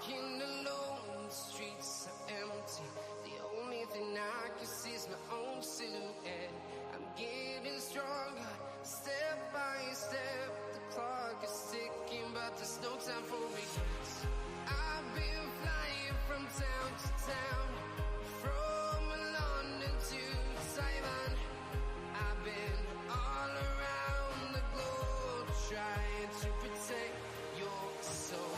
Walking alone, the streets are empty. The only thing I can see is my own silhouette. I'm getting stronger, step by step. The clock is ticking, but there's no time for regrets. I've been flying from town to town, from London to Taiwan. I've been all around the globe, trying to protect your soul.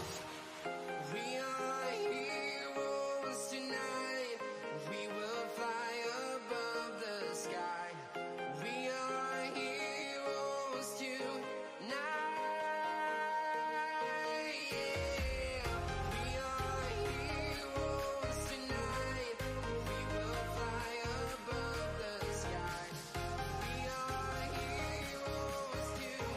We are heroes tonight. We will fly above the sky. We are heroes tonight. Yeah. We are heroes tonight. We will fly above the sky. We are heroes tonight.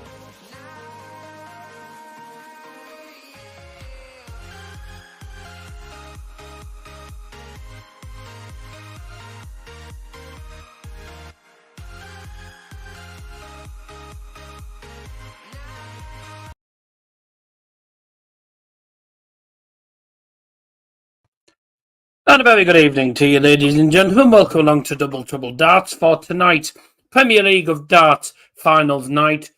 And a very good evening to you, ladies and gentlemen. Welcome along to Double Trouble Darts for tonight. Premier League of Darts finals night.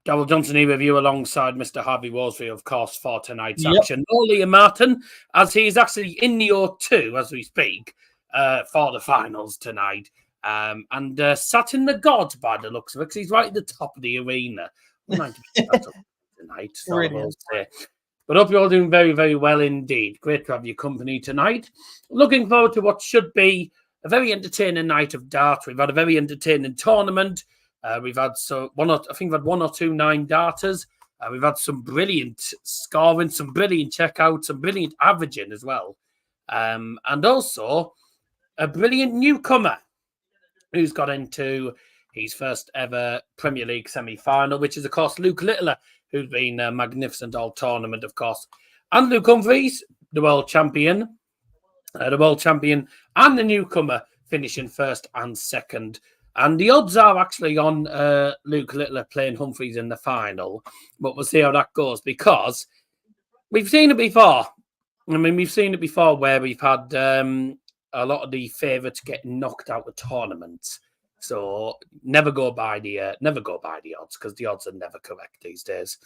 Darryl Johnson here with you alongside Mr. Harvey Wolseley, of course, for tonight's action. No Liam Martin, as he is actually in the O2 as we speak for the finals tonight. And sat in the gods by the looks of it, because he's right at the top of the arena. 90% tonight, so I will say. But I hope you're all doing very, very well indeed. Great to have your company tonight. Looking forward to what should be a very entertaining night of darts. We've had a very entertaining tournament. We've had one or two 9 darters. We've had some brilliant scoring, some brilliant checkouts, some brilliant averaging as well. And also a brilliant newcomer who's got into his first ever Premier League semi-final, which is, of course, Luke Littler, who's been magnificent all tournament, of course. And Luke Humphries, the world champion and the newcomer finishing first and second. And the odds are actually on Luke Littler playing Humphries in the final. But we'll see how that goes, because we've seen it before. I mean, we've seen it before where we've had a lot of the favourites getting knocked out of tournaments. So never go by the odds, because the odds are never correct these days.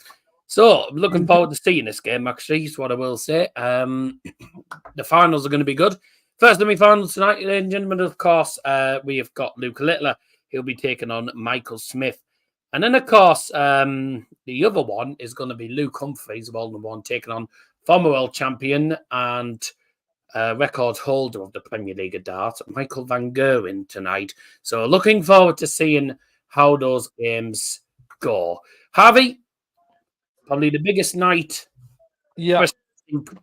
So I'm looking forward to seeing this game, actually, is what I will say. The finals are going to be good. First semi-finals tonight, ladies and gentlemen, of course, we have got Luke Littler. He'll be taking on Michael Smith. And then, of course, the other one is going to be Luke Humphries, world number 1, taking on former world champion and record holder of the Premier League of Darts, Michael van Gerwen, tonight. So looking forward to seeing how those games go. Harvey, probably the biggest night. Yeah.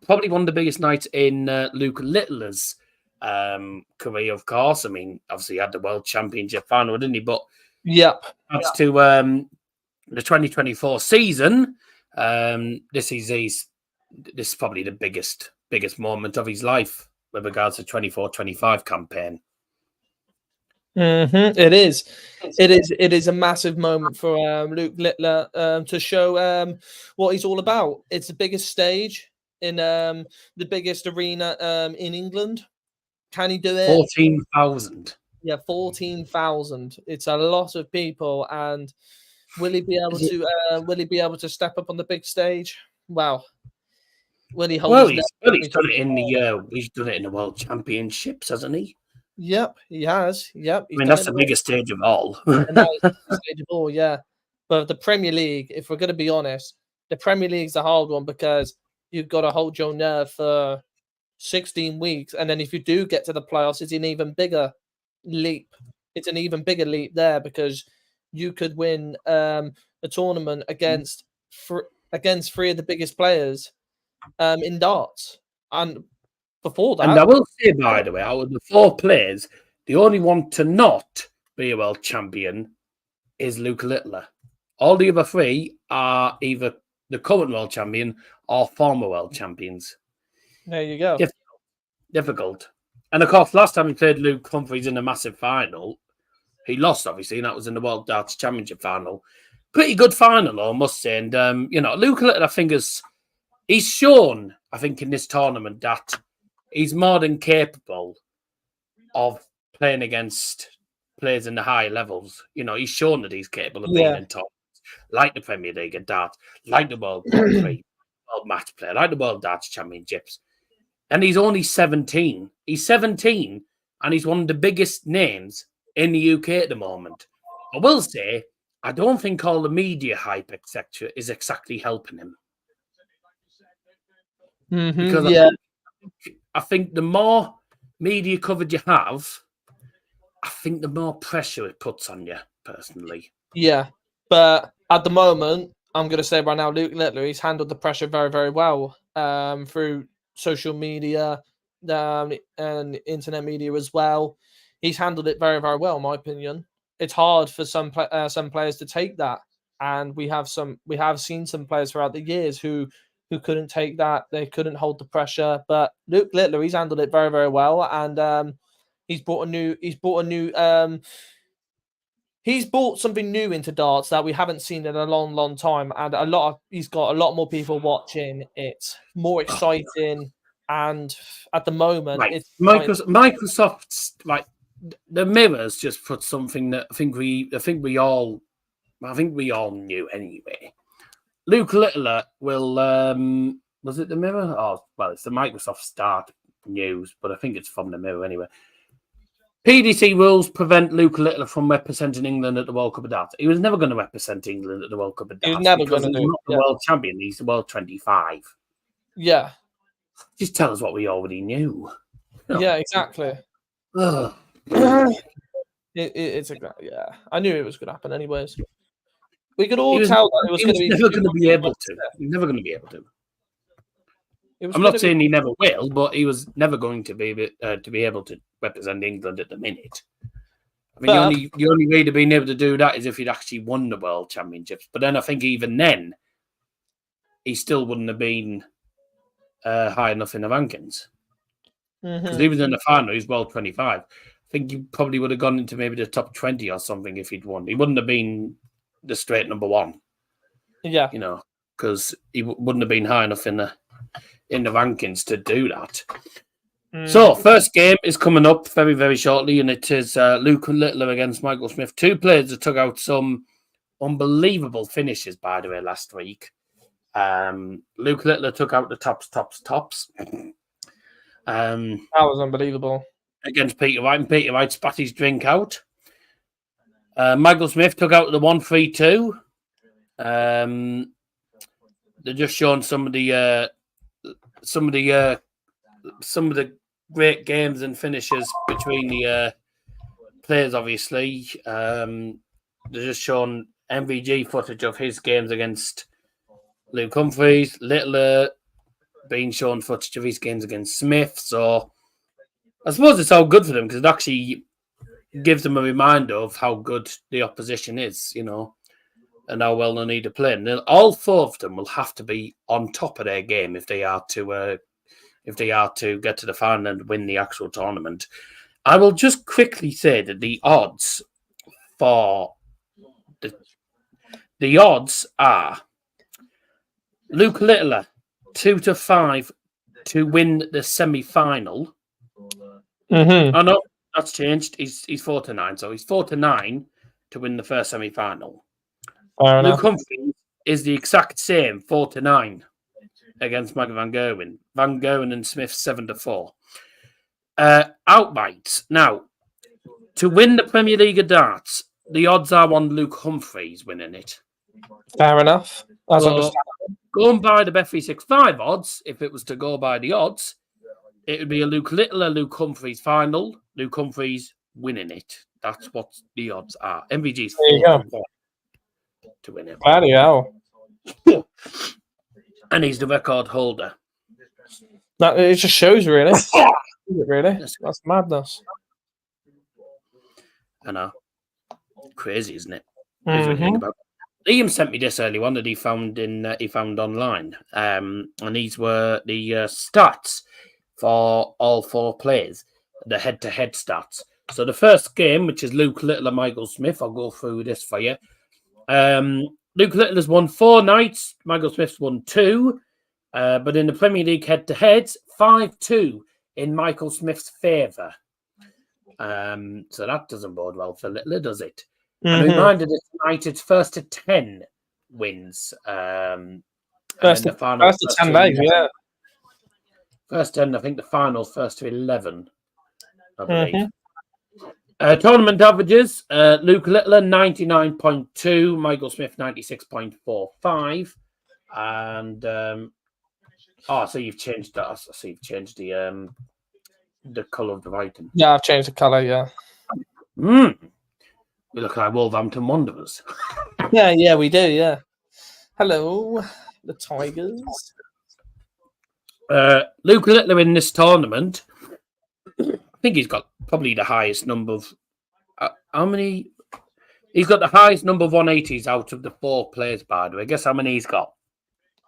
Probably one of the biggest nights in Luke Littler's career, of course. I mean, obviously he had the World Championship final, didn't he? But that's to the 2024 season. This is probably the biggest moment of his life with regards to 24-25 campaign. It is a massive moment for Luke Littler to show what he's all about. It's the biggest stage in the biggest arena in England. Can he do it? 14,000. Yeah, 14,000. It's a lot of people, and will he be able to step up on the big stage? Wow. He's done it in the World Championships, hasn't he? Yep, he has. Yep. I mean, that's the biggest stage of all. Stage of all, yeah. But the Premier League, if we're going to be honest, the Premier League's a hard one, because you've got to hold your nerve for 16 weeks. And then if you do get to the playoffs, it's an even bigger leap. It's an even bigger leap there, because you could win a tournament against 3 of the biggest players in darts. And before that, and I will say, by the way, out of the 4 players, the only one to not be a world champion is Luke Littler. All the other 3 are either the current world champion or former world champions. There you go. Difficult. And of course, last time he played Luke Humphries in a massive final, he lost, obviously, and that was in the World Darts Championship final. Pretty good final, though, I must say. And, Luke Littler, I think, he's shown, I think, in this tournament that he's more than capable of playing against players in the higher levels. You know, he's shown that he's capable of being in tournaments, like the Premier League and darts, like the World Grand Prix, World Match Play, like the World Darts Championships. And he's only 17. He's 17, and he's one of the biggest names in the UK at the moment. I will say, I don't think all the media hype, etc., is exactly helping him. Because I think the more media coverage you have, I think the more pressure it puts on you, personally. Yeah, but at the moment, I'm going to say right now, Luke Littler, he's handled the pressure very, very well through social media and internet media as well. He's handled it very, very well, in my opinion. It's hard for some players to take that, and we have seen some players throughout the years who couldn't take that. They couldn't hold the pressure. But Luke Littler, he's handled it very, very well, and he's brought something new into darts that we haven't seen in a long, long time, and he's got a lot more people watching. It's more exciting, and at the moment, it's Microsoft's like the mirrors just put something that I think we all knew anyway. Luke Littler will was it the Mirror? Oh, well, it's the Microsoft Start news, but I think it's from the Mirror anyway. PDC rules prevent Luke Littler from representing England at the World Cup of Darts. He was never going to represent England at the World Cup of Darts. He was never going to do. He's not the world champion. He's the world 25. Yeah. Just tell us what we already knew. Yeah, exactly. It's exactly, yeah. I knew it was going to happen anyways. We could all tell that it was going to be. Never going to be able to. He's never going to be able to. I'm not saying he never will, but he was never going to be able to represent England at the minute. I mean, the only way to being able to do that is if he'd actually won the World Championships. But then I think even then, he still wouldn't have been high enough in the rankings. Because he was in the final, he's World 25. I think he probably would have gone into maybe the top 20 or something if he'd won. He wouldn't have been the straight number one. Yeah. You know, because he wouldn't have been high enough in the rankings to do that. So, first game is coming up very, very shortly, and it is Luke Littler against Michael Smith. Two players that took out some unbelievable finishes, by the way, last week. Luke Littler took out the tops. That was unbelievable. Against Peter Wright, and Peter Wright spat his drink out. Michael Smith took out the 1-3-2. They're just showing some of the great games and finishes between the players. Obviously, they're just showing MVG footage of his games against Luke Humphries. Littler being shown footage of his games against Smith. So I suppose it's all good for them because it actually gives them a reminder of how good the opposition is, you know, and how well they need to play. And all four of them will have to be on top of their game if they are to get to the final and win the actual tournament. I will just quickly say that the odds for the odds are Luke Littler 2-5 to win the semi-final. Oh no, that's changed. He's 4-9, so he's 4-9 to win the first semi-final. Luke Humphries is the exact same, 4-9 against Michael Van Gerwen. Van Gerwen and Smith 7-4. Outright. Now, to win the Premier League of Darts, the odds are on Luke Humphries winning it. Fair enough. That's understandable. Going by the Bet365 odds, if it was to go by the odds, it would be a Luke Littler, Luke Humphries final. Luke Humphries winning it. That's what the odds are. MVG's 4 to win it. Bloody hell. And he's the record holder. That it just shows, really. Really? That's madness. I know. Crazy, isn't it? Liam sent me this early one that he found online. And these were the stats for all four players, the head-to-head stats. So the first game, which is Luke Littler, Michael Smith, I'll go through this for you. Luke Littler's won 4 nights. Michael Smith's won 2. But in the Premier League head-to-heads, 5-2 in Michael Smith's favour. So that doesn't bode well for Littler, does it? And a reminder that tonight it's first to 10 wins. First to 10 days, yeah. First 10, I think the final's first to 11, I believe. Tournament averages, Luke Littler, 99.2, Michael Smith, 96.45. And, so you've changed that. I see you've changed the colour of the writing. Yeah, I've changed the colour, yeah. We look like Wolverhampton Wanderers. Yeah, we do, yeah. Hello, the Tigers. Luke Littler in this tournament, I think he's got probably the highest number of... how many? He's got the highest number of 180s out of the 4 players, by the way. Guess how many he's got?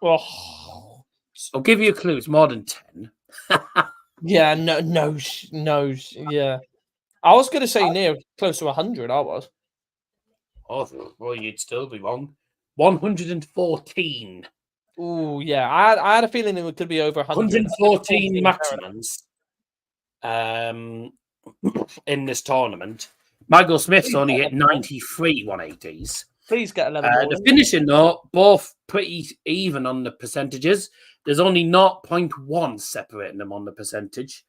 Oh. I'll give you a clue. It's more than 10. Yeah, no, yeah. I was going to say near close to 100, I was. Oh, well, you'd still be wrong. 114. Oh, yeah. I had a feeling it could be over 100. 114 maximums in this tournament. Michael Smith's only hit 93 180s. Please get 11 more. The finishing, though, both pretty even on the percentages. There's only 0.1 separating them on the percentage.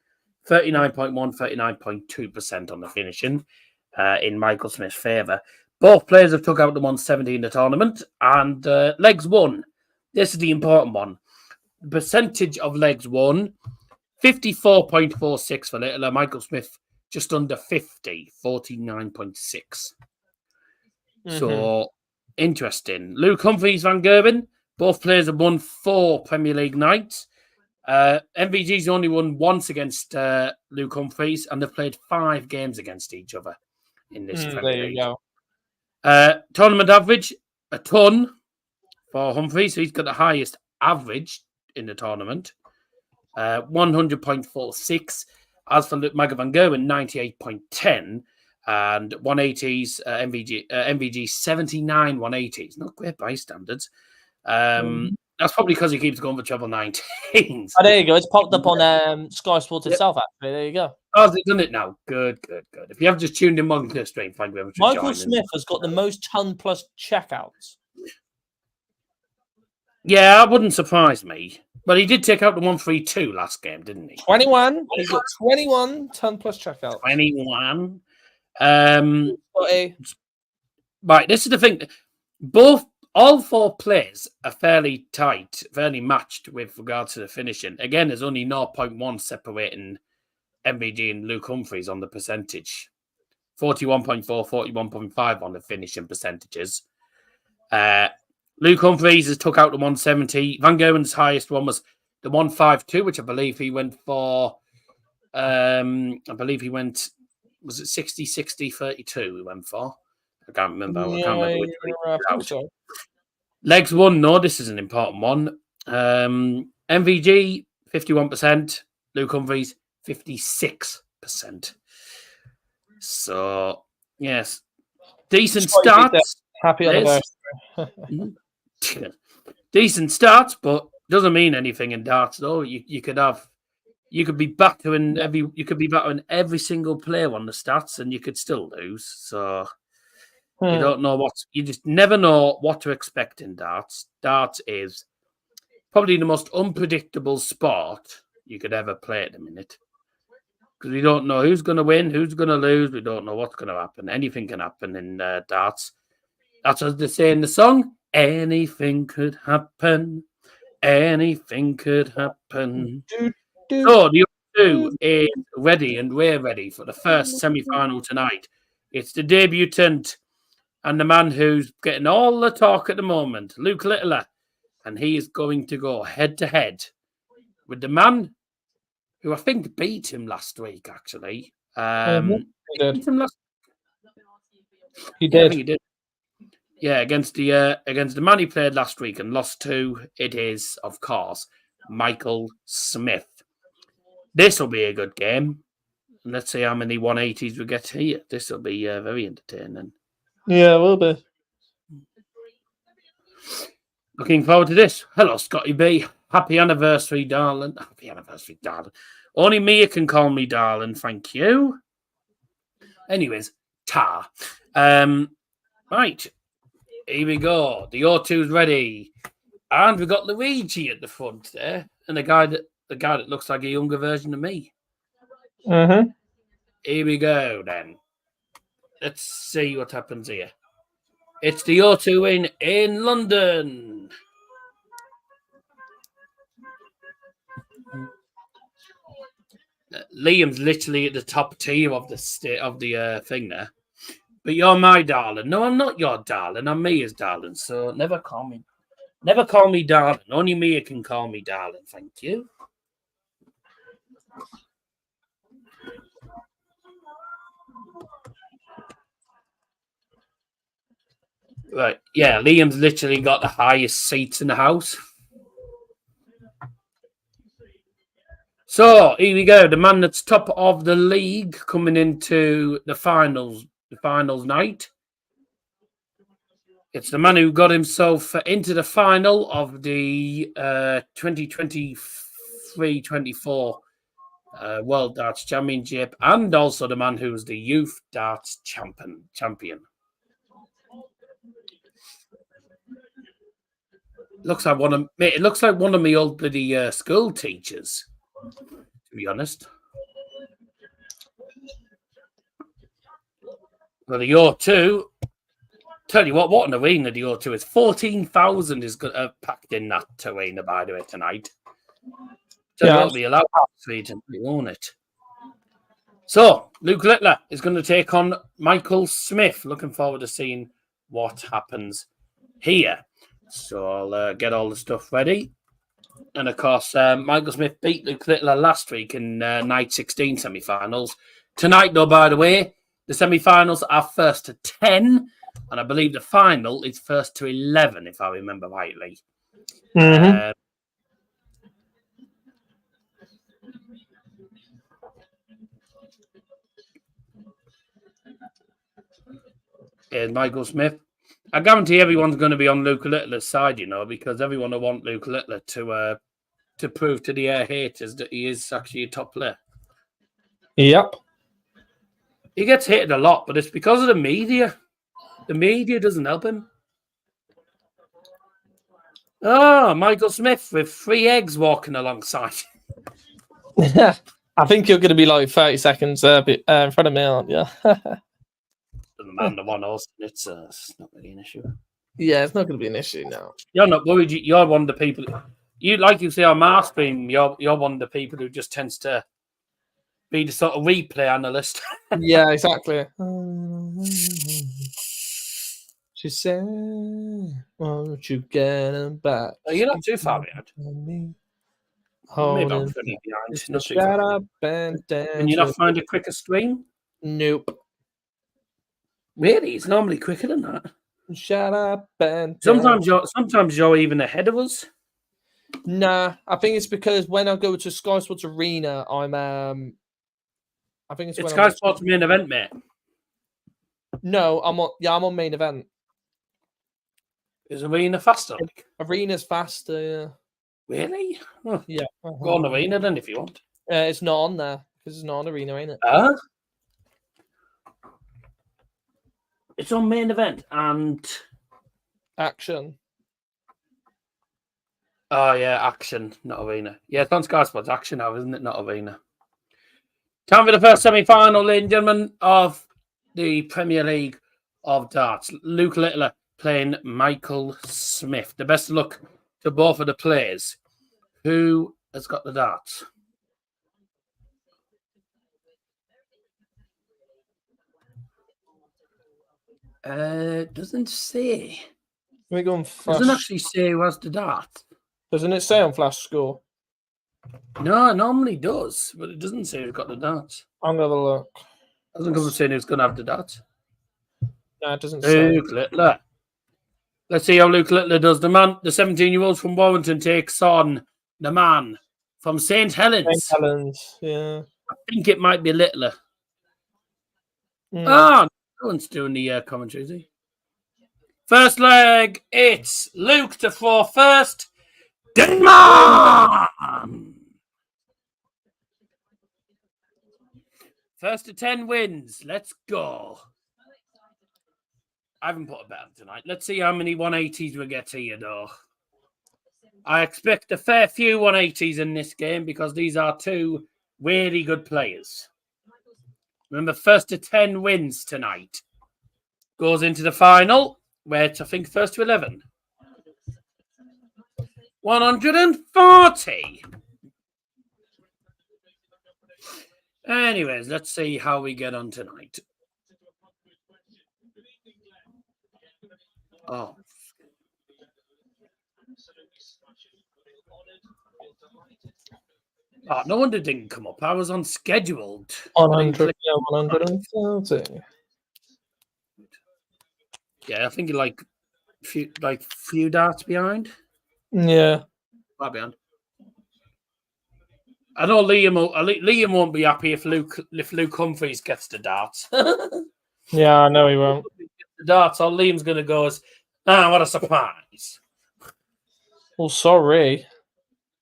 39.1, 39.2% on the finishing in Michael Smith's favour. Both players have took out the 170 in the tournament. And legs won. This is the important one. The percentage of legs won, 54.46 for Littler. Michael Smith just under 50, 49.6. So, interesting. Luke Humphries, Van Gerwen, both players have won 4 Premier League nights. MVG's only won once against Luke Humphries, and they've played 5 games against each other in this Premier League. There you go. Tournament average, a ton for Humphries. So he's got the highest average in the tournament, 100.46. As for Michael Van Gerwen, 98.10. And 180s, MVG 79 180s. Not great by standards. That's probably because he keeps going for treble 19s. Oh, there you go. It's popped up on Sky Sports itself, actually. There you go. Oh, has it done it now? Good. If you have just tuned in one to the stream, thank you very much for Michael Smith has got the most ton-plus checkouts. Yeah, that wouldn't surprise me. But he did take out the 132 last game, didn't he? 21. He's got 21 ton-plus checkouts. 21. Okay. Right, this is the thing. All 4 players are fairly tight, fairly matched with regards to the finishing. Again, there's only 0.1 separating MVG and Luke Humphries on the percentage. 41.4, 41.5 on the finishing percentages. Luke Humphries has took out the 170. Van Gerwen's highest one was the 152, which I believe he went for. Was it 60, 60, 32 he went for? I can't remember. I can't remember which one. So. Legs won. No, this is an important one. MVG, 51%. Luke Humphries, 56%. So, yes. Decent starts. Happy anniversary. Decent starts, but doesn't mean anything in darts, though. You could be battering every single player on the stats, and you could still lose. So you don't know you just never know what to expect in darts. Darts is probably the most unpredictable sport you could ever play at the minute, because we don't know who's going to win, who's going to lose. We don't know what's going to happen. Anything can happen in darts. That's what they say in the song. Anything could happen. Anything could happen. So the other 2 is ready, and we're ready for the first semi-final tonight. It's the debutant and the man who's getting all the talk at the moment, Luke Littler, and he is going to go head-to-head with the man who I think beat him last week, actually. He did. Beat him last... He did. Yeah, I think he did. Yeah, against the man he played last week and lost to, it is, of course, Michael Smith. This will be a good game. And let's see how many 180s we get here. This will be very entertaining. Yeah, it will be. Looking forward to this. Hello, Scotty B. Happy anniversary, darling. Happy anniversary, darling. Only Mia can call me darling, thank you. Anyways, tar. Right. Here we go. The O2's ready. And we've got Luigi at the front there. And the guy that looks like a younger version of me. Mm-hmm. Here we go then. Let's see what happens here. It's the O2 in London. Liam's literally at the top tier of the thing there. But you're my darling. No, I'm not your darling. I'm Mia's darling. So never call me darling. Only Mia can call me darling. Thank you. Right. Yeah, Liam's literally got the highest seats in the house. So here we go. The man that's top of the league coming into the finals night. It's the man who got himself into the final of the 2023-24 World Darts Championship, and also the man who's the Youth Darts champion. It looks like one of my old bloody school teachers, to be honest. Well, the O2. Tell you what an arena the O2 is. 14,000 is packed in that arena, by the way, tonight. So it'll be a lot for you to own it. So, Luke Littler is going to take on Michael Smith. Looking forward to seeing what happens here. So I'll get all the stuff ready. And, of course, Michael Smith beat Luke Littler last week in night 16 semi-finals. Tonight, though, by the way, the semi-finals are first to 10. And I believe the final is first to 11, if I remember rightly. Mm-hmm. Here's Michael Smith. I guarantee everyone's going to be on Luke Littler's side, because everyone will want Luke Littler to prove to the haters that he is actually a top player. Yep. He gets hated a lot, but it's because of the media. The media doesn't help him. Oh, Michael Smith with 3 eggs walking alongside. I think you're going to be like 30 seconds in front of me, aren't you? Doesn't matter the one horse. It's not really an issue. Yeah, it's not going to be an issue now. You're not worried. You're one of the people. You like you say on my stream. You're one of the people who just tends to be the sort of replay analyst. Yeah, exactly. She said, "Won't you get him back?" You're not too far behind. Maybe I'm pretty behind. Not too Shut far. up and dance. Can you not find a quicker stream? Nope. Really, it's normally quicker than that. Shut up and sometimes you're even ahead of us. Nah, I think it's because when I go to Sky Sports Arena, I'm I think it's Sky Sports main event, mate. No, I'm on main event. Is Arena faster? Arena's faster, yeah. Really? Oh. Yeah. Go on Arena then if you want. It's not on there because it's not on Arena, ain't it? It's on main event and Action. Oh yeah, Action, not Arena. Yeah, it's on Sky Sports Action now, isn't it? Not Arena. Time for the first semi-final, ladies and gentlemen, of the Premier League of Darts. Luke Littler playing Michael Smith. The best of luck to both of the players. Who has got the darts? Doesn't say. We go on Flash. Doesn't actually say who has the dart. Doesn't it say on Flash Score? No, it normally does, but it doesn't say who's got the darts. I'm gonna have a look. It doesn't come saying who's going to have the darts. No, it doesn't say. Luke Littler. Let's see how Luke Littler does. The 17-year-old from Warrington takes on the man from St. Helens. St. Helens, yeah. I think it might be Littler. Mm. No one's doing the commentary, is he? First leg, it's Luke to throw first. Denmark! First to 10 wins. Let's go. I haven't put a bet on tonight. Let's see how many 180s we get here, though. I expect a fair few 180s in this game because these are two really good players. Remember, first to 10 wins tonight. Goes into the final, where it's, I think, first to 11. 140. Anyways, let's see how we get on tonight. Oh. Oh, no wonder it didn't come up. I was unscheduled. 100, yeah, 130. Yeah, I think you're like few darts behind. Yeah. Far behind. I know Liam won't be happy if Luke Humphries gets the darts. Yeah, I know he won't. The darts, all Liam's going to go is, what a surprise. Well, sorry.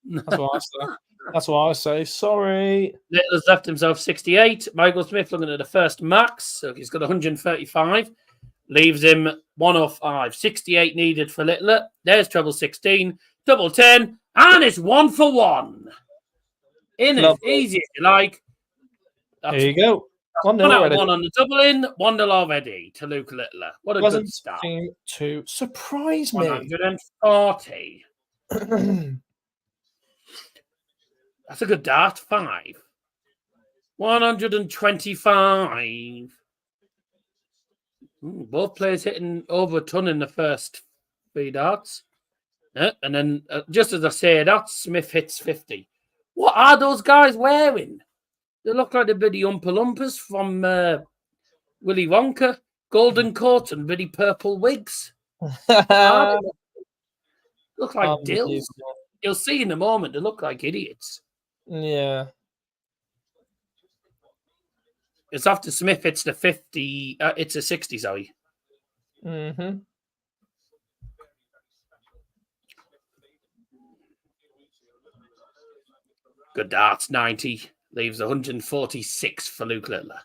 That's what I say. That's what I say. Sorry. Littler's left himself 68. Michael Smith looking at the first max, so he's got 135. Leaves him 105. 68 needed for Littler. There's treble 16. Double 10. And it's 1 for 1. In it. Easy if you like. There you go. 1 out of 1 on the double in. 1-0 already to Luke Littler. What a good start. Seem to surprise me. 140. That's a good dart. 5. 125. Both players hitting over a ton in the first 3 darts. And then, just as I say that, Smith hits 50. What are those guys wearing? They look like the bloody Oompa Loompas from Willy Wonka. Golden coats and bloody purple wigs. Look like dills. You'll see in a moment, they look like idiots. Yeah. It's after Smith hits the 50. It's a 60, sorry. Mm-hmm. Good darts, 90. Leaves 146 for Luke Littler.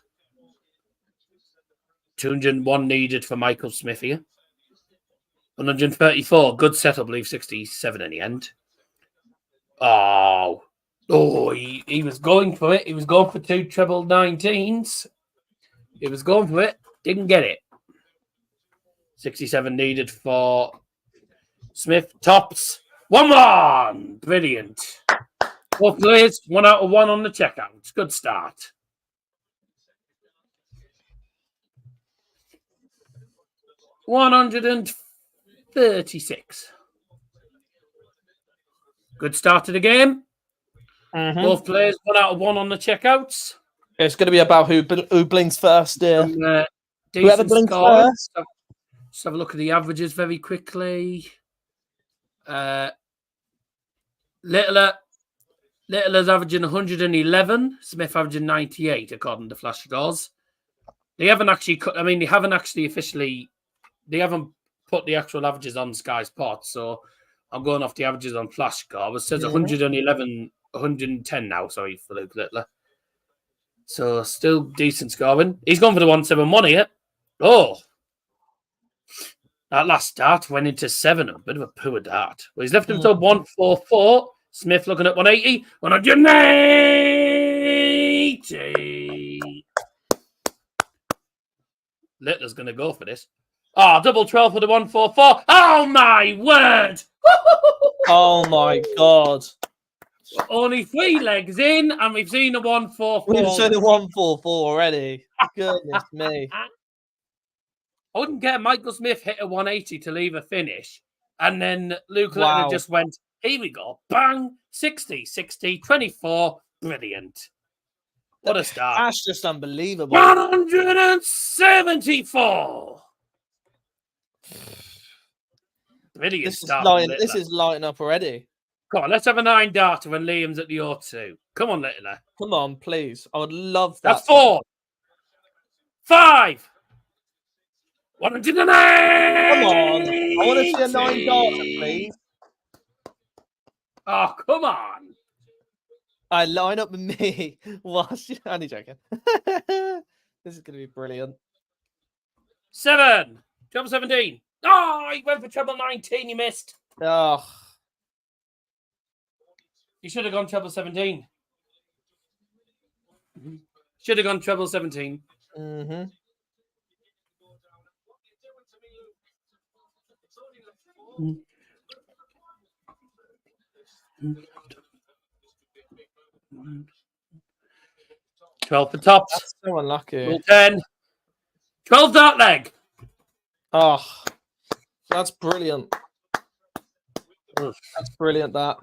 201 needed for Michael Smith here. 134. Good setup. Leaves 67 in the end. Oh, he was going for it. He was going for 2 treble 19s. He was going for it. Didn't get it. 67 needed for Smith. Tops. 1-1. Brilliant. Both players, 1 out of 1 on the checkout. Good start. $136. Good start to the game. Mm-hmm. Both players, 1 out of 1 on the checkouts. It's going to be about who blinks first. Whoever blinks first. Let's have a look at the averages very quickly. Littler's averaging 111. Smith averaging 98, according to Flash Scores. They haven't actually they haven't put the actual averages on Sky Sports, so I'm going off the averages on Flash Score. It says 111, 110 now, sorry, for Luke Littler. So still decent scoring. He's gone for the 171 here. Oh. That last dart went into 7. A bit of a poor dart. Well, he's left himself 144. Smith looking at 180. 180. Littler's going to go for this. Double 12 for the 144. Oh, my word. Oh, my God. Only 3 legs in, and we've seen a 144. We've seen a 144 already. Goodness me. I wouldn't get Michael Smith hit a 180 to leave a finish. And then Luke Littler just went, here we go. Bang. 60, 60, 24. Brilliant. What a start. That's just unbelievable. 174. Brilliant start. This is lighting up already. Come on, let's have a 9 darter when Liam's at the O2. Come on, Littler. Come on, please. I would love that. That's 4. 5. 109. Come on. I want to see a 9 darter, please. Oh, come on. I line up with me. Whilst only joking. This is going to be brilliant. 7. Treble 17. Oh, he went for treble 19. You missed. Oh, You should have gone treble 17. Should have gone treble 17. mm-hmm. 12 for tops. That's so unlucky. Rule 10. 12 dart leg. Oh, that's brilliant. That's brilliant, that.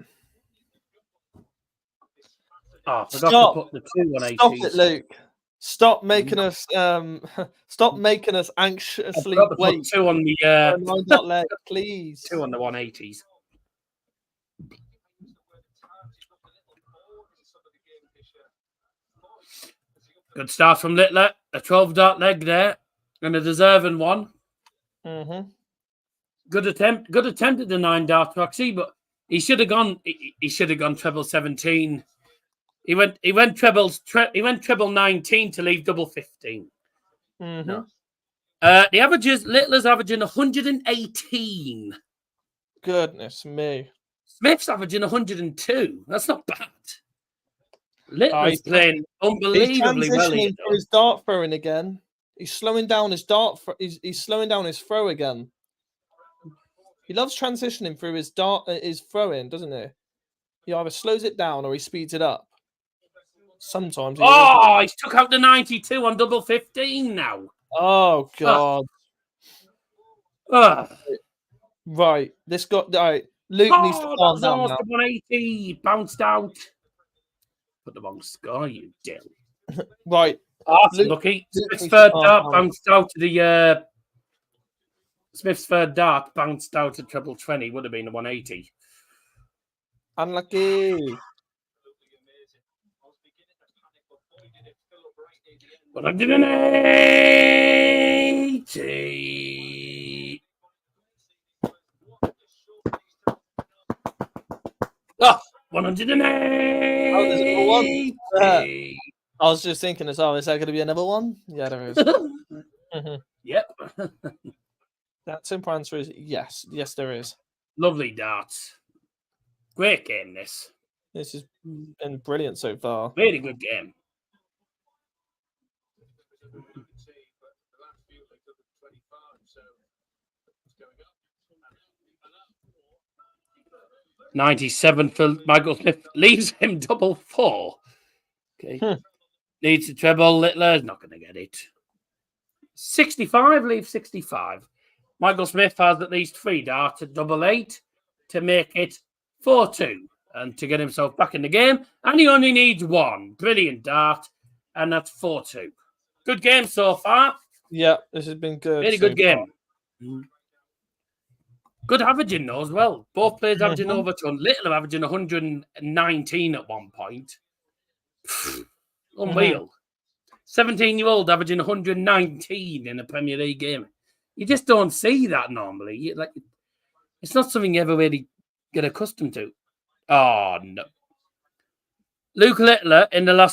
Oh, I forgot Stop. to put the 2 on 80s. Stop it, Luke. Stop making us stop making us anxiously I forgot to wait put 2 on the for a 9 leg, please. 2 on the 180s. Good start from Littler. A 12 dart leg there. And a deserving one. Mm-hmm. Good attempt. Good attempt at the 9 dart Roxy, but he should have gone. He should have gone treble 17. He went treble 19 to leave double 15. Mm-hmm. No. The averages, Littler's averaging 118. Goodness me. Smith's averaging 102. That's not bad. Littler's playing unbelievably he's well. transitioning for his dart throwing again. He's slowing down his dart. He's slowing down his throw again. He loves transitioning through his throwing, doesn't he? He either slows it down or he speeds it up. Sometimes. He's took out the 92 on double 15 now. Oh God. Right. This got right. Luke needs to calm down now. 180 bounced out. Put the wrong score, you dill. Right. Luke, lucky. Smith's third dart bounced out to the Smith's third dart bounced out at treble 20. Would have been a 180. Unlucky. 180. Oh, 180. I was just thinking as well, is there going to be another one? Yeah, there is. Yep. That simple answer is yes. Yes, there is. Lovely darts. Great game, this. This has been brilliant so far. Really good game. $97 for Michael Smith leaves him double 4. Okay. Needs a treble. Littler's not going to get it. 65 leaves 65. Michael Smith has at least 3 darts at double 8 to make it 4-2 and to get himself back in the game. And he only needs 1. Brilliant dart. And that's 4-2. Good game so far. Yeah, this has been good. Really good game. Good averaging though as well. Both players averaging over 200. Littler averaging 119 at one point. Unreal. 17-year-old averaging 119 in a Premier League game. You just don't see that normally. It's not something you ever really get accustomed to. Oh no. Luke Littler in the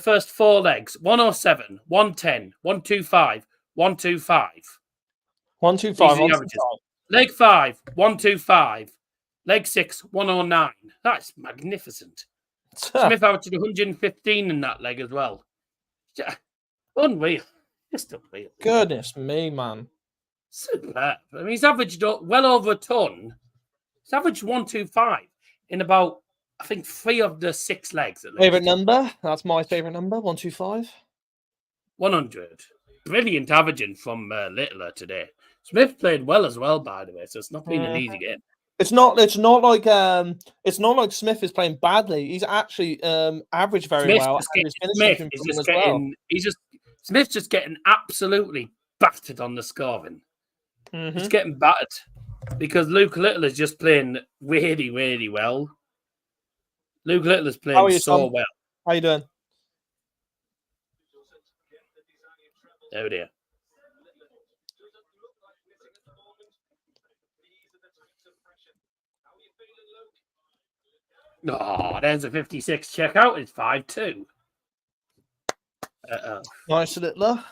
first 4 legs, 107, 110, 125, 125. 125. Leg 5, 125. Leg 6, 109. That's magnificent. Smith averaged 115 in that leg as well. Unreal. Just unreal. Goodness me, man. Superb. I mean, he's averaged well over a ton. He's averaged 125 in about, I think, 3 of the 6 legs. At least. Favorite number? That's my favorite number. 125. 100. Brilliant averaging from Littler today. Smith played well as well, by the way, so it's not been an easy game. It's not like Smith is playing badly. He's actually averaged very well. Smith's just getting absolutely battered on the scoring. He's getting battered because Luke Little is just playing really, really well. Luke Little is playing so well. How you doing? Oh dear. Oh, there's a 56 checkout. It's 5-2. Nice, Littler.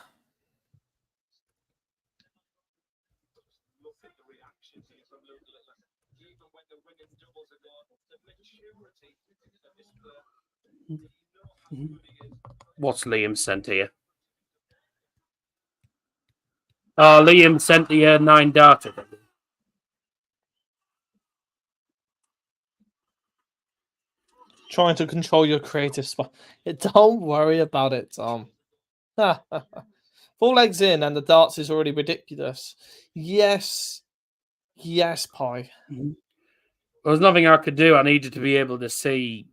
What's Liam sent here? Oh, Liam sent the 9 data. Trying to control your creative spot. Don't worry about it, Tom. 4 legs in, and the darts is already ridiculous. Yes. Yes, Pie. There was nothing I could do. I needed to be able to see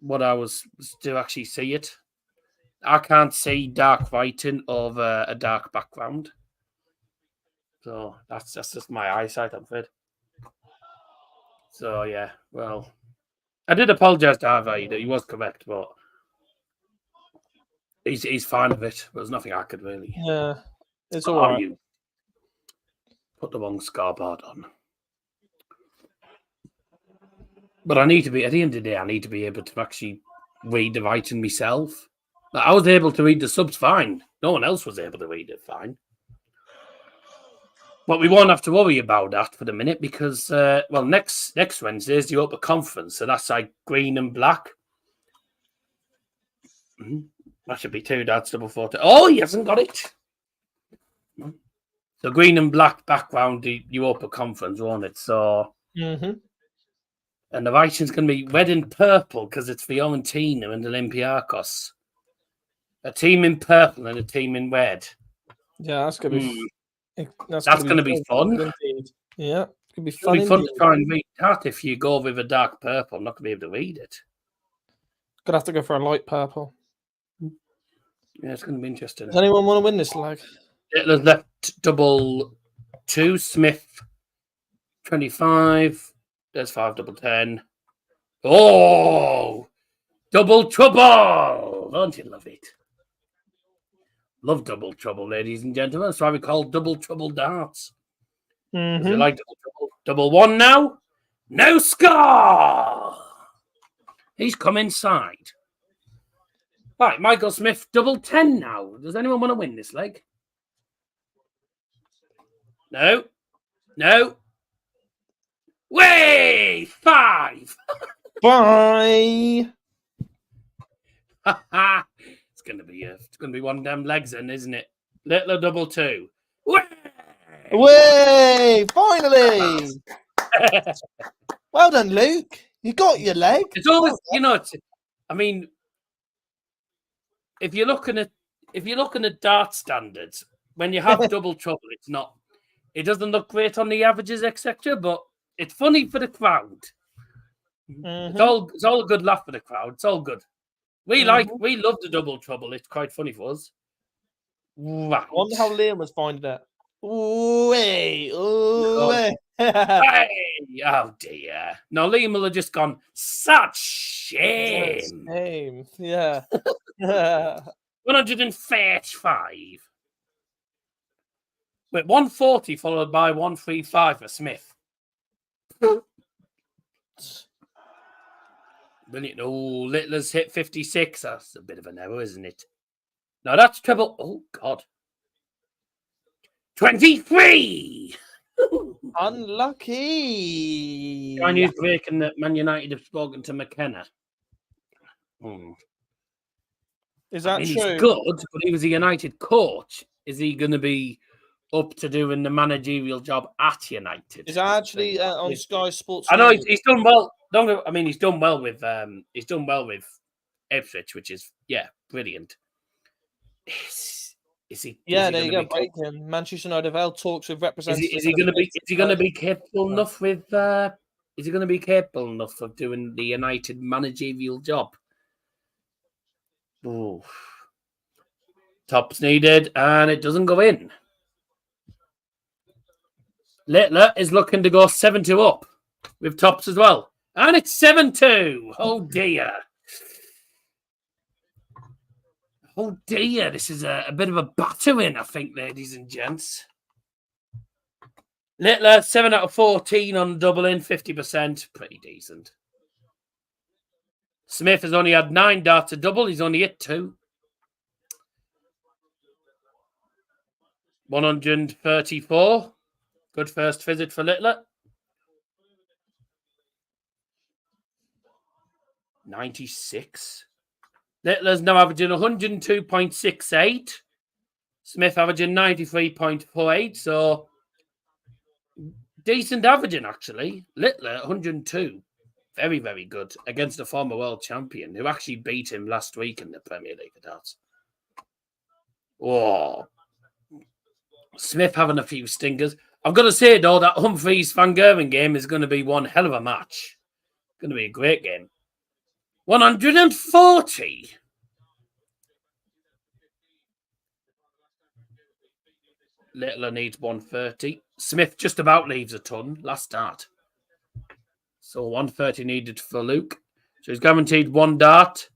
what I was to actually see it. I can't see dark writing over a dark background. So that's just my eyesight, I'm afraid. So yeah, well, I did apologise to Harvey that he was correct, but he's fine with it. There's nothing I could really. Yeah, it's all right. You put the wrong scoreboard on. But I need to be, at the end of the day, I need to be able to actually read the writing myself. I was able to read the subs fine. No one else was able to read it fine. But we won't have to worry about that for the minute because, next Wednesday is the Upper Conference, so that's like green and black. That should be 2 darts double 40. Oh, he hasn't got it. So green and black background, the Europa Conference, won't it? So, and the writing's going to be red and purple because it's Fiorentina and Olympiacos. A team in purple and a team in red. Yeah, that's going to be. That's going to be fun. Indeed. Yeah, it's going to be fun. It'll be fun to try and read that. If you go with a dark purple, I'm not going to be able to read it. Gonna have to go for a light purple. Yeah, it's going to be interesting. Does anyone want to win this leg? There's left double 2, Smith 25. There's 5 double 10. Oh, double trouble! Don't you love it? Love double trouble, ladies and gentlemen. That's why we call double trouble darts. You like double trouble? Double 1 now? No score! He's come inside. Right, Michael Smith, double 10 now. Does anyone want to win this leg? No. Way! 5! Bye! It's gonna be one damn legs then, isn't it? Little double 2. Way! Finally! Well done, Luke. You got your leg. It's always, I mean, if you're looking at dart standards, when you have double trouble, it doesn't look great on the averages, etc. But it's funny for the crowd. It's all a good laugh for the crowd. It's all good. We love the double trouble. It's quite funny for us. Right. I wonder how Liam was finding it. Hey, oh dear. No, Liam will have just gone, such shame. Yeah. 135. Wait, 140 followed by 135 for Smith. Brilliant. Oh, Littler's hit 56. That's a bit of an error, isn't it? No, that's treble. Oh, God. 23! Unlucky. Chinese breaking that Man United have spoken to McKenna. Is that true? He's good, but he was a United coach. Is he going to be up to doing the managerial job at United? Is that actually on Sky Sports? I know he's done well. He's done well with Ipswich, which is brilliant. Is he? Yeah, there you go. Breaking. Manchester United have held talks with representatives. Is he going to be capable enough with? Is he going to be capable enough of doing the United managerial job? Ooh. Tops needed, and it doesn't go in. Littler is looking to go 7-2 up with tops as well, and it's 7-2. Oh dear. Oh dear, this is a bit of a battering, I think, ladies and gents. Littler, 7 out of 14 on doubling, 50%. Pretty decent. Smith has only had 9 darts to double. He's only hit 2. 134. Good first visit for Littler. 96. Littler's now averaging 102.68. Smith averaging 93.48. So decent averaging, actually. Littler, 102. Very, very good against a former world champion who actually beat him last week in the Premier League of darts. Oh, Smith having a few stingers. I've got to say, though, that Humphries-Van Gerwen game is going to be one hell of a match. Going to be a great game. 140. Littler needs 130. Smith just about leaves a ton. Last dart. So 130 needed for Luke. So he's guaranteed 1 dart.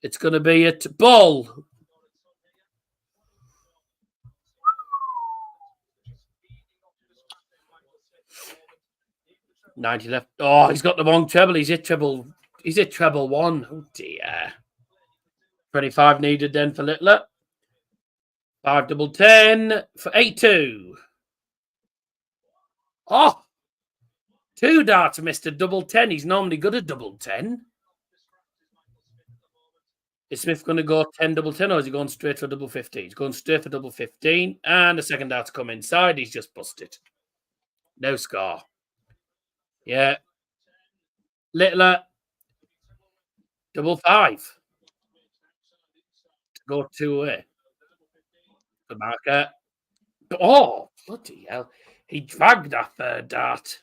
It's going to be at ball. 90 left. Oh, he's got the wrong treble. He's hit treble 1. Oh, dear. 25 needed then for Littler. 5 double 10 for 82. Oh, 2 darts missed double 10. He's normally good at double 10. Is Smith going to go 10 double 10 or is he going straight for double 15? He's going straight for double 15. And the second dart to come inside. He's just busted. No score. Yeah. Littler. Double 5. To go 2 away. The marker. Oh, bloody hell. He dragged that third dart.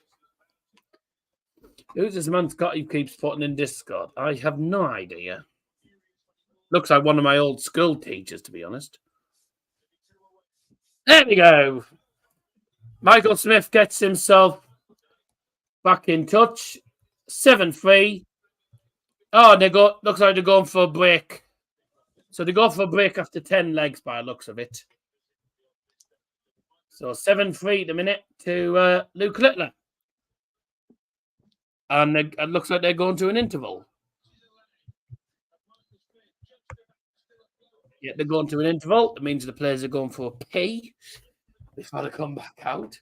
Who's this man Scott who keeps putting in Discord? I have no idea. Looks like one of my old school teachers, to be honest. There we go. Michael Smith gets himself back in touch. 7-3. Oh, looks like they're going for a break. So they go for a break after 10 legs by the looks of it. So 7-3 the minute to Luke Littler. And it looks like they're going to an interval. Yeah, they're going to an interval. It means the players are going for a pee before they come back out.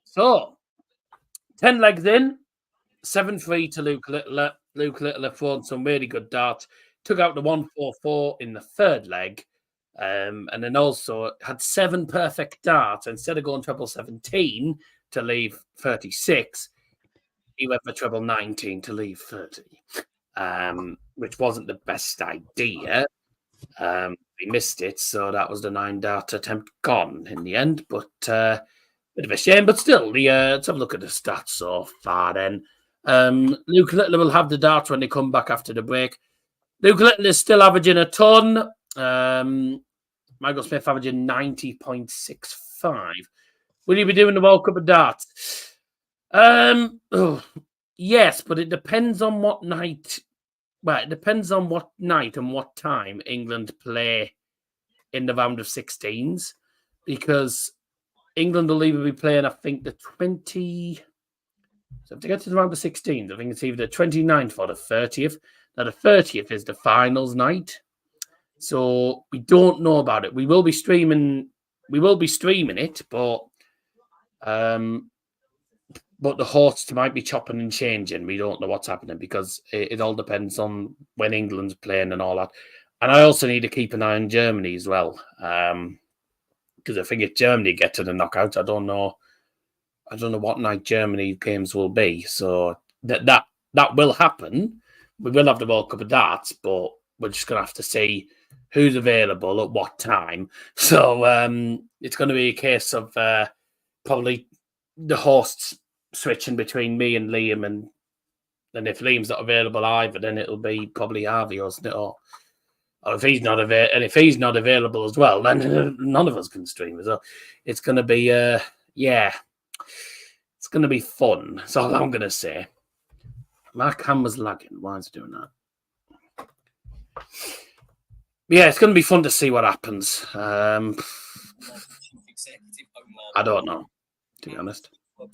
So, 10 legs in. 7-3 to Luke Littler. Luke Littler thrown some really good darts. Took out the 144 in the third leg. And then also had 7 perfect darts. Instead of going treble 17 to leave 36, he went for treble 19 to leave 30, which wasn't the best idea. He missed it, so that was the 9-dart attempt gone in the end. But bit of a shame, but still, let's have a look at the stats so far then. Luke Littler will have the darts when they come back after the break. Luke Littler is still averaging a ton. Michael Smith averaging 90.65. Will you be doing the World Cup of darts? Yes, but it depends on what night. Well, it depends on what night and what time England play in the round of 16s, because England will either be playing, I think, the 20. So to get to the round of 16s, I think it's either the 29th or the 30th. Now, the 30th is the finals night, so we don't know about it. We will be streaming. We will be streaming it, but the hosts might be chopping and changing. We don't know what's happening because it all depends on when England's playing and all that. And I also need to keep an eye on Germany as well, because I think if Germany get to the knockouts, I don't know what night Germany games will be. So that will happen. We will have the World Cup of darts, but we're just going to have to see who's available at what time. So it's going to be a case of probably the hosts switching between me and Liam, and if Liam's not available either, then it'll be probably Harvey or if he's not available as well, then none of us can stream. So it's going to be it's going to be fun. That's all I'm going to say. My camera's lagging. Why is it doing that? Yeah, it's going to be fun to see what happens. I don't know. to be honest. I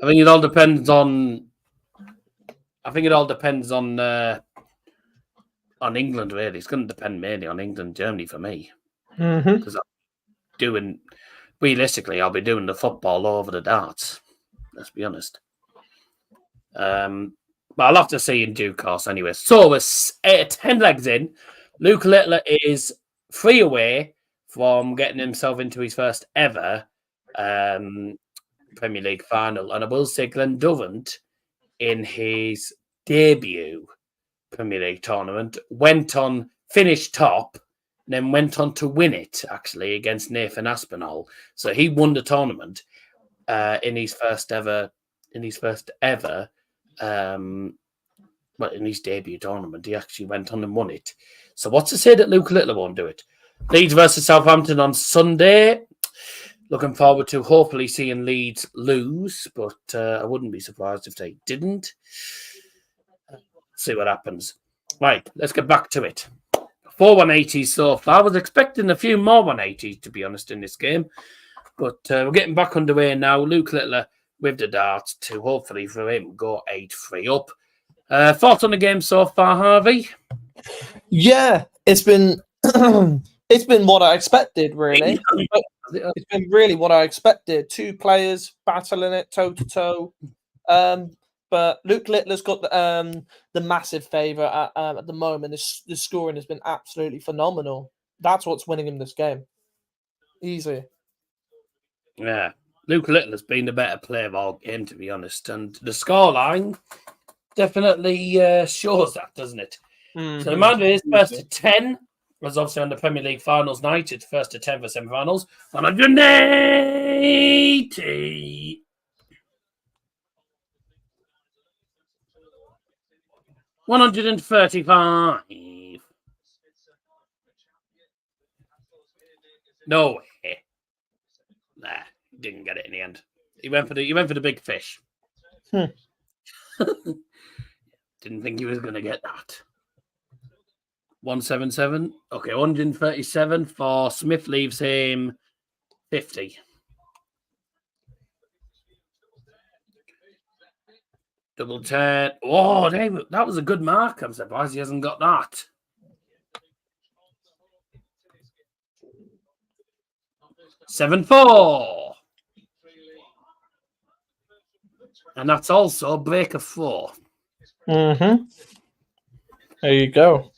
think it all depends on England, really. It's going to depend mainly on England, Germany for me. Because realistically, I'll be doing the football over the darts. Let's be honest. But I'll have to see in due course anyway. So we're 10 legs in. Luke Littler is 3 away from getting himself into his first ever Premier League final. And I will say Glenn Durrant, in his debut Premier League tournament, finished top, then went on to win it, actually, against Nathan Aspinall. So he won the tournament in his debut tournament. He actually went on and won it. So what's to say that Luke Littler won't do it? Leeds versus Southampton on Sunday. Looking forward to hopefully seeing Leeds lose, but I wouldn't be surprised if they didn't. See what happens. Right, let's get back to it. 4 180s so far. I was expecting a few more 180s, to be honest, in this game. But we're getting back underway now. Luke Littler with the darts to hopefully for him go 8-3 up. Thoughts on the game so far, Harvey? Yeah, it's been it's been what I expected, really. It's been really what I expected. 2 players battling it toe to toe. But Luke Littler's got the massive favour at the moment. The scoring has been absolutely phenomenal. That's what's winning him this game. Easy. Yeah. Luke Littler's been the better player all game, to be honest. And the scoreline definitely shows that, doesn't it? Mm-hmm. So the man is first to 10. Was obviously on the Premier League finals night. It's first to 10 for semi-finals. 180. 135. No way. Nah, didn't get it in the end. He went for the big fish. Didn't think he was going to get that. 177. Okay, 137 for Smith leaves him 50. Double 10. Oh, that was a good mark. I'm surprised he hasn't got that. Seven 4. And that's also break of 4. Mm-hmm. There you go.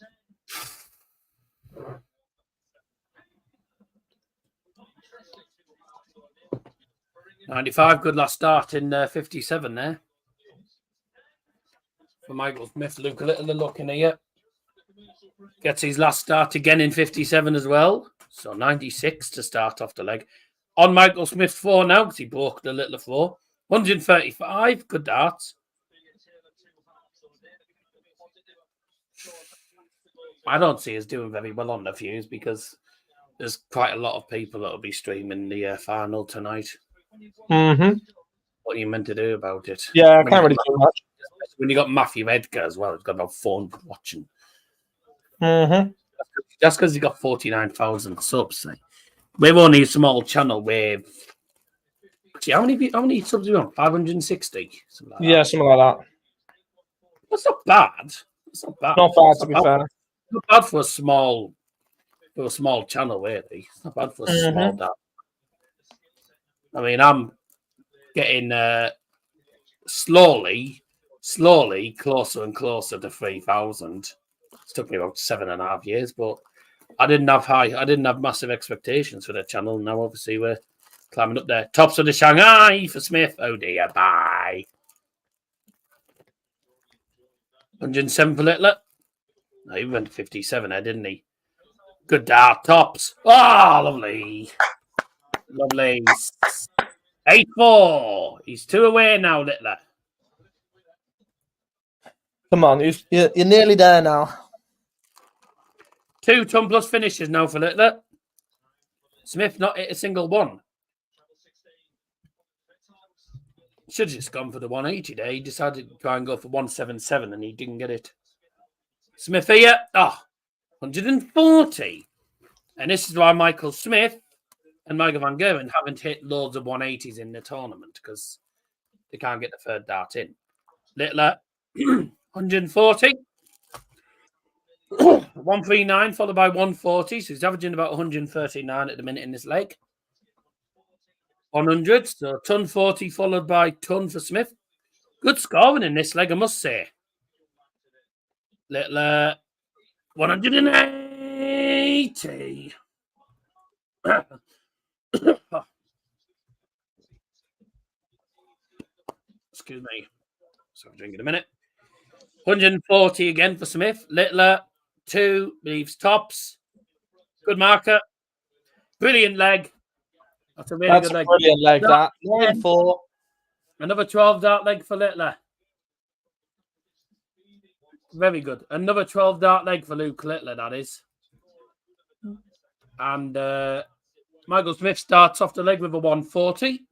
$95, good last start in 57 there. For Michael Smith, Luke Littler looking here. Gets his last start again in 57 as well. So 96 to start off the leg. On Michael Smith's 4 now, because he broke the Littler 4. 135, good darts. I don't see us doing very well on the fuse because there's quite a lot of people that will be streaming the final tonight. Mm-hmm. What are you meant to do about it? Yeah, I can't really do much. When you got Matthew Edgar as well, he's got about 400 watching. Mm-hmm. That's because he's got 49,000 subs. We're only a small channel with. Actually, how many subs are we on? 560? Something like that. Something like that. That's not bad. It's not bad. Not bad, to be fair. Not bad for a small channel, really. It's not bad for a small dad. I mean, I'm getting slowly closer and closer to 3,000. It took me about 7.5 years, but I didn't have massive expectations for the channel. Now, obviously, we're climbing up there. Tops of the Shanghai for Smith. Oh dear, bye. 107 for Littler. No, he went to 57 there, didn't he? Good dart, tops. Oh, lovely. Lovely. 8-4. He's 2 away now, Littler. Come on, you're nearly there now. 2 ton plus finishes now for Littler. Smith not hit a single one. Should have just gone for the 180 there. He decided to try and go for 177 and he didn't get it. Smith here. 140. And this is why Michael Smith and Michael van Gerwen haven't hit loads of 180s in the tournament because they can't get the third dart in. Littler, 140. 139 followed by 140. So he's averaging about 139 at the minute in this leg. 100. So ton 40 followed by ton for Smith. Good scoring in this leg, I must say. Littler, 180. Excuse me. Sorry, drink in a minute. 140 again for Smith. Littler, 2, leaves tops. Good marker. Brilliant leg. That's a really good leg. Brilliant leg, that. 9-4. Another 12 dart leg for Littler. Very good. Another 12 dart leg for Luke Littler, that is. And Michael Smith starts off the leg with a 140.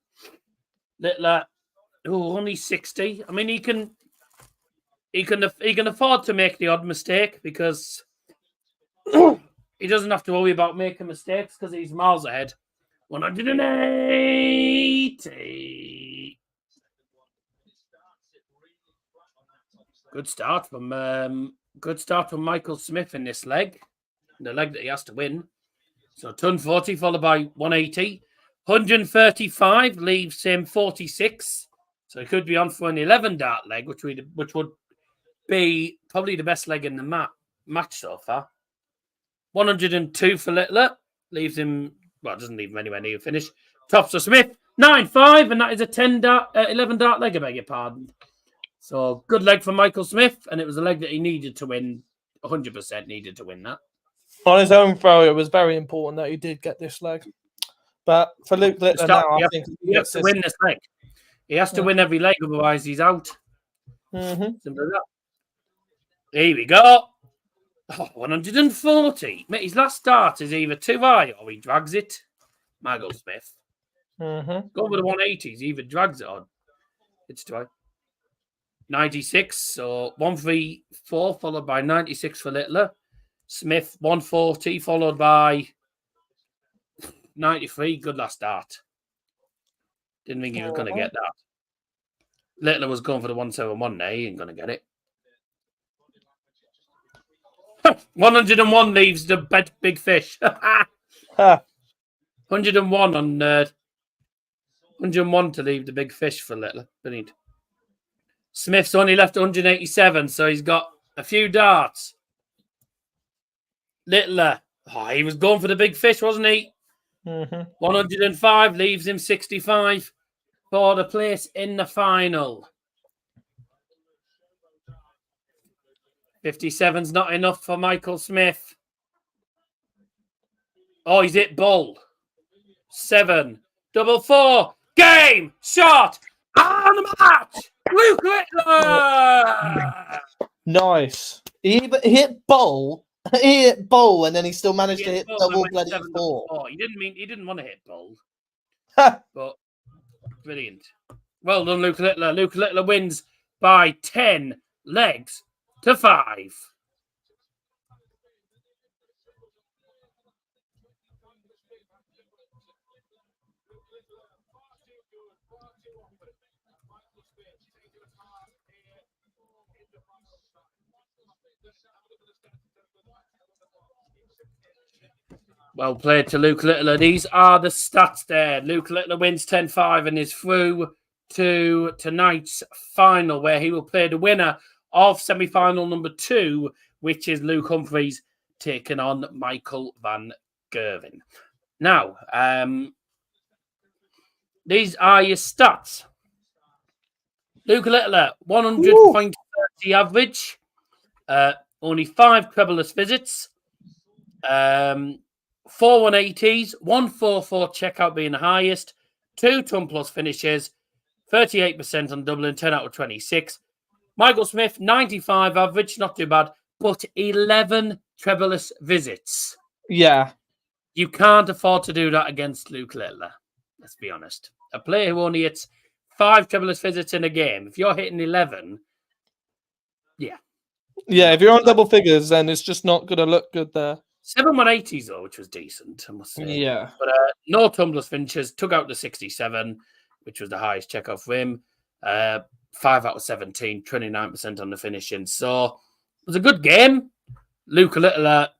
Littler, only 60. I mean, he can afford to make the odd mistake because he doesn't have to worry about making mistakes because he's miles ahead. 180. Good start from Michael Smith in this leg, the leg that he has to win. So ton 40 followed by 180. 135 leaves him 46. So he could be on for an 11 dart leg, which would be probably the best leg in the match so far. 102 for Littler leaves him. Well, it doesn't leave him anywhere near finish. Tops for Smith, 9-5, and that is a 11 dart leg, I beg your pardon. So good leg for Michael Smith, and it was a leg that he needed to win. 100% needed to win that. On his own throw, it was very important that he did get this leg. But for Luke Littler now, I think he has to win this leg. He has to win every leg, otherwise he's out. Mm-hmm. Simple as that. Here we go. 140. Mate, his last start is either too high or he drags it. Michael Smith. Mm-hmm. Go with the 180s. He either drags it or it's too high. 96. So 134 followed by 96 for Littler. Smith 140 followed by 93. Good last start. Didn't think he was going to get that. Littler was going for the 171 there. He ain't going to get it. 101 leaves the big fish. 101 on 101 to leave the big fish for Littler. Brilliant. Smith's only left 187, so he's got a few darts. Littler, he was going for the big fish, wasn't he? Mm-hmm. 105 leaves him 65 for the place in the final. 57's not enough for Michael Smith. Oh, he's hit ball. 7, 4, game, shot, and match. Luke Littler! Nice. He hit bowl. He hit bowl, and then he still managed to hit double bloody 4. He didn't want to hit bowl. But brilliant. Well done, Luke Littler. Luke Littler wins by 10 legs to 5. Well played to Luke Littler. These are the stats there. Luke Littler wins 10-5 and is through to tonight's final, where he will play the winner of semi-final number 2, which is Luke Humphries taking on Michael van Gerwen. Now, these are your stats. Luke Littler, 100.30 average, only 5 trebleless visits, 4 180s, 144 checkout being the highest, 2 ton plus finishes, 38% on doubling, 10 out of 26. Michael Smith, 95 average, not too bad, but 11 trebleless visits. Yeah. You can't afford to do that against Luke Littler, let's be honest. A player who only hits 5 trebleless visits in a game, if you're hitting 11, yeah. Yeah, if you're on double figures, then it's just not going to look good there. 7 180s, though, which was decent, I must say. Yeah. But no tumblers finishes, took out the 67, which was the highest checkoff for him. 5 out of 17, 29% on the finishing. So it was a good game. Luke Littler,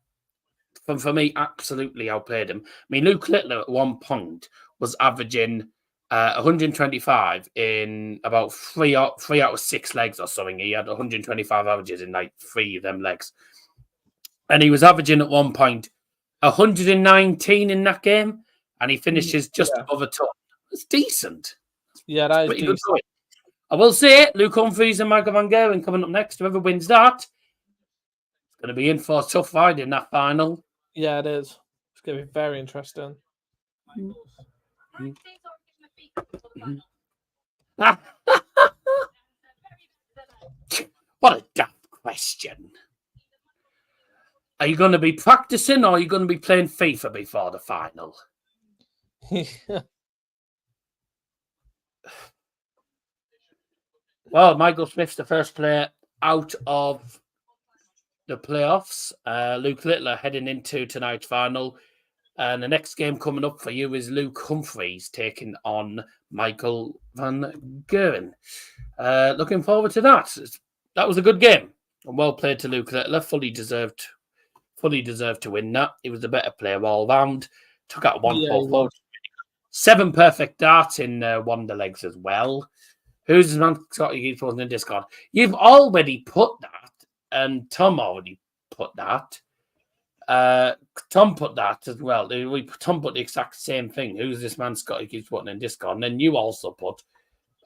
for me, absolutely outplayed him. I mean, Luke Littler at one point was averaging 125 in about three out of 6 legs or something. He had 125 averages in like 3 of them legs. And he was averaging at one point 119 in that game, and he finishes just above a ton. It's decent. Yeah, that is Pretty decent. good. I will say it, Luke Humphries and Michael Van Gerwen coming up next. Whoever wins that, it's going to be in for a tough fight in that final. Yeah, it is. It's going to be very interesting. What a daft question. Are you going to be practicing or are you going to be playing FIFA before the final? Well, Michael Smith's the first player out of the playoffs. Luke Littler heading into tonight's final. And the next game coming up for you is Luke Humphries taking on Michael Van Gerwen. Looking forward to that. That was a good game. And well played to Luke Littler. Fully deserved to win that. He was the better player all round. Took out 144. 7 perfect darts in one of the legs as well. Who's the man Scott you keep posting in Discord? You've already put that, and Tom already put that. Tom put that as well. Tom put the exact same thing. Who's this man Scott? He keeps putting in Discord. And then you also put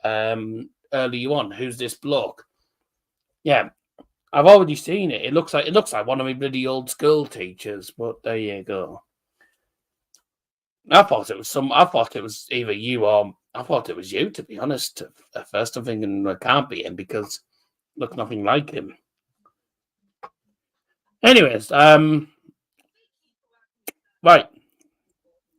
earlier on. Who's this bloke? Yeah, I've already seen it. It looks like one of my bloody old school teachers. But there you go. I thought it was either you or I thought it was you. To be honest, at first I'm thinking it can't be him because it looks nothing like him. Anyways, right.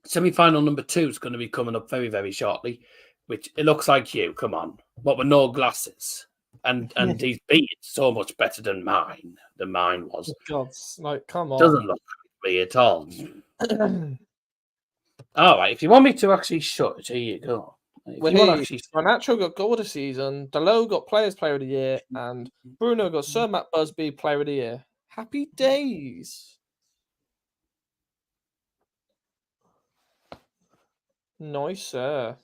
Semi-final number 2 is going to be coming up very, very shortly, which it looks like you. Come on. What with no glasses. And he's beat so much better than mine was. God's like, come on. Doesn't look like me at all. All right. If you want me to actually shut it, here you go. Garnacho got goal of the season, Delo got Player of the Year, and Bruno got Sir Matt Busby Player of the Year. Happy days. Nice, sir.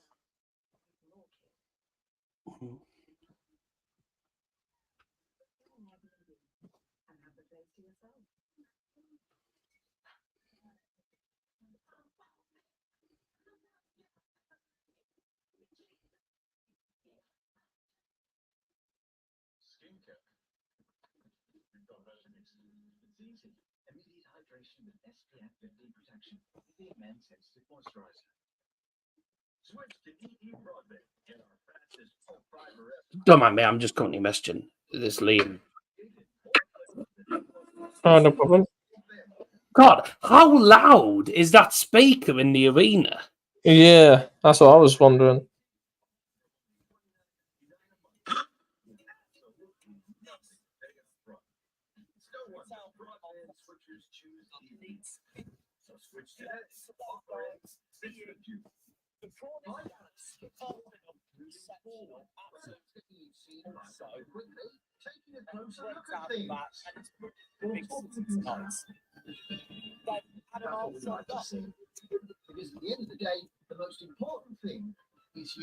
Don't mind me. I'm just currently messaging this Liam. Oh, no problem. God, how loud is that speaker in the arena? Yeah, that's what I was wondering.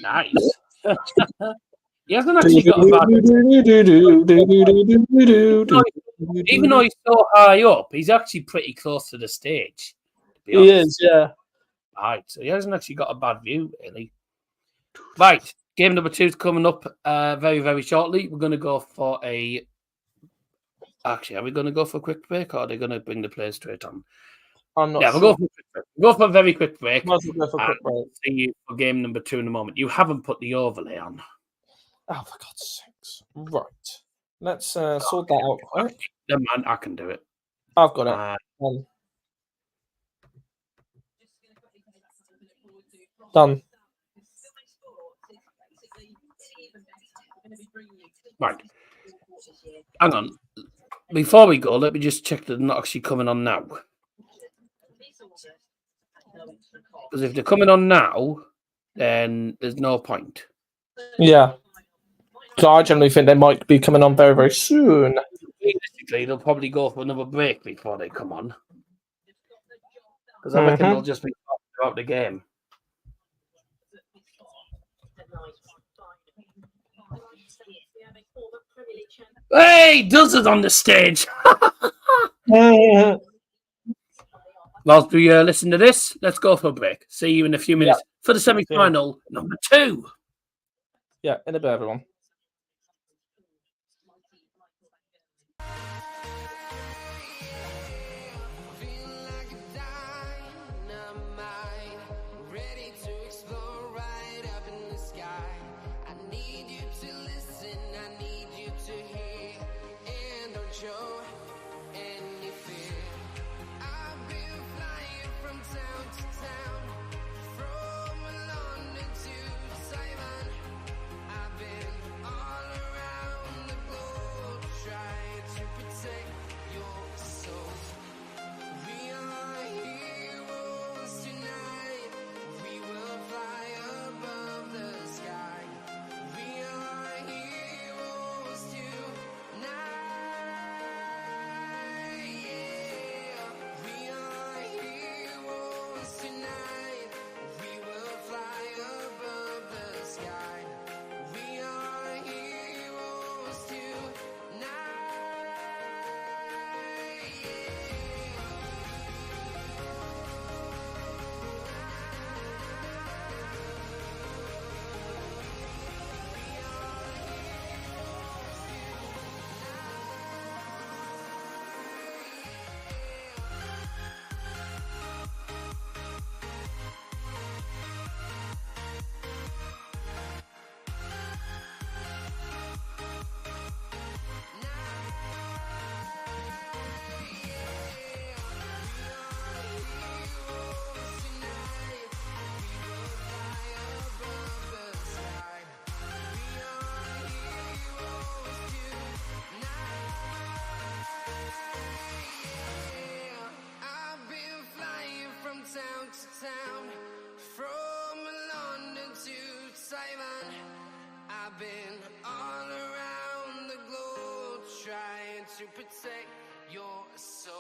Nice. He hasn't actually got a bad. Even though he's so high up, he's actually pretty close to the stage. He is, yeah. Right, so he hasn't actually got a bad view, really. Right, game number 2 is coming up very, very shortly. We're going to go for a... Actually, are we going to go for a quick break, or are they going to bring the players straight on? I'm not sure. We'll go for a very quick break. Might as well go for a quick break. See you for game number 2 in a moment. You haven't put the overlay on. Oh, for God's sakes. Right. Let's sort that out quick. Never mind, I can do it. I've got it. Done. Right. Hang on. Before we go, let me just check that they're not actually coming on now. Because if they're coming on now, then there's no point. Yeah. So I generally think they might be coming on very, very soon. Realistically, they'll probably go for another break before they come on. Because I reckon they'll just be talking about the game. Hey, DAZZER's on the stage. Whilst we listen to this, let's go for a break. See you in a few minutes for the semi-final number 2. Yeah, in a bit, everyone. I've been all around the globe trying to protect your soul.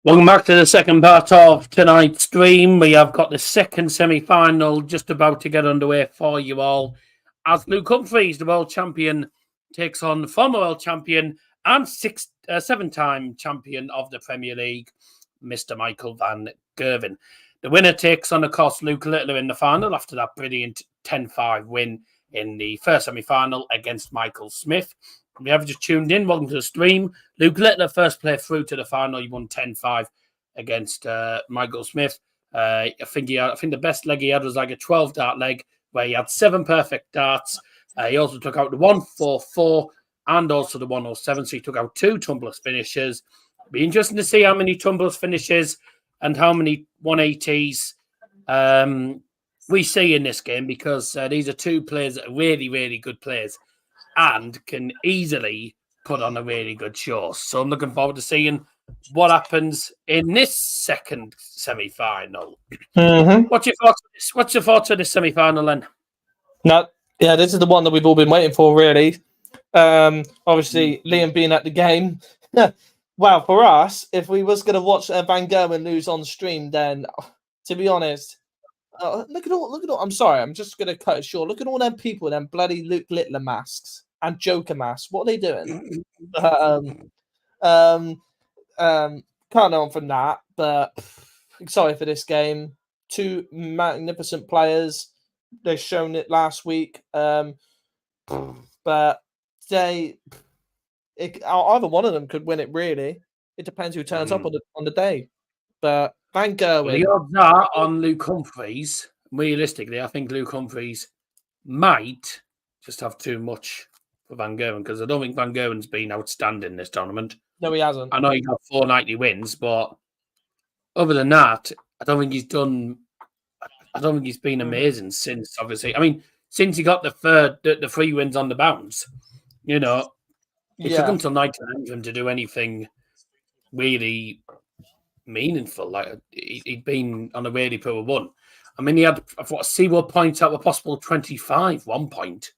Welcome back to the second part of tonight's stream. We have got the second semi-final just about to get underway for you all. As Luke Humphries, the world champion, takes on the former world champion and seven-time champion of the Premier League, Mr. Michael van Gerwen. The winner takes on, of course, Luke Littler in the final after that brilliant 10-5 win in the first semi-final against Michael Smith. If you have just tuned in, welcome to the stream. Luke Littler first play through to the final. He won 10-5 against Michael Smith. I think the best leg he had was like a 12-dart leg where he had 7 perfect darts. He also took out the 144 and also the 107. So he took out 2 tumblers finishes. It'll be interesting to see how many tumblers finishes and how many 180s we see in this game, because these are 2 players that are really, really good players and can easily put on a really good show. So I'm looking forward to seeing what happens in this second semi-final. Mm-hmm. What's your thoughts on this? What's your thoughts on this semi-final then? No, yeah, this is the one that we've all been waiting for, really. Obviously, Liam being at the game. Wow, for us, if we was going to watch Van Gerwen lose on stream, then, to be honest, look at all. I'm sorry, I'm just going to cut it short. Look at all them people, them bloody Luke Littler masks and Joker masks. What are they doing? Can't know on from that, but excited for this game. 2 magnificent players. They've shown it last week, but either one of them could win it. Really, it depends who turns up on the day. But Van Gerwen, the odds are on Luke Humphries. Realistically, I think Luke Humphries might just have too much for Van Gerwen, because I don't think Van Gerwen's been outstanding this tournament. No, he hasn't. I know he got 490 wins, but other than that, I don't think he's been amazing since, obviously. I mean, since he got the 3 wins on the bounce, it took him till 99 for him to do anything really meaningful. Like, he'd been on a really poor one. I mean, he had, Seawell points out a possible 25 1 point,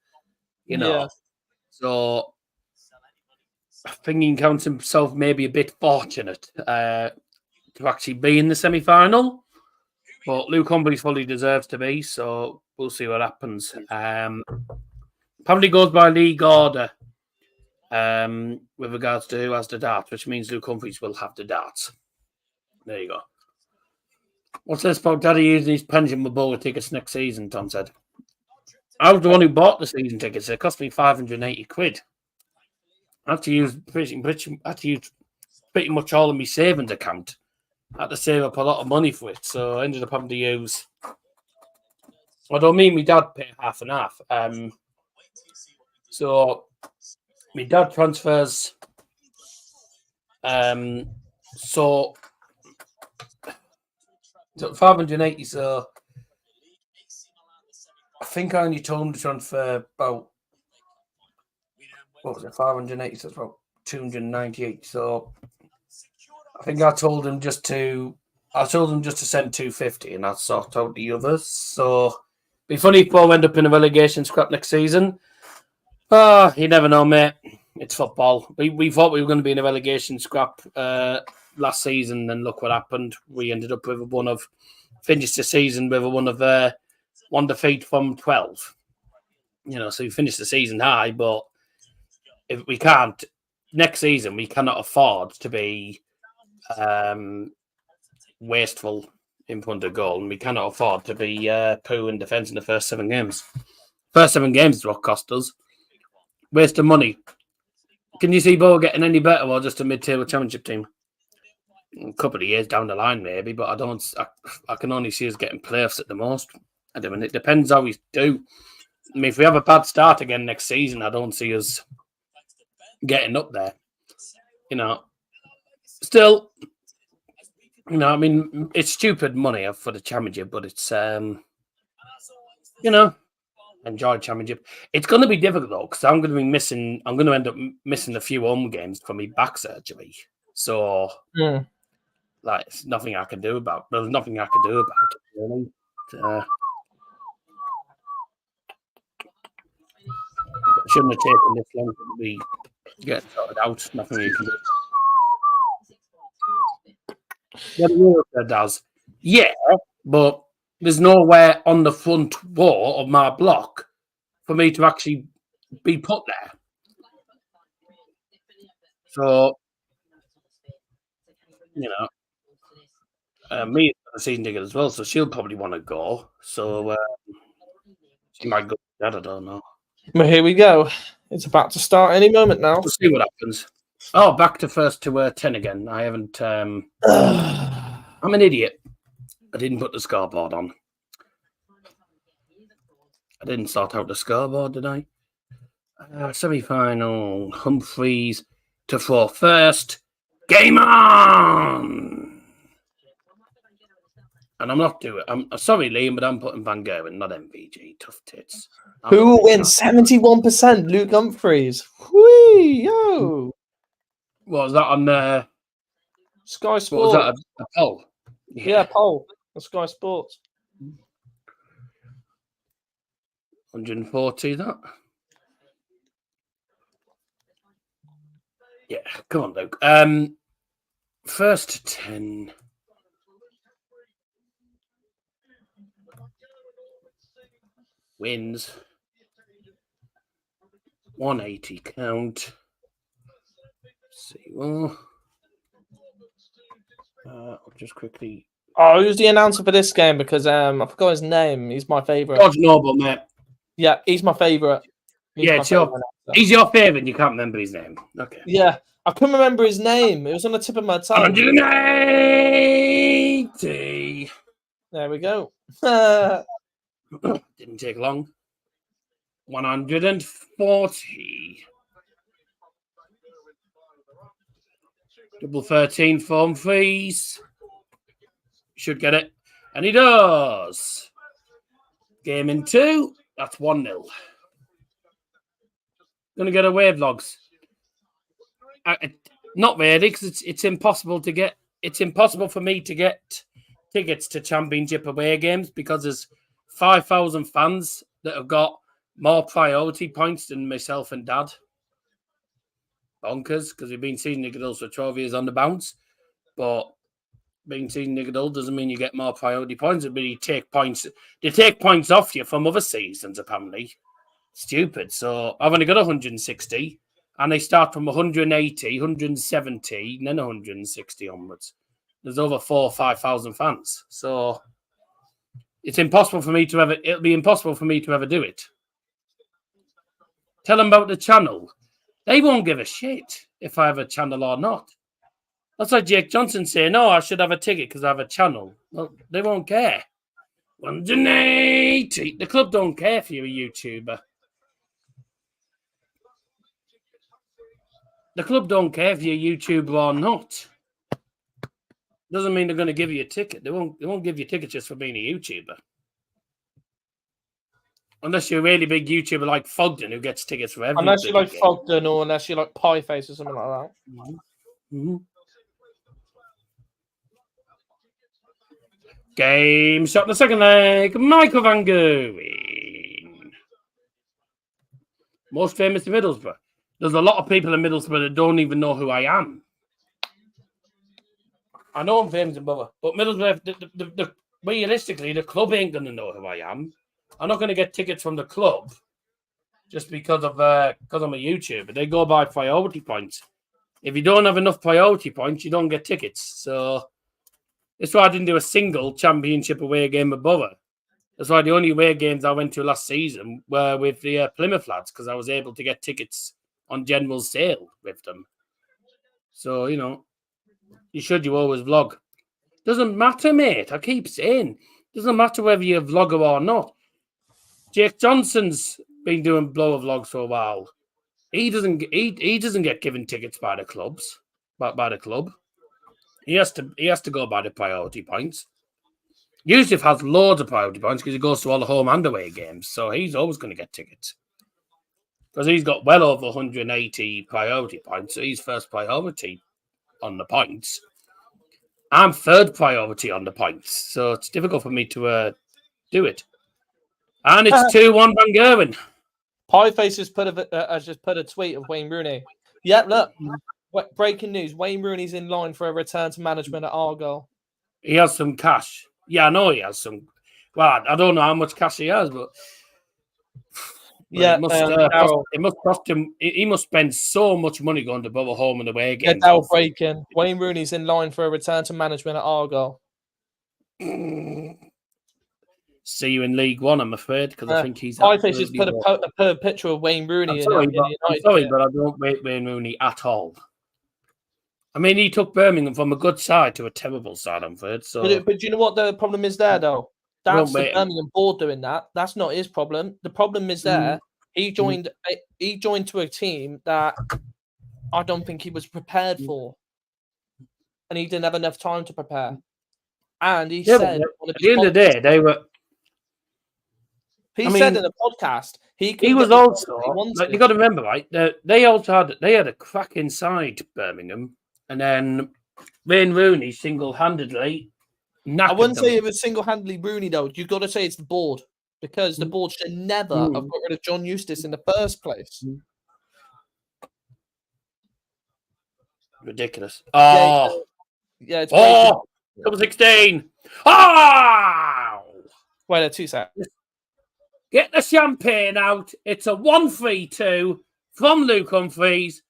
So I think he counts himself maybe a bit fortunate to actually be in the semi-final. But Luke Humphries fully deserves to be, so we'll see what happens. Apparently goes by league order with regards to who has the darts, which means Luke Humphries will have the darts. There you go. What's this about Daddy using his pension with bowler tickets next season, Tom said. I was the one who bought the season tickets. It cost me 580 quid. I had to use pretty much all of my savings account. I had to save up a lot of money for it, so I ended up having to use. Although me and my dad pay half and half. So my dad transfers. So 580. So I think I only told him to transfer about, what was it, 580. So it's about 298. So I think I told him just to send 250, and I'd sort out the others. So it'd be funny if we'll end up in a relegation scrap next season. You never know, mate. It's football. We thought we were going to be in a relegation scrap last season, and look what happened. We ended up with finished the season with one defeat from 12. So we finished the season high, but if we can't, next season we cannot afford to be wasteful in front of goal, and we cannot afford to be poor in defence in the first 7 games. First 7 games is what cost us. Waste of money. Can you see Bo getting any better, or just a mid-table championship team? A couple of years down the line, maybe, but I can only see us getting playoffs at the most. I mean, it depends how we do. I mean, if we have a bad start again next season, I don't see us getting up there. Still, I mean, it's stupid money for the championship, but it's, enjoy championship. It's going to be difficult though, because I'm going to end up missing a few home games for my back surgery. So, there's nothing I can do about it, really. Shouldn't have taken this long to be get sorted out. Nothing you can do. What it does. Yeah, but there's nowhere on the front wall of my block for me to actually be put there. So, you know, me a season ticket as well, so she'll probably want to go. So she might go. I don't know. Well, here we go. It's about to start any moment now. We'll see what happens. Oh, back to first to 10 again. I haven't. I'm an idiot. I didn't put the scoreboard on. I didn't sort out the scoreboard, did I? Semi-final. Humphries to throw first. Game on! And I'm not doing it. I'm sorry, Liam, but I'm putting Van Gerwen, not MVG. Tough tits. Who will win? 71%. Luke Humphries. Whee, yo. What was that on Sky Sports? What was that? A poll? Yeah, poll on Sky Sports. 140, that? Yeah, come on, Luke. First 10. Wins. 180 count. Let's see. Well, I'll just quickly. Oh, who's the announcer for this game? Because I forgot his name. He's my favourite. George Noble, mate. Yeah, he's my favourite. He's your favourite. You can't remember his name. Okay. Yeah, I couldn't remember his name. It was on the tip of my tongue. 180. There we go. Didn't take long. 140. Double 13 for Humphries. Should get it. And he does. Game in 2. That's 1-0. Gonna get away vlogs. Not really, because it's impossible to get. It's impossible for me to get tickets to Championship away games because there's 5,000 fans that have got more priority points than myself and Dad. Bonkers, because we've been seeing Nickadulls for 12 years on the bounce, but being season Nickadulls doesn't mean you get more priority points. But you take points. They take points off you from other seasons, apparently. Stupid. So I've only got 160, and they start from 180, 170, and then 160 onwards. There's over 4,000 or 5,000 fans, so it's impossible for me to ever. It'll be impossible for me to ever do it. Tell them about the channel. They won't give a shit if I have a channel or not. That's like Jake Johnson saying, "No, I should have a ticket because I have a channel." Well, they won't care. 180. The club don't care if you're a YouTuber. The club don't care if you're a YouTuber or not. Doesn't mean they're going to give you a ticket. They won't give you tickets just for being a YouTuber. Unless you're a really big YouTuber like Fogden who gets tickets for every Unless you like game. Fogden or unless you like Pieface or something like that. Mm-hmm. Game shot in the second leg. Michael Van Gerwen. Most famous in Middlesbrough. There's a lot of people in Middlesbrough that don't even know who I am. I know I'm famous in Middlesbrough, but Middlesbrough, realistically, the club ain't going to know who I am. I'm not going to get tickets from the club just because I'm a YouTuber. They go by priority points. If you don't have enough priority points, you don't get tickets. So that's why I didn't do a single Championship away game with Borough. That's why the only away games I went to last season were with the Plymouth lads because I was able to get tickets on general sale with them. So, you always vlog. Doesn't matter, mate. I keep saying. Doesn't matter whether you're a vlogger or not. Jake Johnson's been doing blower vlogs for a while. He doesn't get given tickets by the clubs, by the club. He has to go by the priority points. Yusuf has loads of priority points because he goes to all the home and away games, so he's always going to get tickets. Because he's got well over 180 priority points, so he's first priority on the points. I'm third priority on the points, so it's difficult for me to do it. And it's 2-1 Van Gerwen. Pieface has just put a tweet of Wayne Rooney. Yeah, look. Breaking news: Wayne Rooney's in line for a return to management at Argyle. He has some cash. Yeah, I know he has some. Well, I don't know how much cash he has, but Yeah, it must cost him. He must spend so much money going to Borough home and away games. Yeah, Daryl breaking. Wayne Rooney's in line for a return to management at Argyle. See you in League One, I'm afraid, because I think he's. I think just put a picture of Wayne Rooney. I'm sorry, but I don't rate Wayne Rooney at all. I mean, he took Birmingham from a good side to a terrible side, I'm afraid. So, but do you know what the problem is there, though? That's the Birmingham board doing that. That's not his problem. The problem is there. He joined. He joined to a team that I don't think he was prepared for, and he didn't have enough time to prepare. And he said, at the end of the day, they were. He said in a podcast he was also. Like, you got to remember, right? They had a crack inside Birmingham, and then Wayne Rooney single-handedly. I wouldn't say it was single-handedly Rooney though. You got to say it's the board, because the board should never have got rid of John Eustace in the first place. Ridiculous. Oh, yeah. It's number 16. Oh! Wait, 2 seconds. Get the champagne out. It's a 1-3-2 from Luke Humphries.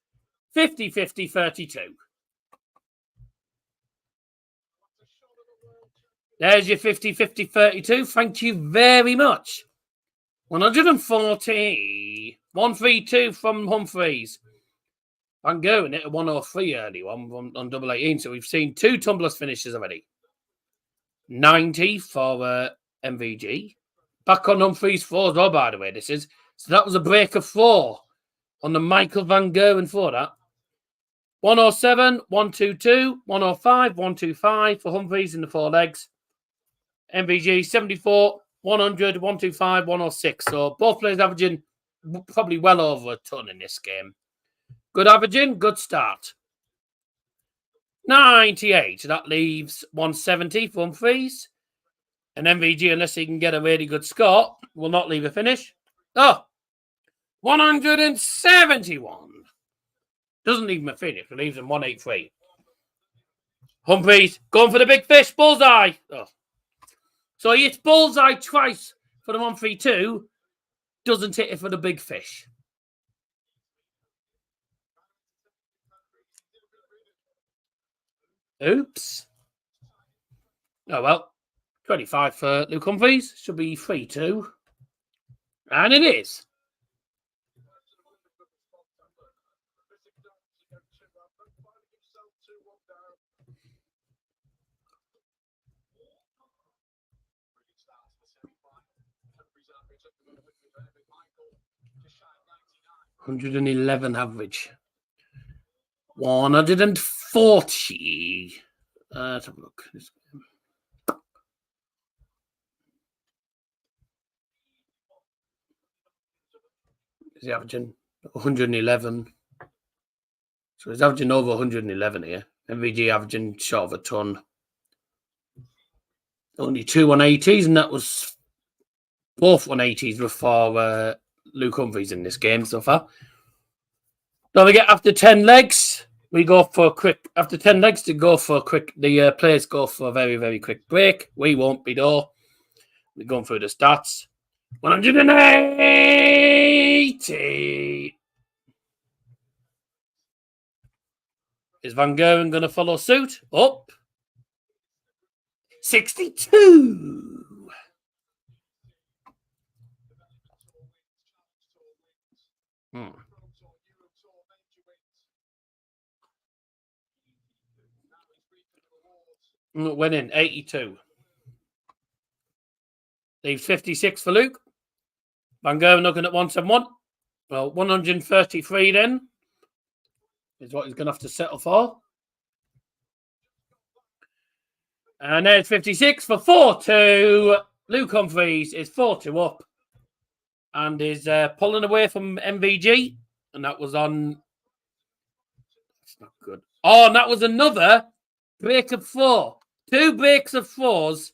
50-50-32. There's your 50-50-32. Thank you very much. 140. 1-3-2 from Humphries. Van Gerwen hit a 103 early on double 18. So we've seen 2 tumblers finishes already. 90 for MVG. Back on Humphries 4 as well, by the way, this is. So that was a break of 4 on the Michael Van Gerwen for that. 107, 122, 105, 125 for Humphries in the 4 legs. MVG 74, 100, 125, 106. So both players averaging probably well over a ton in this game. Good averaging, good start. 98. That leaves 170 for Humphries. And MVG, unless he can get a really good score, will not leave a finish. 171. Doesn't leave him a finish. It leaves him 183. Humphries going for the big fish. Bullseye. So he hits bullseye twice for the 1-3-2. Doesn't hit it for the big fish. Oops. Oh, well. 25 for Luke Humphries. Should be 3-2. And it is. $111 average. 140. Let's have a look. Is he averaging 111? So he's averaging over 111 here. MVG averaging short of a ton. Only 2 180s, and that was both 180s before Luke Humphries in this game so far. Don't forget, after 10 legs, we go for a quick. After 10 legs, the players go for a very, very quick break. We won't be though. We're going through the stats. 180. Is Van Gerwen going to follow suit? Up. 62. Winning 82. Leaves 56 for Luke. Van Gerwen looking at 171. Well, 133 then is what he's going to have to settle for. And there's 56 for 4-2. Luke Humphries is 4-2 up and is pulling away from MVG. And that was on. That's not good. Oh, and that was another break of 4. 2 breaks of 4s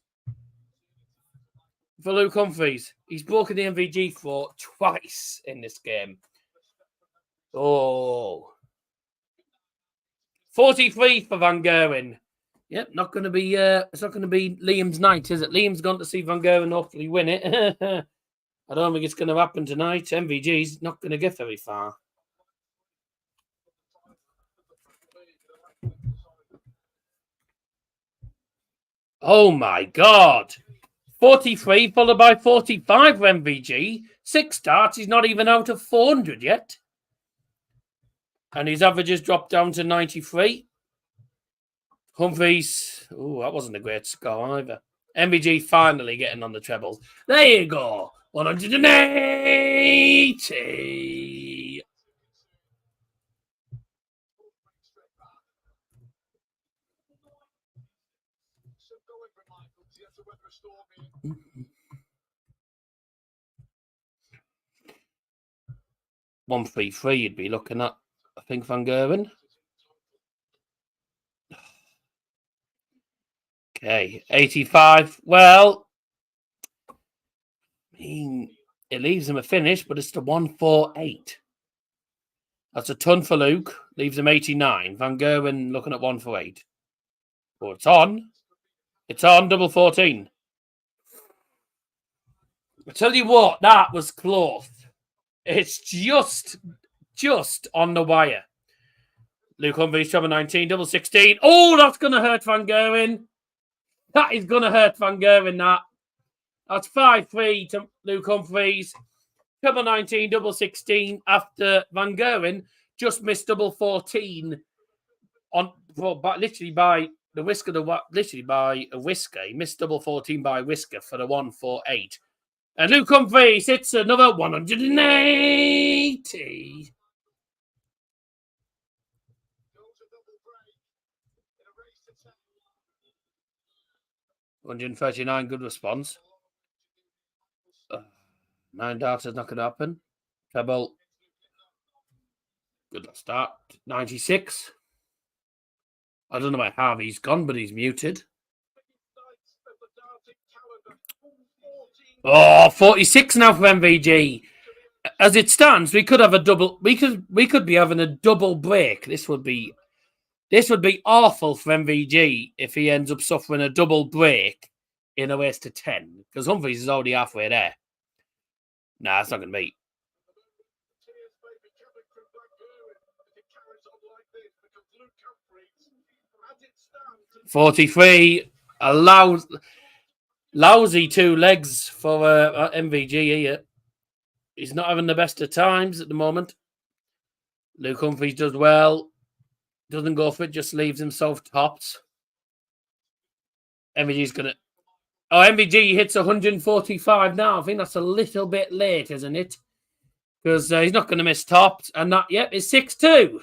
for Luke Humphries. He's broken the MVG 4 twice in this game. Oh. 43 for Van Gerwen. Yep, not going to be. It's not going to be Liam's night, is it? Liam's gone to see Van Gerwen hopefully win it. I don't think it's going to happen tonight. MVG's not going to get very far. Oh my God! 43 followed by 45 for MVG. 6 starts. He's not even out of 400 yet, and his average has dropped down to 93. Humphries, oh, that wasn't a great score either. MVG finally getting on the treble. There you go. 180. $133 you'd be looking at, I think, Van Gerwen. Okay, 85. Well, I mean, it leaves him a finish, but it's the 148. That's a ton for Luke. Leaves him 89. Van Gerwen looking at 148. Oh, it's on. It's on, double 14. I tell you what, that was close. It's just on the wire. Luke Humphries, treble 19, double 16. Oh, that's going to hurt Van Gerwen. That is going to hurt Van Gerwen, that. That's 5-3 to Luke Humphries. Treble 19, double 16 after Van Gerwen just missed double 14 literally by the whisker, literally by a whisker. He missed double 14 by a whisker for the 148. And Luke Humphries hits another 180. $139, good response. 9 darts is not going to happen. Treble. Good start. 96. I don't know where Harvey's gone, but he's muted. Oh, 46 now for MVG. As it stands, we could have a double. We could be having a double break. This would be awful for MVG if he ends up suffering a double break in a race to 10, because Humphries is already halfway there. Nah, it's not going to be. 43 allows lousy 2 legs for MVG here. He's not having the best of times at the moment. Luke Humphries does well. Doesn't go for it, just leaves himself topped. MVG's going to... Oh, MVG hits 145 now. I think that's a little bit late, isn't it? Because he's not going to miss topped. And that, yep, it's 6-2.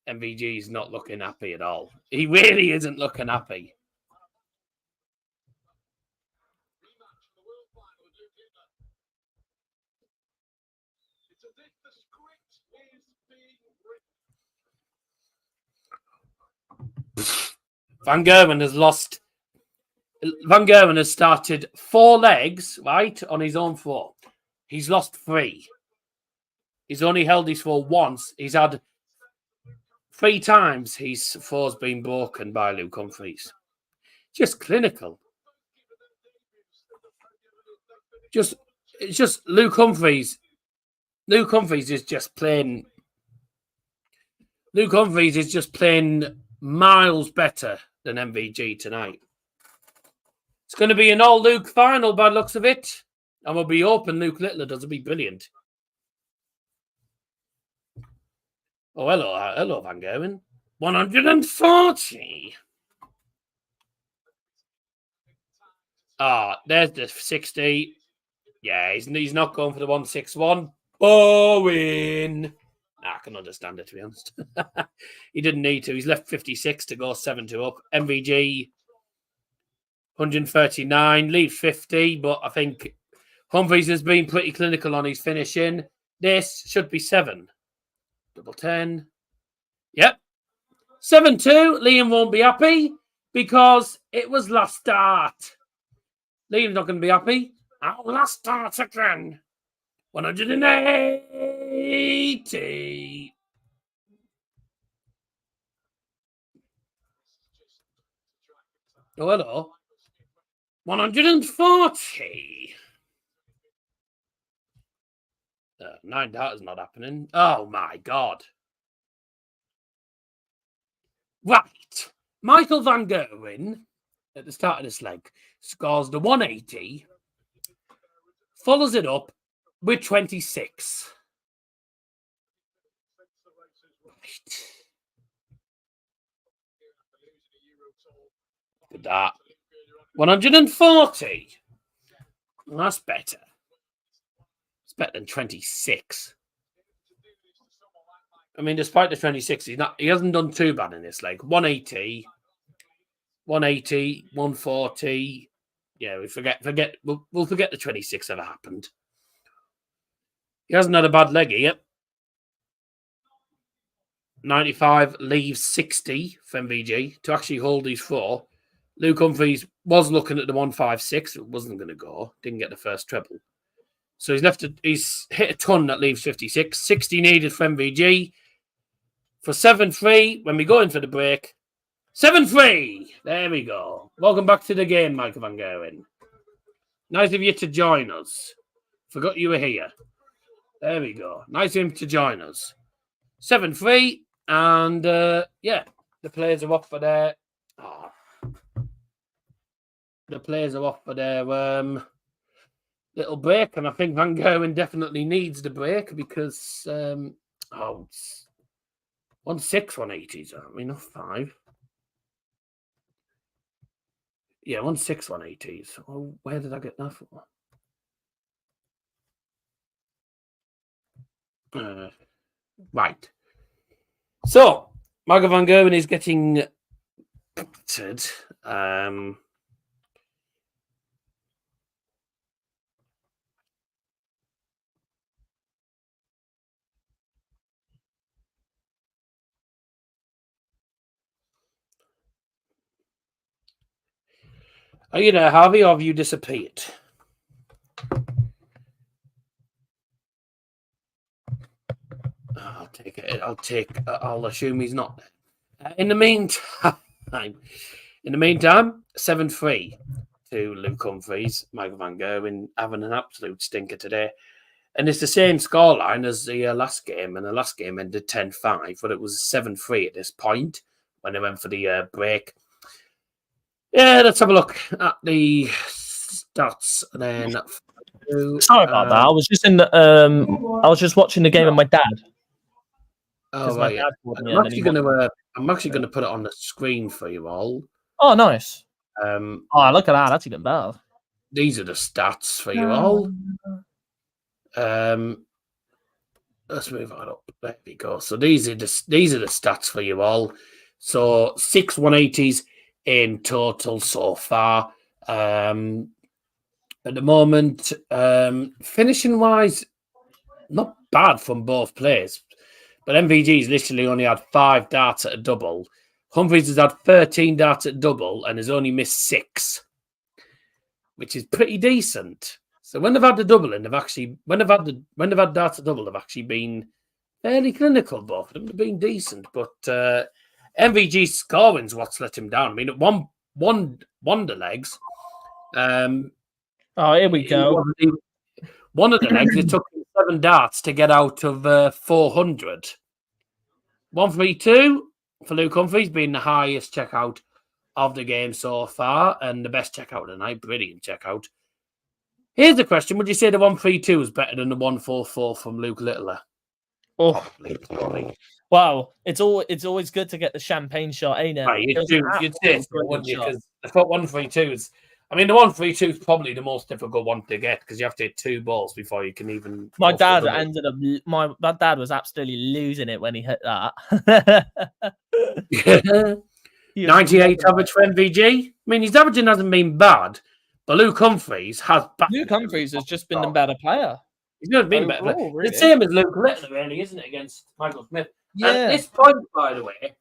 MVG's not looking happy at all. He really isn't looking happy. Van Gerwen has lost. Van Gerwen has started 4 legs, right, on his own 4. He's lost 3. He's only held his 4 once. He's had 3 times his 4's been broken by Luke Humphries. Just clinical. It's just Luke Humphries. Luke Humphries is just playing. Luke Humphries is just playing miles better than MVG tonight. It's going to be an all Luke final by the looks of it. And we'll be hoping Luke Littler does. It'll be brilliant. Oh, hello, Van Gerwen. 140. Ah, there's the 60. Yeah, he's not going for the 161. Bowen. I can understand it, to be honest. He didn't need to. He's left 56 to go 7-2 up. MVG, 139. Leave 50, but I think Humphries has been pretty clinical on his finishing. This should be 7. Double 10. Yep. 7-2. Liam won't be happy because it was last start. Liam's not going to be happy. Our last start again. 180. Oh, hello. 140. 9 darters not happening. Oh, my God. Right. Michael van Gerwen, at the start of this leg, scores the 180, follows it up with 26. Right. Look at that. 140. Well, that's better. It's better than 26. I mean, despite the 26, he hasn't done too bad in this leg. 180, 140. Yeah, we'll forget the 26 ever happened. He hasn't had a bad leg here. 95 leaves 60 for MVG to actually hold these 4. Luke Humphries was looking at the 156. It wasn't going to go. Didn't get the first treble. So he's hit a ton that leaves 56. 60 needed for MVG. For 7-3, when we go in for the break. 7-3. There we go. Welcome back to the game, Michael van Gerwen. Nice of you to join us. Forgot you were here. There we go. Nice of him to join us. 7-3. And, yeah, the players are off for their... Oh. The players are off for their little break. And I think Van Gerwen definitely needs the break because... it's 1-6, 180s, aren't we? Not 5. Yeah, 1-6, 180s. Oh, where did I get that from? Right. So, Michael van Gerwen is getting battered. Are you there, Harvey, or have you disappeared? I'll take it. I'll assume he's not. In the meantime, 7-3 to Luke Humphries. Michael van Gerwen having an absolute stinker today. And it's the same scoreline as the last game. And the last game ended 10-5, but it was 7-3 at this point when they went for the break. Yeah, let's have a look at the stats then. Sorry about that. I was just I was just watching the game with my dad. Oh, right. I'm actually going to put it on the screen for you all. Oh, nice. Oh, look at that. That's even better. These are the stats for you all. Let's move that up. There we go. So these are the stats for you all. So 6 180s in total so far. At the moment, finishing wise, not bad from both players. But MVG's literally only had 5 darts at a double. Humphries has had 13 darts at double and has only missed 6, which is pretty decent. So when they've had the double and when they've had darts at double, they've actually been fairly clinical. Both of them have been decent, but MVG's scoring's what's let him down. I mean, at one the legs. Here we go. One of the legs, it took him 7 darts to get out of 400. 132 for Luke Humphries, being the highest checkout of the game so far and the best checkout of the night. Brilliant checkout. Here's the question: would you say the 132 is better than the 144 from Luke Littler? Oh, probably. Wow, it's always good to get the champagne shot, ain't it? Right, you'd say so, wouldn't you? Because I thought 132 is. I mean, the 132 is probably the most difficult one to get because you have to hit 2 balls before you can even. My dad ended up. My dad was absolutely losing it when he hit that. 98 average for MVG. I mean, his averaging hasn't been bad, but Luke Humphries has. Luke Humphries has just been the better player. He's never been better. Really. The same as Luke Littler, really, isn't it, against Michael Smith? Yeah. At this point, by the way,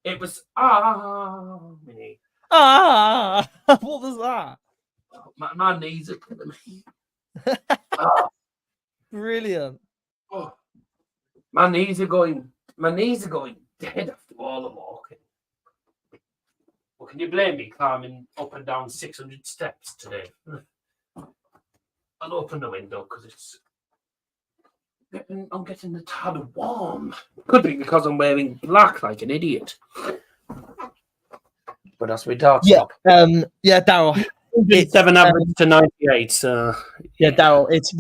it was what was that? My knees are killing me. Brilliant. Oh, my knees are going dead after all the walking. Can you blame me climbing up and down 600 steps today? I'll open the window because I'm getting a tad warm. Could be because I'm wearing black like an idiot. But that's my darts. Yeah, Daryl. 7 average to 98. So yeah, Daryl. It's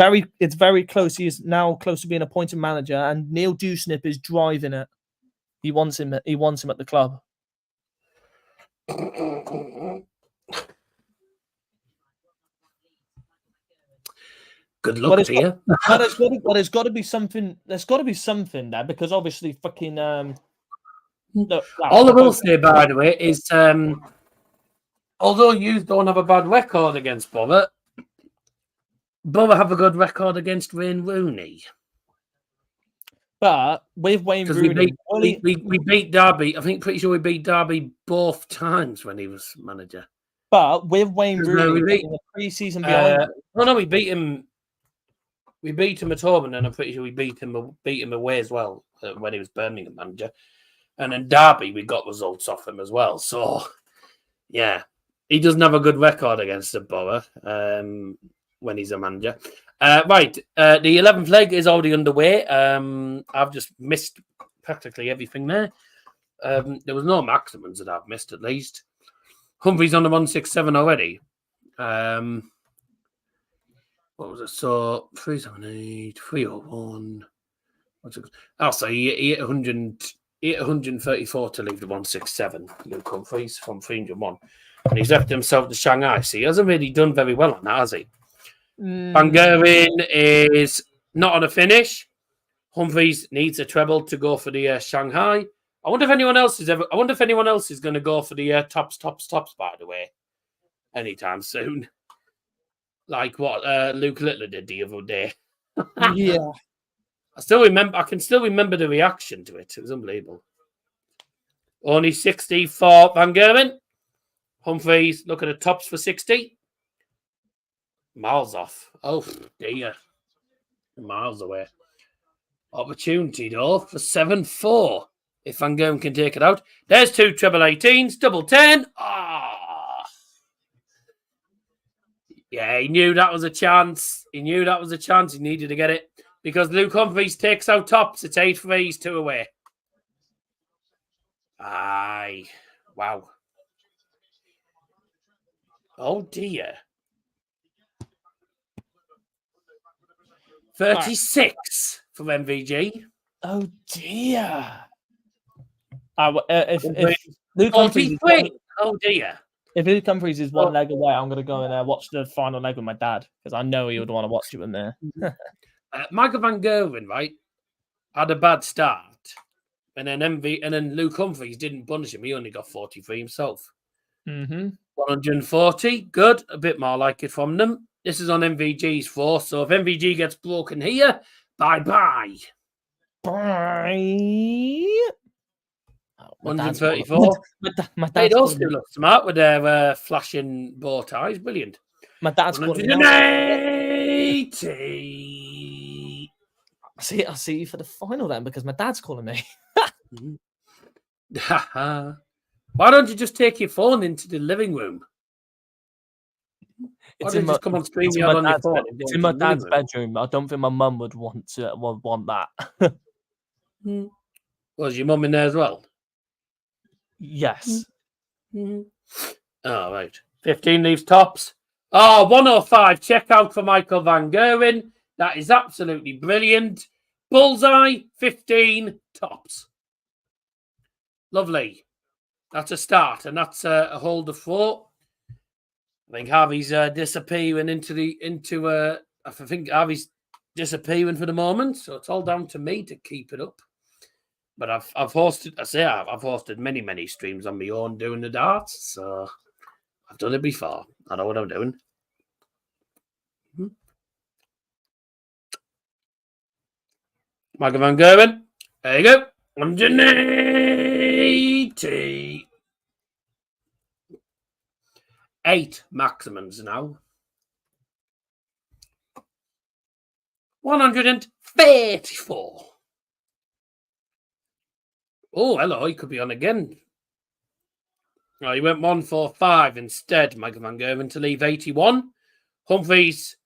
very close. He is now close to being appointed manager, and Neil Dewsnip is driving it. He wants him. He wants him at the club. Good luck to you. There's got to be something. There's got to be something there because obviously, fucking. All I will say, by the way, is although you don't have a bad record against Bother have a good record against Wayne Rooney. But with Wayne Rooney, we beat Derby. I think pretty sure we beat Derby both times when he was manager. But with Wayne Rooney in the pre-season behind, we beat him. We beat him at home, and then I'm pretty sure we beat him away as well when he was Birmingham manager. And then Derby, we got results off him as well. So, yeah, he doesn't have a good record against the Borough when he's a manager. Right, the 11th leg is already underway. I've just missed practically everything there. There was no maximums that I've missed, at least. Humphries on the 167 already. What was it? So 378, 301. I'll say 834 to leave the 167. Luke Humphries from 301. And he's left himself to Shanghai. So he hasn't really done very well on that, has he? Van Gerwen is not on a finish. Humphries needs a treble to go for the Shanghai. I wonder if anyone else is going to go for the tops, by the way, anytime soon. Like what Luke Littler did the other day. Yeah. I can still remember the reaction to it. It was unbelievable. Only 60 for Van Gerwen. Humphries, look at the tops for 60. Miles off. Oh, dear. Miles away. Opportunity, though, for 7-4. If Van Gerwen can take it out. There's two treble 18s, double 10. Yeah, he knew that was a chance. He needed to get it. Because Luke Humphries takes out tops. It's 8-3. He's 2 away. Aye. Wow. Oh, dear. 36 from MVG. Oh, dear. If Luke 43. Oh, dear. If Luke Humphries is one leg away, I'm going to go and watch the final leg with my dad because I know he would want to watch it with me. Michael Van Gerwen, right, had a bad start, and then Luke Humphries didn't punish him. He only got 43 himself. 140, good. A bit more like it from them. This is on MVG's force, so if MVG gets broken here, bye-bye. Bye. 134. My dad also look smart with their flashing bow ties. Brilliant. My dad's 180. I'll see you for the final then because my dad's calling me. Why don't you just take your phone into the living room? It's in my dad's bedroom. I don't think my mum would want that. Was your mum in there as well? Yes. Oh, right. 15 leaves tops. 105. Check out for Michael Van Gerwen. That is absolutely brilliant. Bullseye, 15 tops. Lovely. That's a start, and that's a hold of 4. I think Harvey's disappearing I think Harvey's disappearing for the moment, so it's all down to me to keep it up. But I've hosted many streams on my own doing the darts, so I've done it before. I know what I'm doing. Michael Van Gerwen. There you go. 180. 8 maximums now. 134. Oh, hello. He could be on again. Oh, he went 1-4-5 instead, Michael Van Gerwen, to leave 81. Humphries,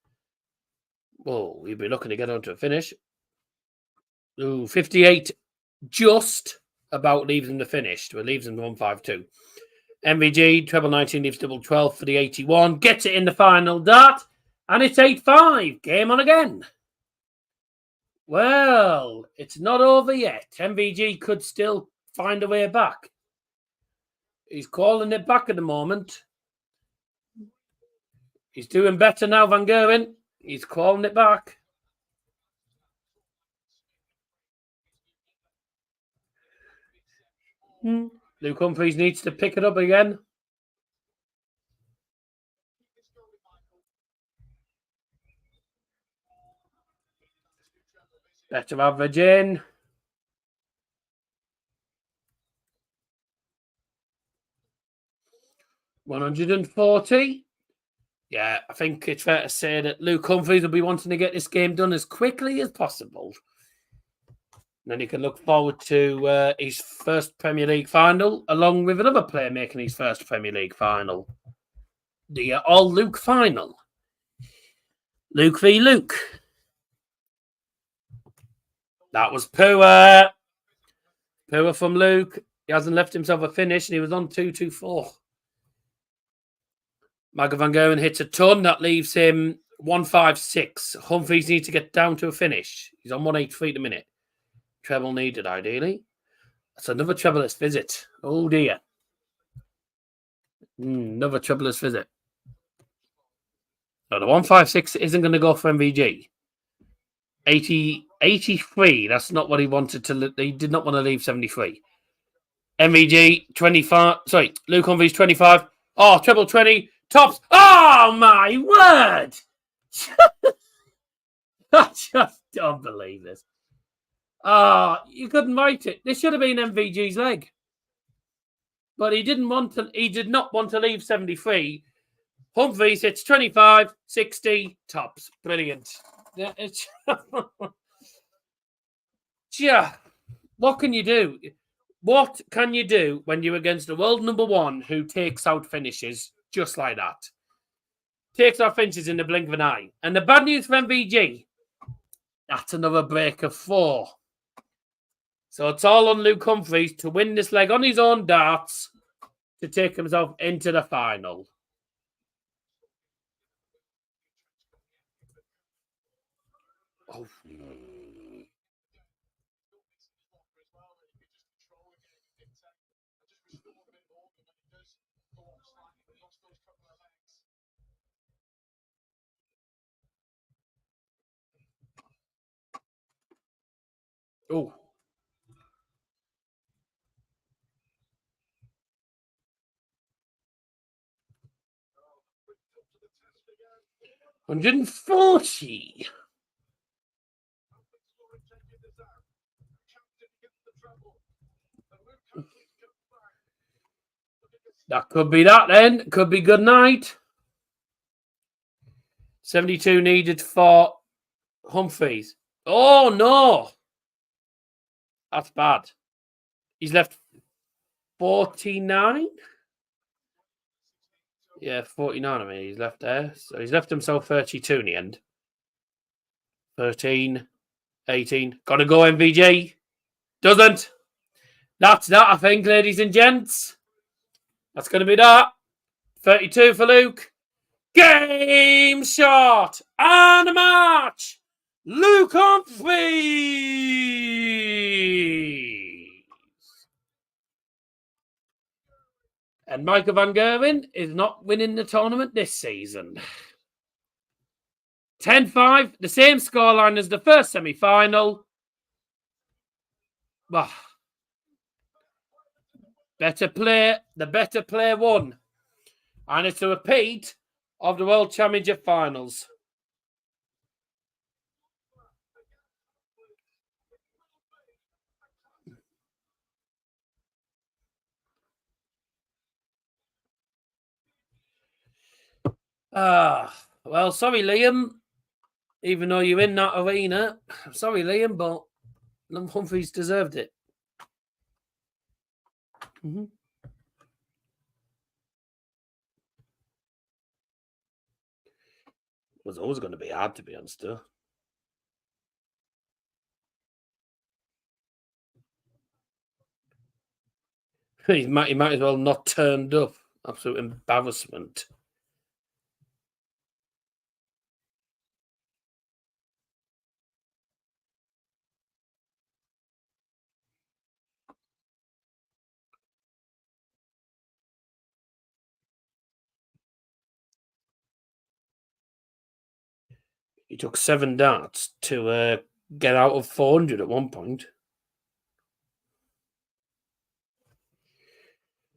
we'll be looking to get on to a finish. 58, just about leaves him to finish. Well, leaves him 152. MVG, treble 19, leaves double 12 for the 81. Gets it in the final dart, and it's 8-5. Game on again. Well, it's not over yet. MVG could still find a way back. He's calling it back at the moment. He's doing better now, Van Gerwen. He's calling it back. Luke Humphries needs to pick it up again. Better average in. 140. Yeah, I think it's fair to say that Luke Humphries will be wanting to get this game done as quickly as possible. Then he can look forward to his first Premier League final, along with another player making his first Premier League final. The all-Luke final. Luke v. Luke. That was poor. Poor from Luke. He hasn't left himself a finish, and he was on 2-2-4. Michael Van Gerwen hits a ton. That leaves him 156. Humphries needs to get down to a finish. He's on 183 at the minute. Treble needed, ideally. That's another trebleless visit. Oh, dear. Another trebleless visit. No, the 156 isn't going to go for MVG. 83. That's not what he wanted to. He did not want to leave 73. MVG 25. Sorry, Luke Humphries 25. Oh, treble 20. Tops. Oh, my word. I just don't believe this. You couldn't write it. This should have been MVG's leg. But he didn't want to. He did not want to leave 73. Humphries hits 25, 60, tops. Brilliant. Yeah, it's yeah. What can you do? What can you do when you're against the world number one who takes out finishes just like that? Takes out finishes in the blink of an eye. And the bad news for MVG, that's another break of 4. So it's all on Luke Humphries to win this leg on his own darts to take himself into the final. Oh. Oh. $140. That could be that then. Could be good night. 72 needed for Humphries. Oh, no. That's bad. He's left 49? Yeah, 49. I mean, he's left there. So he's left himself 32 in the end. 13, 18. Got to go, MVG. Doesn't. That's that, I think, ladies and gents. That's going to be that. 32 for Luke. Game shot and a match. Luke Humphries. And Michael Van Gerwen is not winning the tournament this season. 10-5, the same scoreline as the first semi-final. Well, the better player won. And it's a repeat of the World Championship finals. Well, sorry, Liam. Even though you're in that arena. Sorry, Liam, but Humphries deserved it. was always going to be hard, to be honest, though. He might as well not turned up. Absolute embarrassment. He took 7 darts to get out of 400 at one point.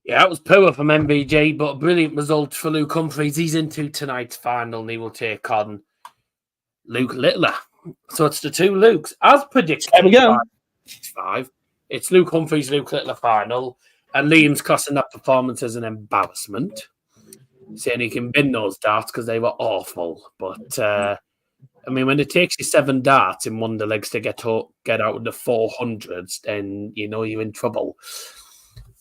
Yeah, that was poor from MBJ, but a brilliant result for Luke Humphries. He's into tonight's final, and he will take on Luke Littler. So it's the two Lukes. As predicted, There we go. 5. It's Luke Humphries, Luke Littler final, and Liam's classing that performance as an embarrassment, saying he can bin those darts because they were awful. But I mean, when it takes you 7 darts in one of the legs to get out of the 400s, then you know you're in trouble.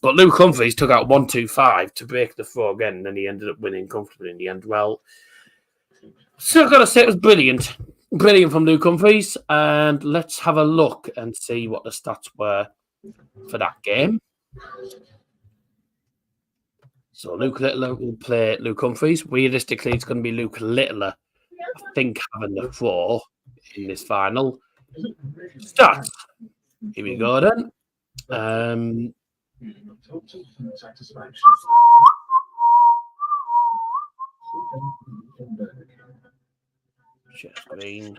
But Luke Humphries took out 125 to break the throw again, and then he ended up winning comfortably in the end. Well, so I've got to say it was brilliant. Brilliant from Luke Humphries. And let's have a look and see what the stats were for that game. So Luke Littler will play Luke Humphries. Realistically, it's going to be Luke Littler, I think, having the throw in this final. Stats. Here we go then. Share screen.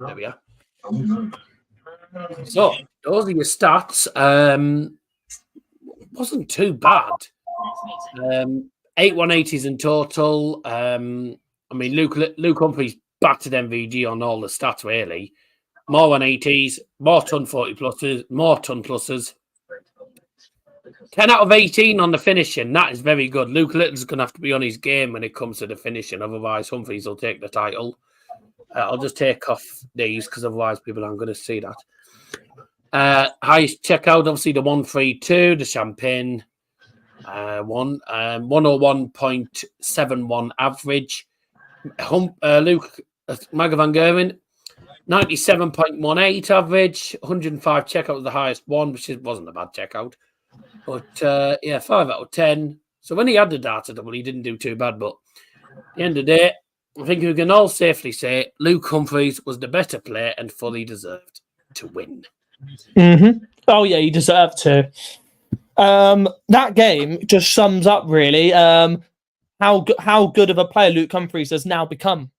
There we are. So those are your stats. Wasn't too bad. 8 180s in total. I mean, Luke Humphries battered MVG on all the stats really. More 180s, more ton 40 pluses, more ton pluses. 10 out of 18 on the finishing. That is very good. Luke Little's going to have to be on his game when it comes to the finishing. Otherwise, Humphries will take the title. I'll just take off these because otherwise people aren't going to see that. Highest checkout, obviously the 132, the Champagne one. 101.71 average. Luke Van Gerwen, 97.18 average. 105 checkout was the highest one, which wasn't a bad checkout. But 5 out of 10. So when he had the data double, he didn't do too bad. But at the end of the day, I think we can all safely say Luke Humphries was the better player and fully deserved to win. Mm-hmm. Oh, yeah, he deserved to. That game just sums up, really, how good of a player Luke Humphries has now become.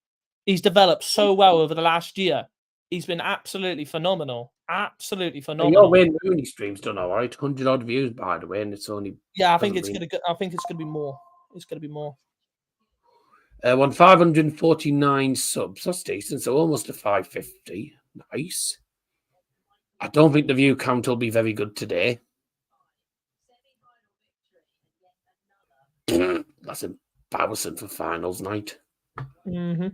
He's developed so well over the last year. He's been absolutely phenomenal. Absolutely phenomenal. Your Wayne Rooney stream's done all right. 100 odd views, by the way, and it's only... Yeah, I think it's going to be more. It's going to be more. Won 549 subs. That's decent. So almost a 550. Nice. I don't think the view count will be very good today. That's embarrassing for finals night. Mm-hmm.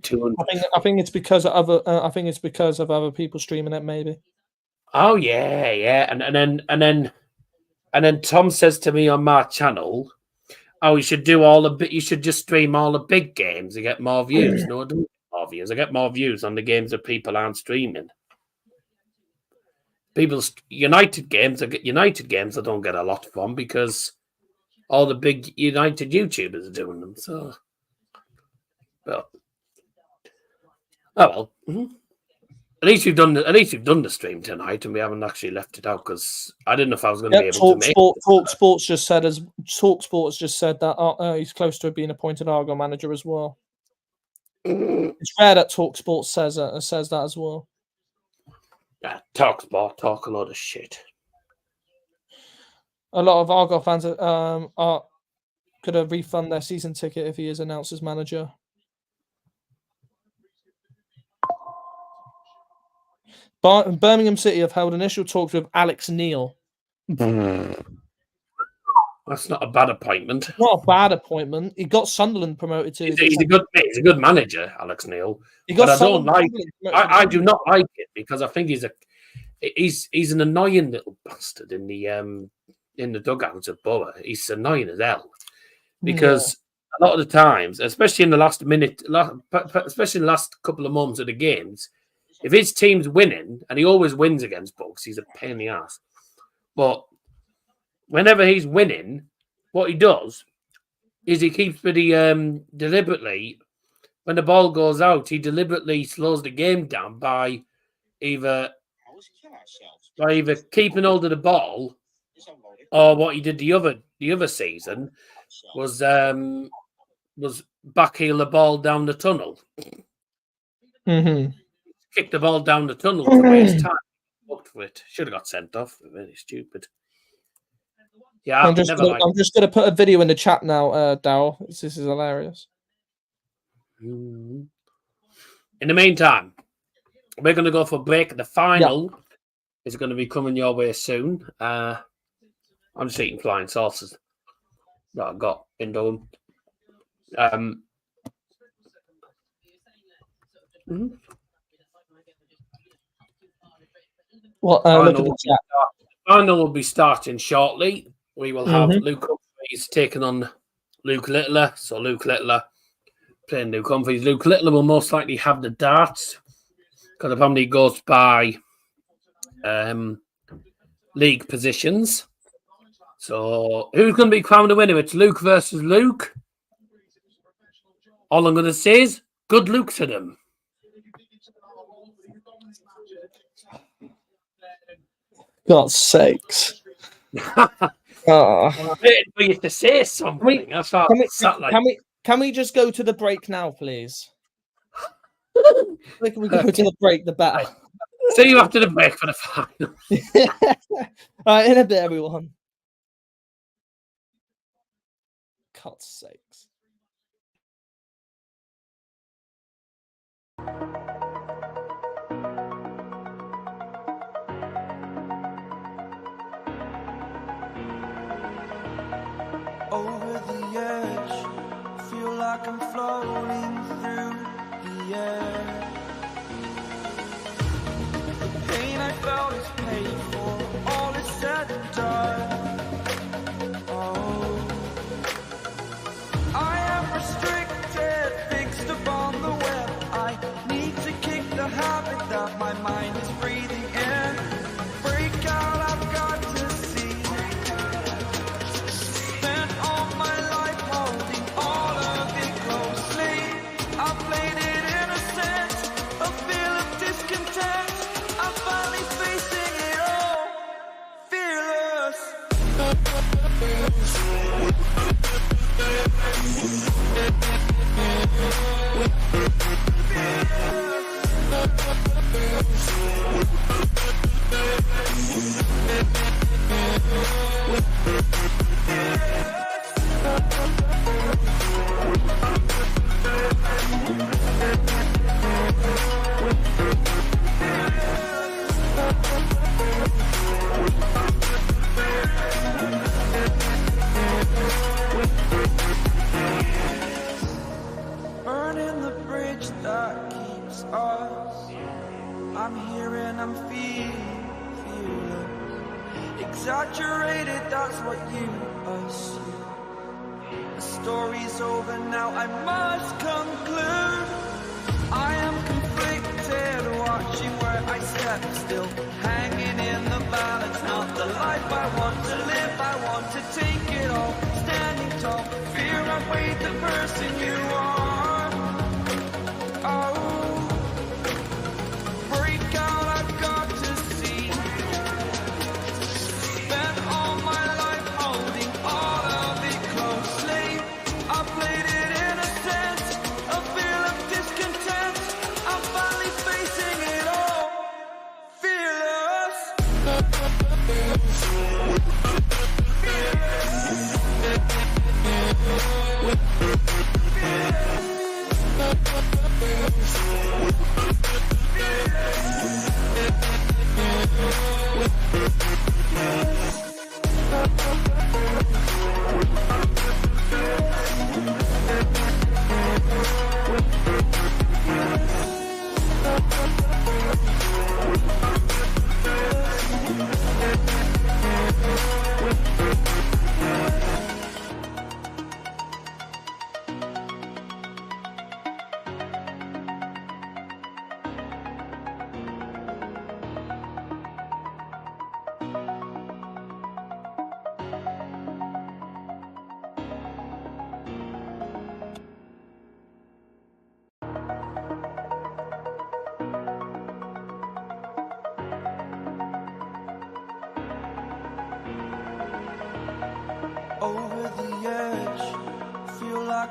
I think it's because of other people streaming it, maybe. Oh yeah, and then Tom says to me on my channel, "Oh, you should just stream all the big games and get more views." No, I don't get more views. I get more views on the games that people aren't streaming. United games I don't get a lot from because all the big United YouTubers are doing them. So, well, oh well. Mm-hmm. At least we've done the stream tonight, and we haven't actually left it out because I didn't know if I was going to be able to make. TalkSport just said that he's close to being appointed Argo manager as well. It's rare that TalkSport says that as well. Yeah, TalkSport talk a lot of shit. A lot of Argo fans could have refund their season ticket if he is announced as manager. Birmingham City have held initial talks with Alex Neil. That's not a bad appointment. Not a bad appointment. He got Sunderland promoted to. He's a good manager, Alex Neil. But I don't like it. I do not like it because I think he's an annoying little bastard in the dugout at Borough. He's annoying as hell because a lot of the times, especially in the last minute, especially in the last couple of moments of the games, if his team's winning, and he always wins against Bucks, he's a pain in the ass. But whenever he's winning, what he does is he keeps deliberately, when the ball goes out, he deliberately slows the game down by either keeping hold of the ball, or what he did the other season was backheel the ball down the tunnel. Mm-hmm. Kick the ball down the tunnel to waste time. Looked for it. Should have got sent off. Really stupid. Yeah, I'm just going to put a video in the chat now, Daryl. This is hilarious. In the meantime, we're going to go for a break. The final is going to be coming your way soon. I'm just eating flying saucers that I got in Durham. Look at the chat. Final will be starting shortly. We will have Luke Humphries taking on Luke Littler. So Luke Littler playing Luke Humphries. Luke Littler will most likely have the darts because apparently it goes by league positions. So who's going to be crowned the winner? It's Luke versus Luke. All I'm going to say is good luck to them. God's sakes. I'm waiting for you to say something. Can we just go to the break now, please? Can we go to the break, the better. See you after the break for the final. All right, in a bit, everyone. God's sakes. Over the edge, feel like I'm floating through the air. The pain I felt is paid for, all is said and done. Oh, I am restricted, fixed upon the web. I need to kick the habit that my mind is breathing in. Break out, I've got to see. Burning the bridge that keeps us. I'm here and I'm feeling exaggerated, that's what you assume. The story's over now, I must conclude. I am conflicted, watching where I step still, hanging in the balance. Not the life I want to live, I want to take it all, standing tall. Fear outweighed the person you are. Oh, break out, I've got to see. Spent all my life holding all of it closely. I played it innocent, a feel of discontent. I'm finally facing it all, fearless. Fearless.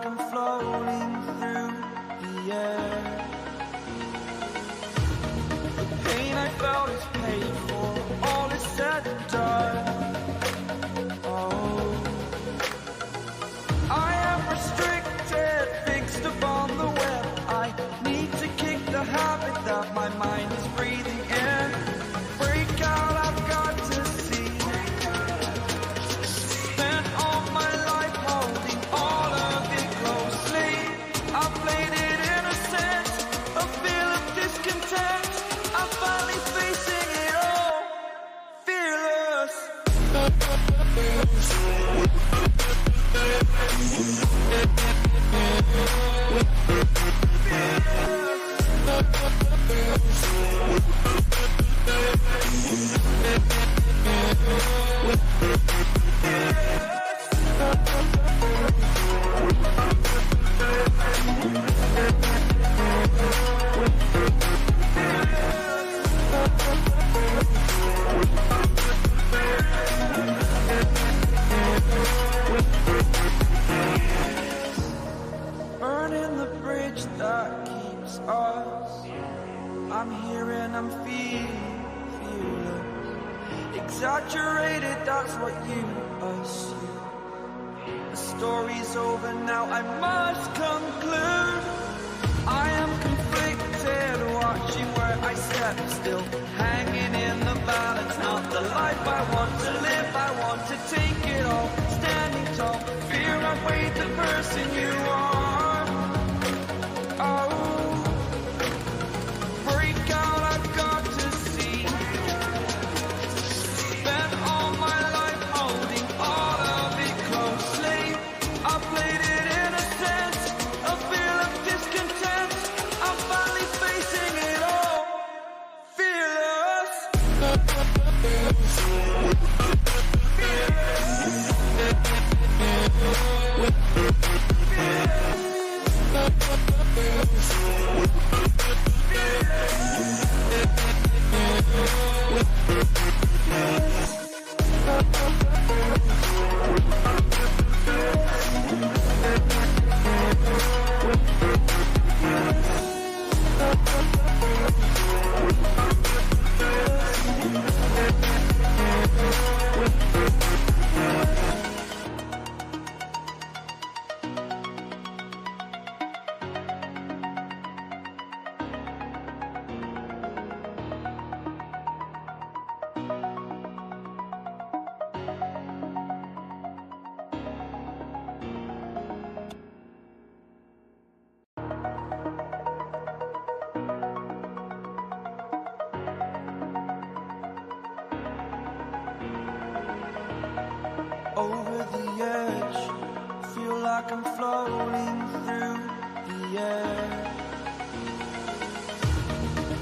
I'm floating through the air. The pain I felt is paid for, all is said and done. Oh, I am restricted, fixed upon the web. I need to kick the habit that my mind is breathing in. Break out, I've got to see. Spent all my life holding all of it closely. I played it innocent, a feel of discontent. I'm finally facing it all, fearless. Burning the bridge that keeps us. I'm here and I'm feeling exaggerated, that's what you assume. The story's over now, I must conclude. I am conflicted, watching where I step still, hanging in the balance. Not the life I want to live, I want to take it all. Standing tall, fear I've weighed the person you are. Oh, break out, I've got to see. Spent all my life holding all of it closely. I played it innocent, a feel of discontent. I'm finally facing it all, fearless. Over the edge, feel like I'm floating through the air.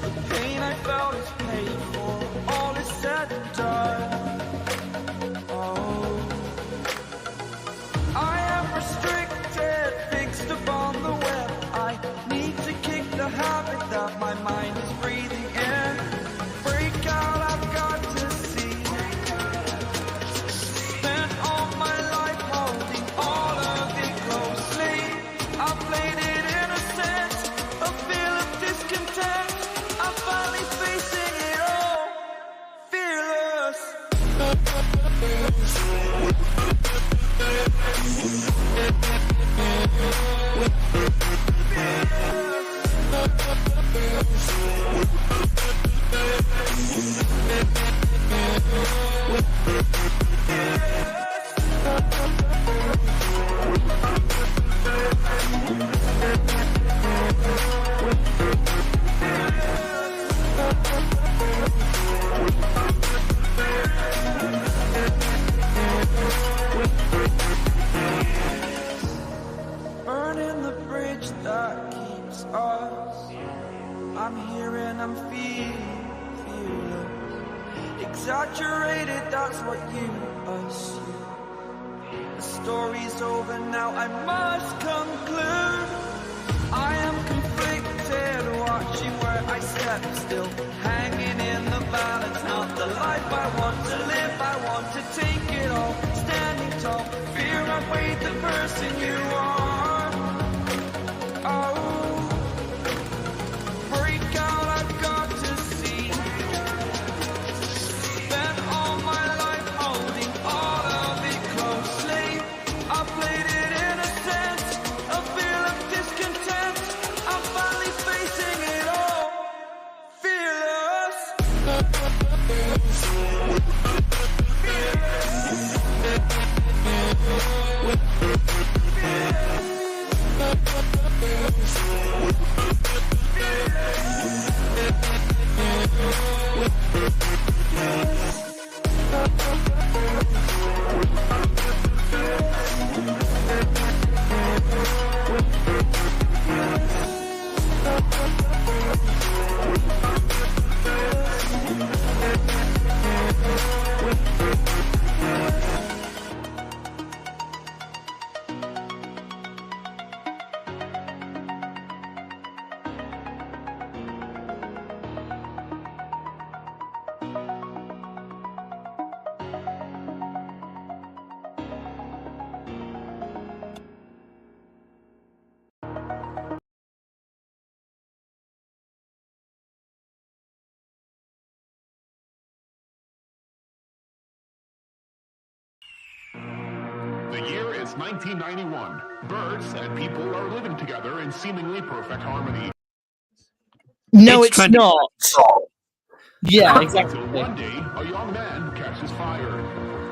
The pain I felt is paid for, all is said and done. Oh, I am restricted, fixed upon the web. I need to kick the habit that my mind is breathing in. Break out, I've got to see. Spent all my life holding all of it closely. I played it innocent, a feel of discontent. I'm finally facing it all, fearless. Burning the bridge that keeps us. I'm here and I'm feeling exaggerated, that's what you assume. The story's over now, I must conclude. I am conflicted, watching where I step still, hanging in the balance. Not the life I want to live, I want to take it all. Standing tall, fear I've weighed the person you are. The year is 1991. Birds and people are living together in seemingly perfect harmony. No, It's it's not. Yeah, Until exactly. one day, a young man catches fire.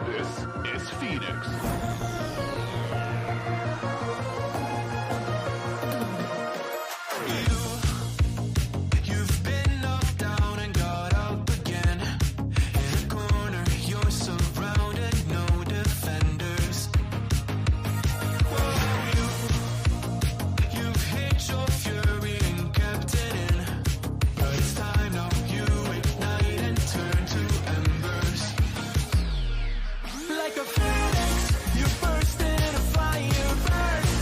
This is Phoenix. You've been knocked down and got up again. In the corner, you're surrounded, no defenders. You've hid your fury and kept it in. But it's time now, you ignite and turn to embers. Like a phoenix, you burst in a fire burst.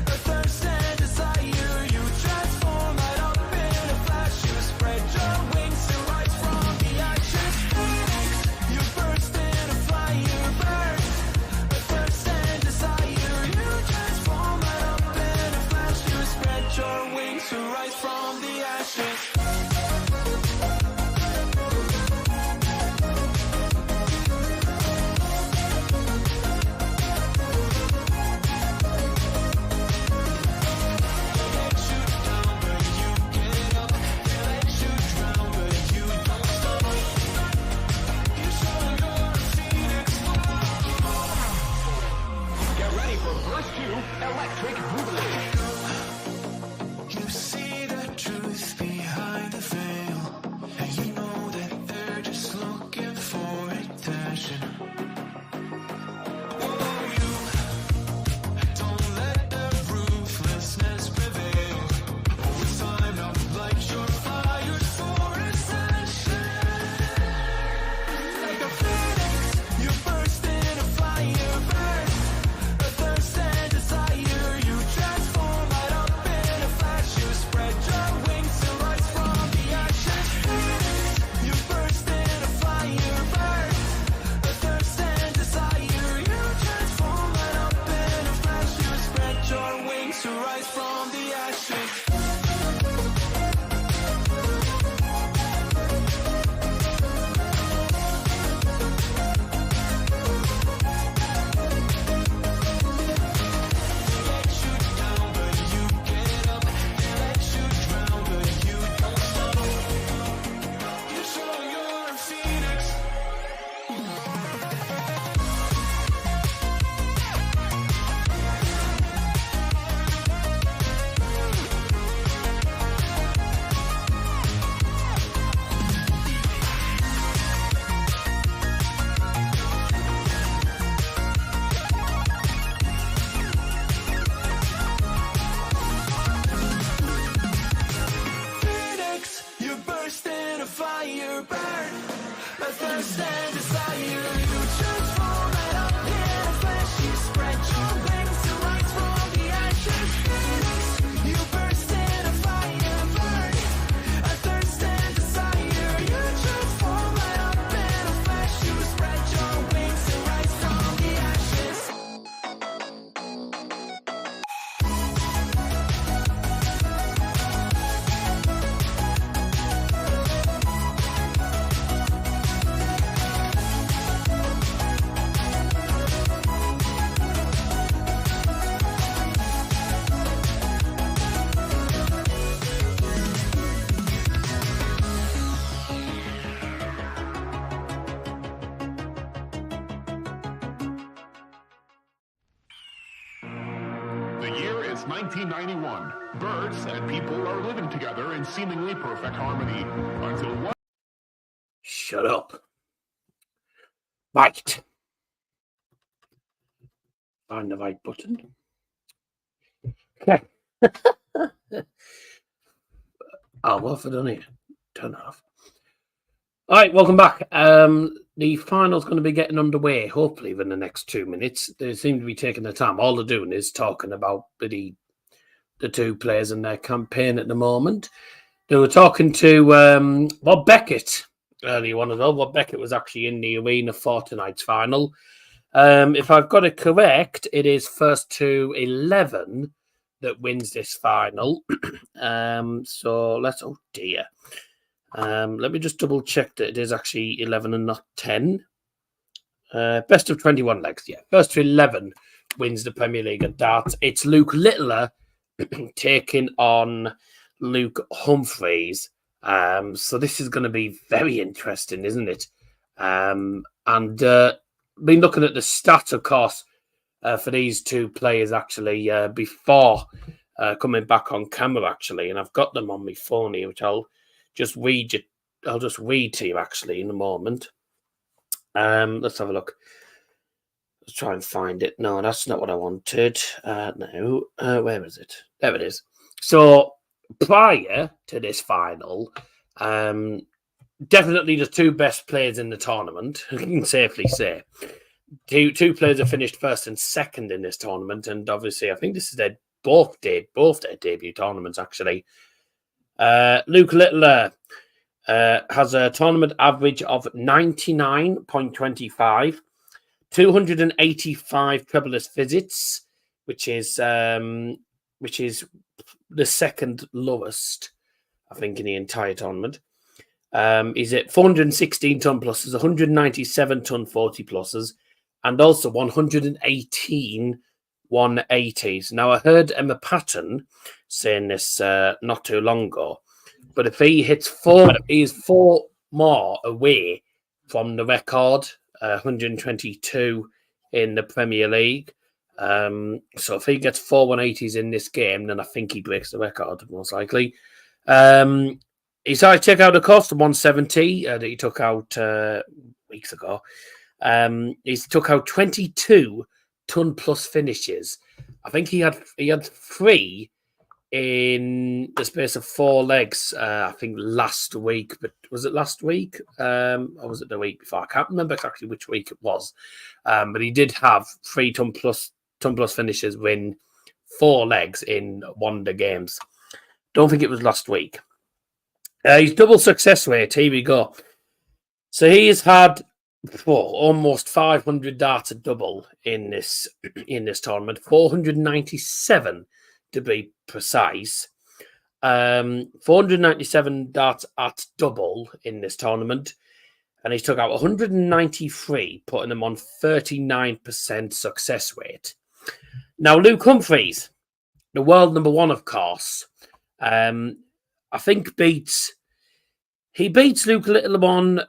A thirst and desire, you transform right up in a flash. You spread your wings to rise from the ashes. Phoenix, you burst in a fire burst. A thirst and desire, you transform right up in a flash. You spread your wings to rise from the ashes. Get ready for verse 2, Electric Boogaloo. You see the truth behind the veil, and you know that they're just looking for attention. Oh, you don't let the ruthlessness prevail. Oh, it's time now, light your fires for ascension. Like a phoenix, you burst in a fire burst. A thirst and desire, you transform right up in a flash. You spread your wings to rise from the ashes. Phoenix, you burst in a fire burst. A thirst and desire, you transform right up in a flash. You spread your wings to rise from the ashes. Phoenix, you burst in a fire burn. A thirst and desire, you transform right up in a flash. You spread your wings to rise from the ashes. Phoenix, you burst in a fire burn. A thirst and desire, you transform right up in a flash. You spread your wings to rise from the ashes. The year is 1991. Birds and people are living together in seemingly perfect harmony. Until one Shut up. Right. Find the right button. Okay. Oh, what have I done here? Turn off. All right, welcome back. The final's going to be getting underway, hopefully, within the next 2 minutes. They seem to be taking their time. All they're doing is talking about the two players in their campaign at the moment. They were talking to Bob Beckett earlier on as well. Bob Beckett was actually in the arena for tonight's final. If I've got it correct, it is first to 11 that wins this final. So let's, oh dear. Let me just double check that it is actually 11 and not 10. Best of 21 legs, yeah. First to 11 wins the Premier League at darts. It's Luke Littler taking on Luke Humphries. So this is going to be very interesting, isn't it? And been looking at the stats, of course, for these two players actually before coming back on camera, actually, and I've got them on my phone here, which I'll just read you. I'll just read to you actually in a moment. Let's have a look. Let's try and find it. No, that's not what I wanted. No, where is it? There it is. So prior to this final, definitely the two best players in the tournament, I can safely say. Two players have finished first and second in this tournament, and obviously I think this is both their debut tournaments actually. Luke Littler has a tournament average of 99.25, 285 trebleless visits, which is the second lowest, I think, in the entire tournament. He's at 416 ton pluses, 197 ton 40 pluses, and also 118 180s. Now, I heard Emma Patton saying this not too long ago, but if he hits he is four more away from the record, 122 in the Premier League. So if he gets 4 180s in this game, then I think he breaks the record, most likely. He's had to check out the cost of 170 that he took out weeks ago. He's took out 22 ton plus finishes. I think he had 3 in the space of 4 legs. I think last week, but was it last week? Or was it the week before? I can't remember exactly which week it was. But he did have 3 ton plus finishes win 4 legs in one of the games. Don't think it was last week. His double success rate, here we go. So he has had almost 500 darts a double in this tournament, 497 to be precise. 497 darts at double in this tournament, and he took out 193, putting him on 39% success rate. Now, Luke Humphries, the world number 1, of course, I think beats Luke Littler on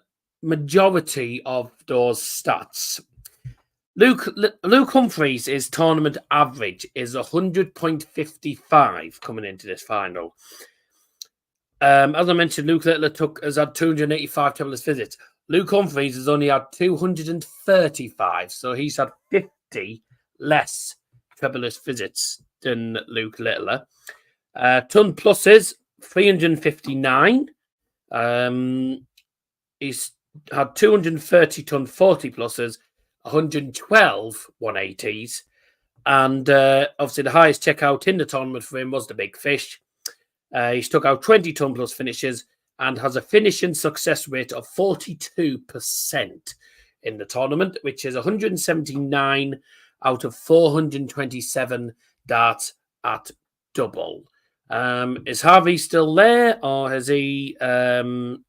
majority of those stats. Luke Humphries' his tournament average is 100.55 coming into this final. As I mentioned, Luke Littler has had 285 trebleless visits. Luke Humphries has only had 235, so he's had 50 less trebleless visits than Luke Littler. Ton pluses, 359. He's had 230 ton 40 pluses, 112 180s, and obviously the highest checkout in the tournament for him was the Big Fish. He's took out 20 ton plus finishes and has a finishing success rate of 42% in the tournament, which is 179 out of 427 darts at double. Is HARVEY still there, or has he? I'm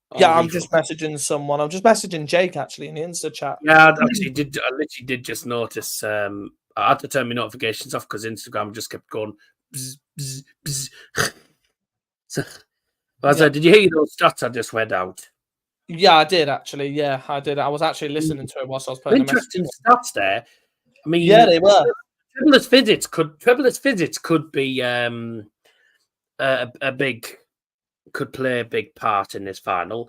just messaging someone. I'm just messaging Jake actually in the Insta chat. Yeah, I literally did just notice. I had to turn my notifications off because Instagram just kept going. Bzz, bzz, bzz. So, did you hear those stats I just read out? Yeah, I did actually. Yeah, I did. I was actually listening to it whilst I was putting interesting stats there. I mean, yeah, they were. Trebleless visits could be could play a big part in this final.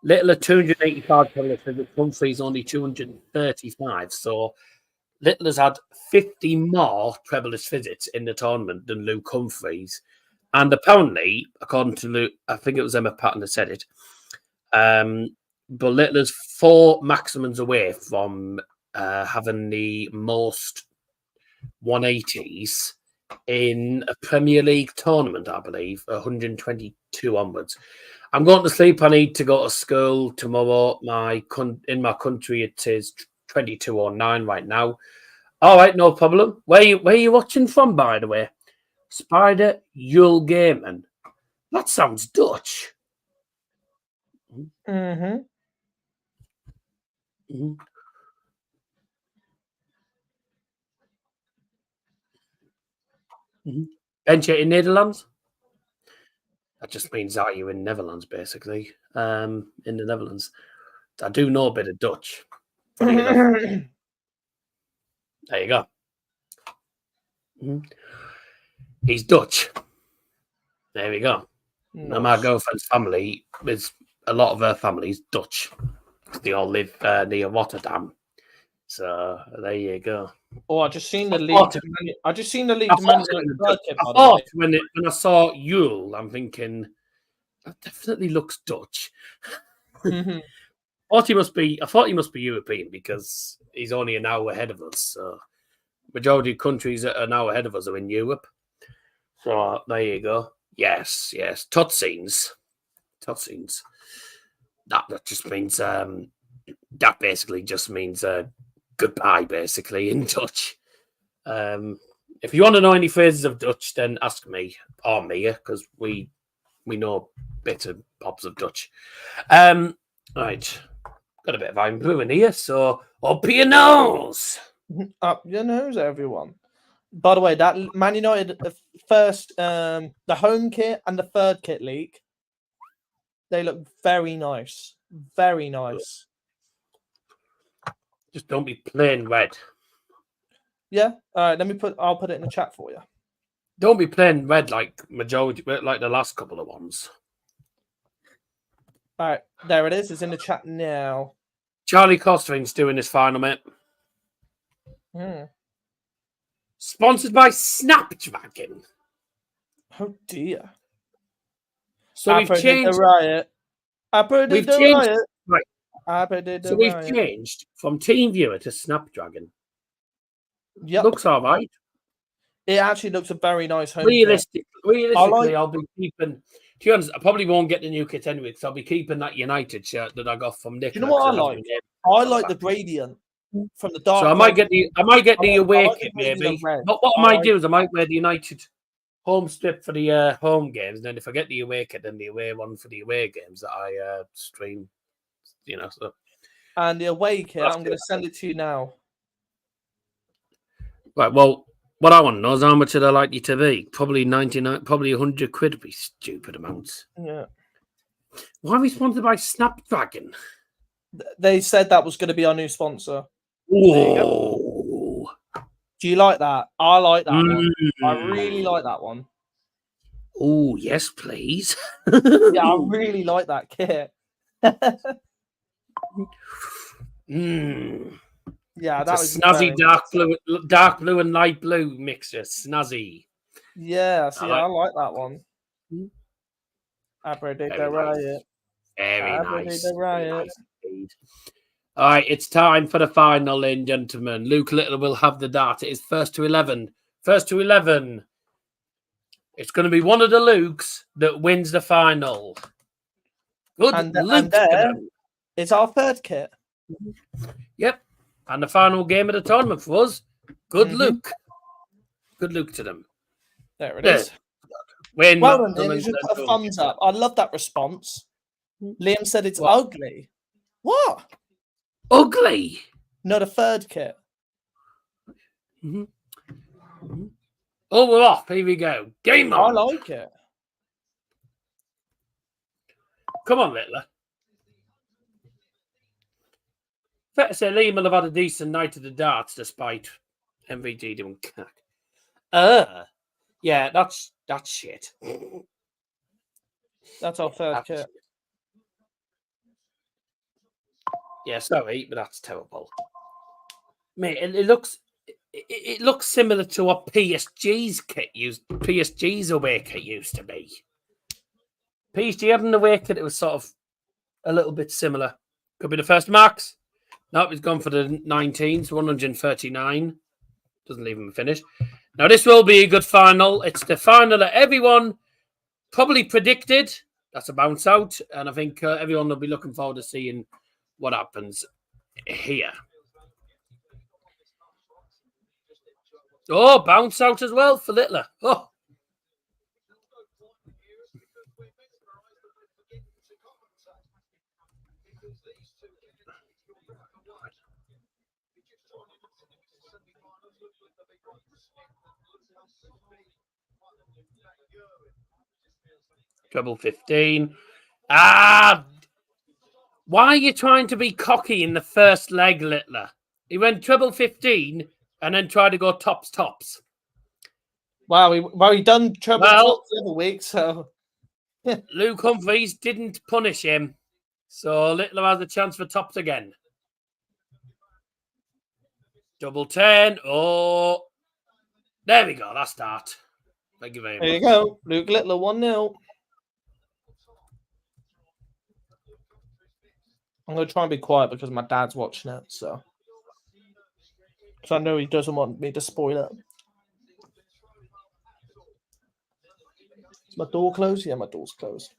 Littler 285 trebleless visits, Humphries only 235. So Littler's had 50 more trebleless visits in the tournament than Luke Humphries. And apparently, according to Luke, I think it was Emma Patton that said it, but Littler's 4 maximums away from having the most 180s in a Premier League tournament, I believe, 122 onwards. I'm going to sleep. I need to go to school tomorrow. In my country, it is 22:09 right now. All right, no problem. Where are you watching from, by the way? Spider Yulgaman. That sounds Dutch. Mm-hmm. Mm-hmm. Bench in Netherlands. That just means that you're in Netherlands, basically. In the Netherlands. I do know a bit of Dutch. Funny enough. There you go. He's Dutch. There we go. Nice. Now, my girlfriend's family is a lot of her family's Dutch. They all live near Rotterdam. So there you go. Oh, I just seen the league. I just seen the league. I thought when I saw Yule, I'm thinking that definitely looks Dutch. Mm-hmm. I thought he must be European because he's only an hour ahead of us. So majority of countries that are an hour ahead of us are in Europe. So there you go. Yes. Tutsines. That just means that basically just means goodbye, basically, in Dutch. If you want to know any phrases of Dutch, then ask me or Mia, because we know bits and bobs of Dutch. Right. Got a bit of Iron Brew in here, so up your nose. Up your nose, everyone. By the way, that Man United first, the home kit and the third kit leak, they look very nice. Very nice. Just don't be plain red. Yeah. All right. I'll put it in the chat for you. Don't be plain red like the last couple of ones. All right. There it is. It's in the chat now. Charlie Costering's doing this final, mate. Sponsored by Snapdragon. Oh dear. So we've changed the riot. We've changed. Right. So we've changed from TeamViewer to Snapdragon. Yep. Looks all right. It actually looks a very nice home Realistically, like... I'll be keeping. To be honest, I probably won't get the new kit anyway, because I'll be keeping that United shirt that I got from Nick. Do you know what I like? I like the gradient from the dark. So I might get the away kit maybe. But what I might do is I might wear the United home strip for the home games, and then if I get the away kit, then the away one for the away games that I stream. You know, so. And the away kit, I'm going to send it to you now. Right. Well, what I want to know is how much would I like you to be? Probably 99, probably 100 quid would be stupid amounts. Yeah. Why are we sponsored by Snapdragon? They said that was going to be our new sponsor. Whoa. Do you like that? I like that one. I really like that one. Oh, yes, please. Yeah, I really like that kit. Yeah, that was snazzy dark blue and light blue mixture. Snazzy. Yeah, see, I like that one. Very nice. All right, it's time for the final, ladies and gentlemen. Luke Little will have the dart. It is first to 11. First to 11. It's going to be one of the Lukes that wins the final. Good luck. It's our third kit. Yep. And the final game of the tournament for us. Good luck. Good luck to them. There it is. Win. Well done, Liam. You should put a thumbs up. I love that response. Liam said it's ugly. What? Ugly? No, the third kit. Oh, we're off. Here we go. Game on. I like it. Come on, Littler. Fair to say, Liam will have had a decent night of the darts despite MVG doing cack. Yeah, that's shit. That's our third kit. Shit. Yeah, sorry, but that's terrible. Mate, it looks similar to what PSG's away kit used to be. PSG had an away kit, it was sort of a little bit similar. Could be the first marks. No, he's gone for the 19s, 139. Doesn't leave him finish. Now, this will be a good final. It's the final that everyone probably predicted. That's a bounce out. And I think everyone will be looking forward to seeing what happens here. Oh, bounce out as well for Littler. Oh. Treble 15. Ah! Why are you trying to be cocky in the first leg, Littler? He went treble 15 and then tried to go tops. Wow, he done treble Well, tops the other week, so... Luke Humphries didn't punish him, so Littler has a chance for tops again. Double 10. Oh, there we go. That's that. Thank you very much. There you go. Luke Littler 1-0. I'm going to try and be quiet because my dad's watching it, so... Because I know he doesn't want me to spoil it. Is my door closed? Yeah, my door's closed.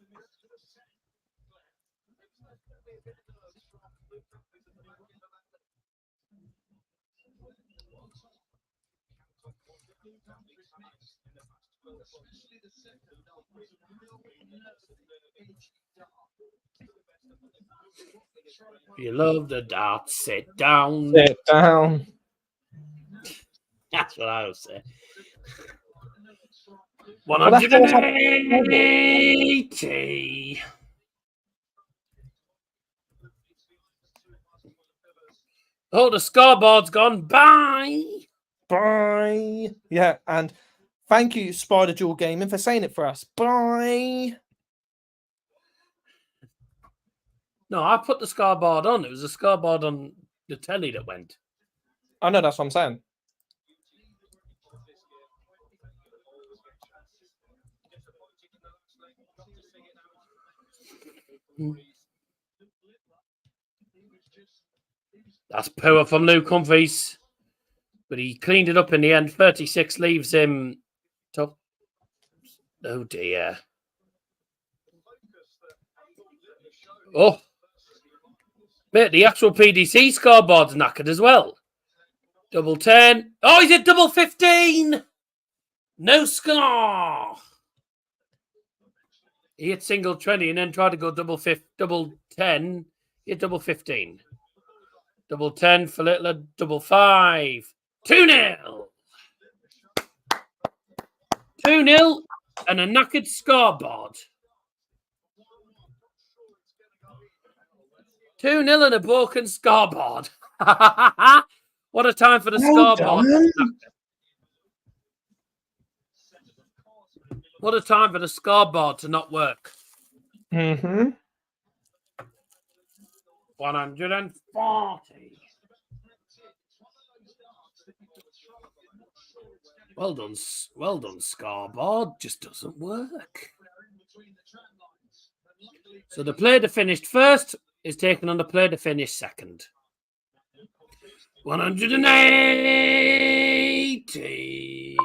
You love the darts, sit down. Sit down. That's what I would say. 180. Oh, the scoreboard's gone. Bye. Bye. Yeah, and thank you, Spider Jewel Gaming, for saying it for us. Bye. No, I put the scoreboard on. It was a scoreboard on the telly that went. I know, that's what I'm saying. That's power from Luke Humphries. But he cleaned it up in the end. 36 leaves him top. Oh, dear. Oh. Mate, the actual PDC scoreboard's knackered as well. Double 10. Oh, he did double 15. No score. He hit single 20 and then tried to go double 10. He hit double 15. Double 10 for Littler. Double 5. 2-0. 2-0 and a knackered scoreboard. 2-0 and a broken scoreboard. What a time for the scoreboard. What a time for the scoreboard to not work. 140. Well done, scoreboard. Just doesn't work. So the player that finished first is taken on the player that finished second. 180.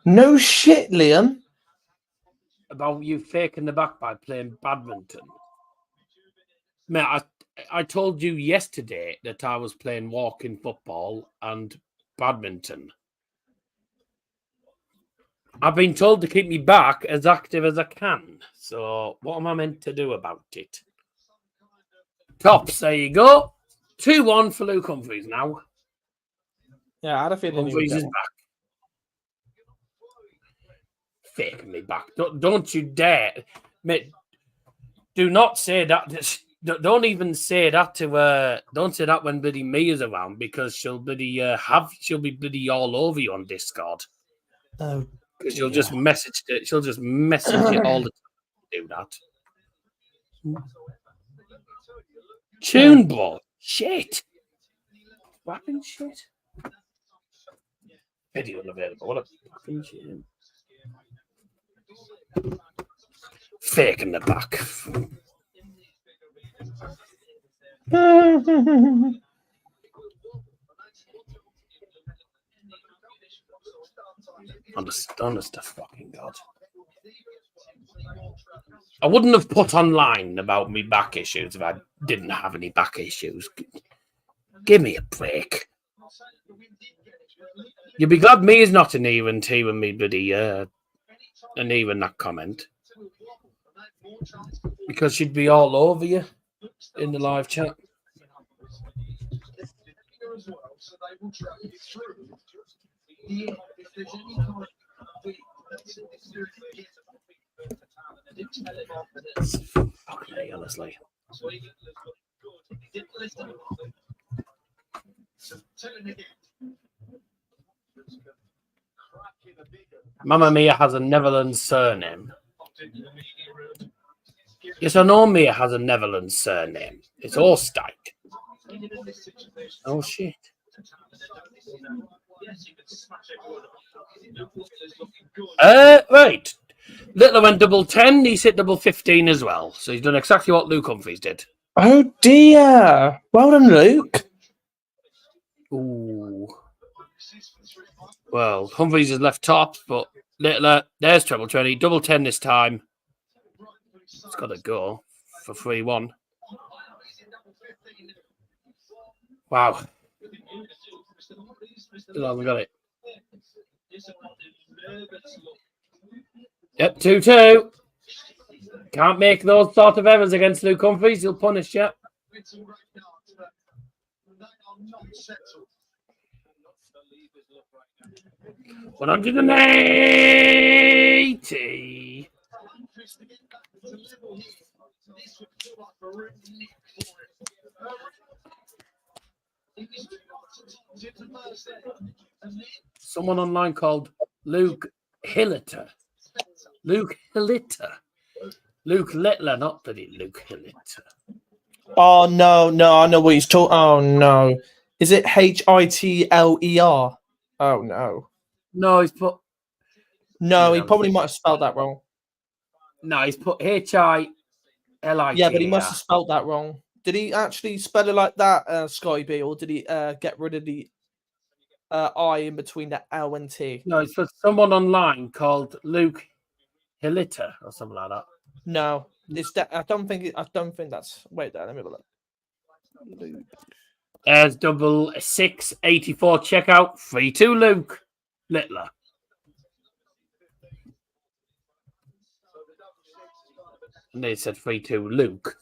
No shit, Liam. About you faking the back by playing badminton. Mate, I told you yesterday that I was playing walking football and badminton. I've been told to keep me back as active as I can. So what am I meant to do about it? Tops, there you go. 2-1 for Luke Humphries now. Yeah, I had a feeling Humphries is back. Faking me back. Don't you dare. Mate, do not say that. Don't even say that to don't say that when bloody Mia's around, because she'll bloody she'll be bloody all over you on Discord. Oh, because she'll just message it. She'll just message you all the time to do that. Tune ball. Shit. Fucking shit. Video unavailable. What a fucking shit. Fake in the back. Honest to fucking God. I wouldn't have put online about me back issues if I didn't have any back issues. Give me a break. You'll be glad me is not an even T with me bloody an even that comment. Because she'd be all over you in the live chat. Okay, honestly. Mamma Mia has a Netherlands surname. Yes, I know Mia has a Netherlands surname. It's Oostdijk. Oh, shit. Right. Littler went double 10. He's hit double 15 as well. So he's done exactly what Luke Humphries did. Oh dear! Well done, Luke. Ooh. Well, Humphries is left top, but Littler, there's treble 20. Double 10 this time. It's got to go for 3-1. Wow. Still haven't got it. Yep, 2-2. Can't make those sort of errors against Luke Humphries. He'll punish you. 180. Someone online called Luke Hilliter. Luke Hilliter. Luke Littler, not bloody Luke Hilliter. Oh no, I know what he's talking. Oh no, is it Hitler? Oh no. No, he's put. No, he probably might have spelled that wrong. No, he's put Hiliter. Yeah, but he must have spelled that wrong. Did he actually spell it like that, Scotty B, or did he get rid of the I in between the L and T? No, it's for someone online called Luke Hilliter or something like that. No, it's that. I don't think that's. Wait there, let me have a look. There's double 684 checkout. 3-2 Luke Littler. And they said 3-2 Luke.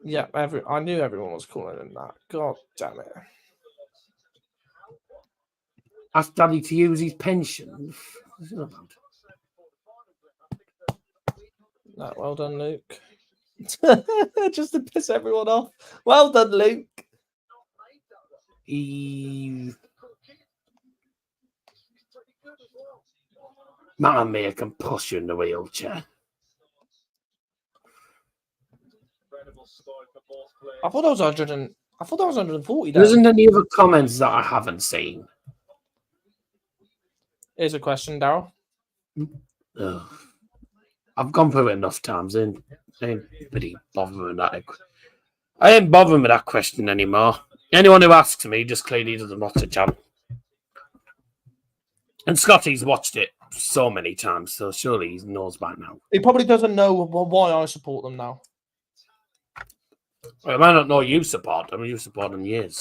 Yeah, I knew everyone was calling him that. God damn it. Ask Daddy to use his pension. No, well done, Luke. Just to piss everyone off. Well done, Luke. Mamma Mia can push you in the wheelchair. I thought that was 140. There isn't any other comments that I haven't seen. Here's a question, Daryl. I've gone through it enough times. I ain't really bothering with that. I ain't bothering with that question anymore. Anyone who asks me just clearly doesn't watch the channel. And Scotty's watched it so many times, so surely he knows by now. He probably doesn't know why I support them now. I might not know you support them. You support them years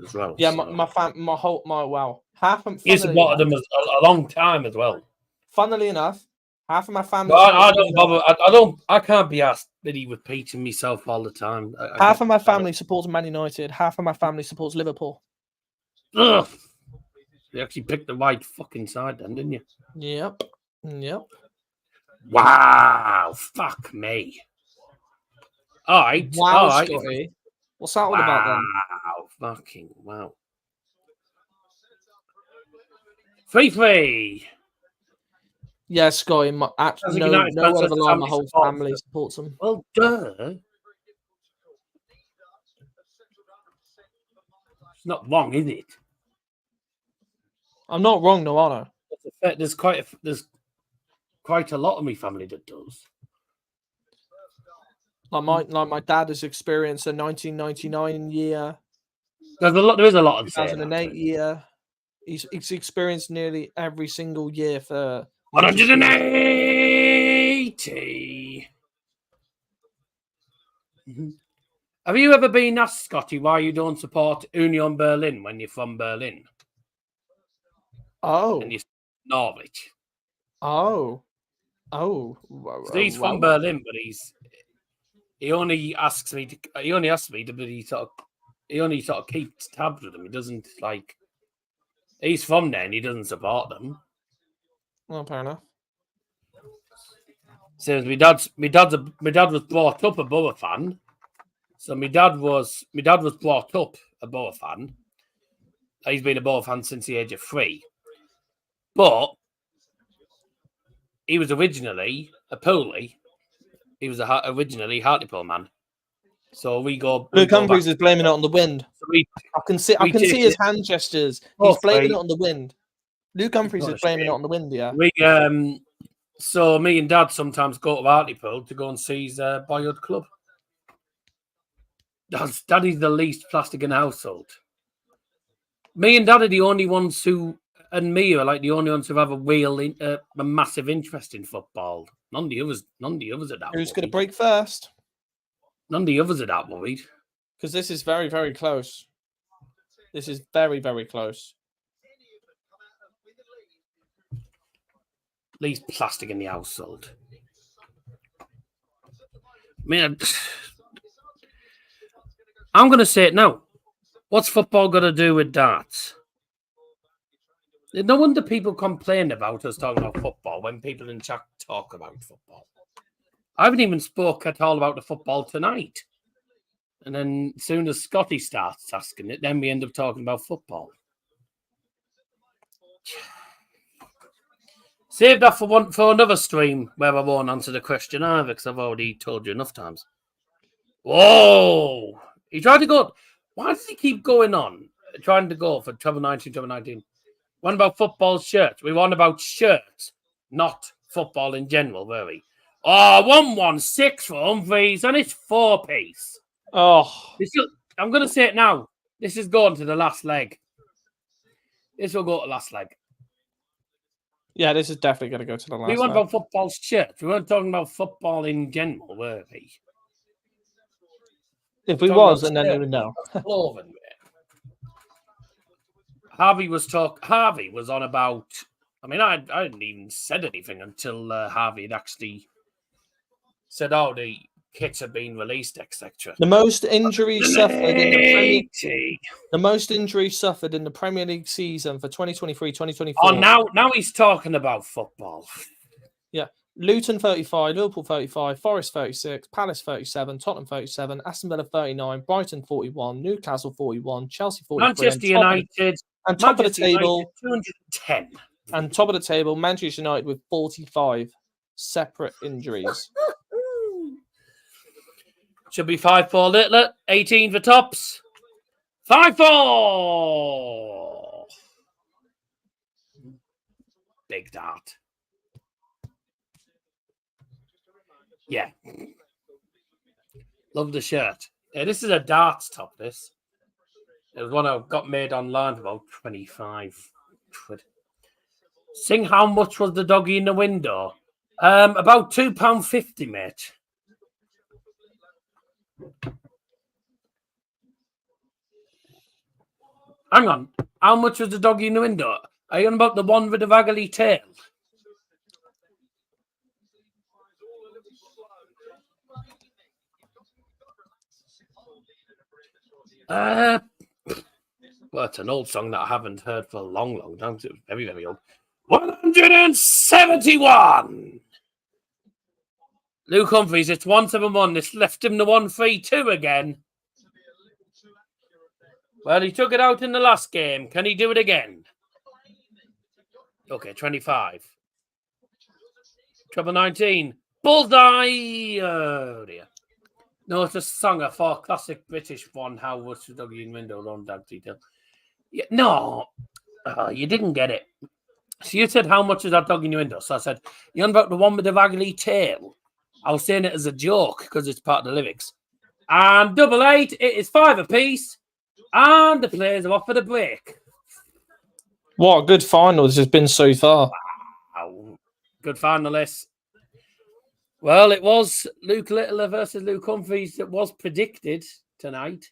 as well. Yeah, so. Half of You supported them a long time as well. Funnily enough, half of my family. But I don't bother. I can't be asked really repeating myself all the time. Half of my family supports Man United. Half of my family supports Liverpool. Ugh. You actually picked the right fucking side then, didn't you? Yep. Wow. Fuck me. All right. Wow, all right. Scotty. What's that all about then? Wow. Fucking wow. 3-3. Yeah, Scotty. No one of the line, my whole family supports them. Well, duh. It's not wrong, is it? I'm not wrong, no, are I? There's quite a lot of my family that does. Like my dad has experienced a 1999 year. There is a lot of 2008 year. He's experienced nearly every single year for 180. Have you ever been asked, Scotty, why you don't support Union Berlin when you're from Berlin? Oh. And you're Norwich. Oh. So he's from Berlin, but he only asks me to be sort of he only sort of keeps tabs with them. He doesn't like. He's from there and he doesn't support them. Well, fair enough. So my dad was brought up a Borough fan. So my dad was brought up a Borough fan. He's been a Borough fan since the age of 3. But he was originally a Pooley. He was originally Hartlepool man. So we go. Luke Humphries is blaming it on the wind. So I can see his hand gestures. He's blaming it on the wind. Luke Humphries is blaming it on the wind. Yeah. So me and Dad sometimes go to Hartlepool to go and see his boyhood club. Daddy's the least plastic in the household. Me and Dad are the only ones who, and me are like the only ones who have a real, a massive interest in football. None of the others are that. Who's going to break first? None of the others are that worried. Because this is very, very close. This is very, very close. Least plastic in the household. I mean, I'm going to say it now. What's football got to do with darts? No wonder people complain about us talking about football when people in chat talk about football. I haven't even spoke at all about the football tonight. And then as soon as Scotty starts asking it, then we end up talking about football. Save that for another stream where I won't answer the question either because I've already told you enough times. Whoa! He tried to go. Why does he keep going on? Trying to go for Trouble 19. One about football shirts. We want about shirts, not football in general, were we? Oh, 116 for Humphries, and it's 4-piece. Oh. I'm going to say it now. This is going to the last leg. This will go to the last leg. Yeah, this is definitely going to go to the last leg. We want about football shirts. We weren't talking about football in general, were we? If we was, and then we would know. Harvey was on about. I mean, I hadn't even said anything until Harvey had actually said, "Oh, the kits have been released, etc." The most injuries suffered in the Premier League. The most injuries suffered in the Premier League season for 2023-2024. Oh, now he's talking about football. Yeah. Luton 35, Liverpool 35, Forest 36, Palace 37, Tottenham 37, Aston Villa 39, Brighton 41, Newcastle 41, Chelsea 43. Manchester United. And top of the table, 210. And top of the table, Manchester United with 45 separate injuries. Should be 5-4 Littler, 18 for tops. 5-4. Big dart. Yeah. Love the shirt. Yeah, this is a darts top, this. It was one I got made online for about 25 quid. Sing how much was the doggy in the window? About £2.50, mate. Hang on. How much was the doggy in the window? Are you on about the one with the waggly tail? Well, it's an old song that I haven't heard for a long, long time. It was very, very old. 171! Luke Humphries, it's 171. This left him the 132 again. Well, he took it out in the last game. Can he do it again? Okay, 25. Trouble 19. Bullseye! Oh, dear. No, it's a song, a classic British one. How was the doggy in window? Long dog detail. Yeah, no, you didn't get it. So you said, how much is that dog in your window? So I said, you're on about the one with the waggly tail. I was saying it as a joke because it's part of the lyrics. And 88, it is 5 apiece. And the players are off for the break. What a good final this has been so far. Wow. Good finalists. Well, it was Luke Littler versus Luke Humphries that was predicted tonight.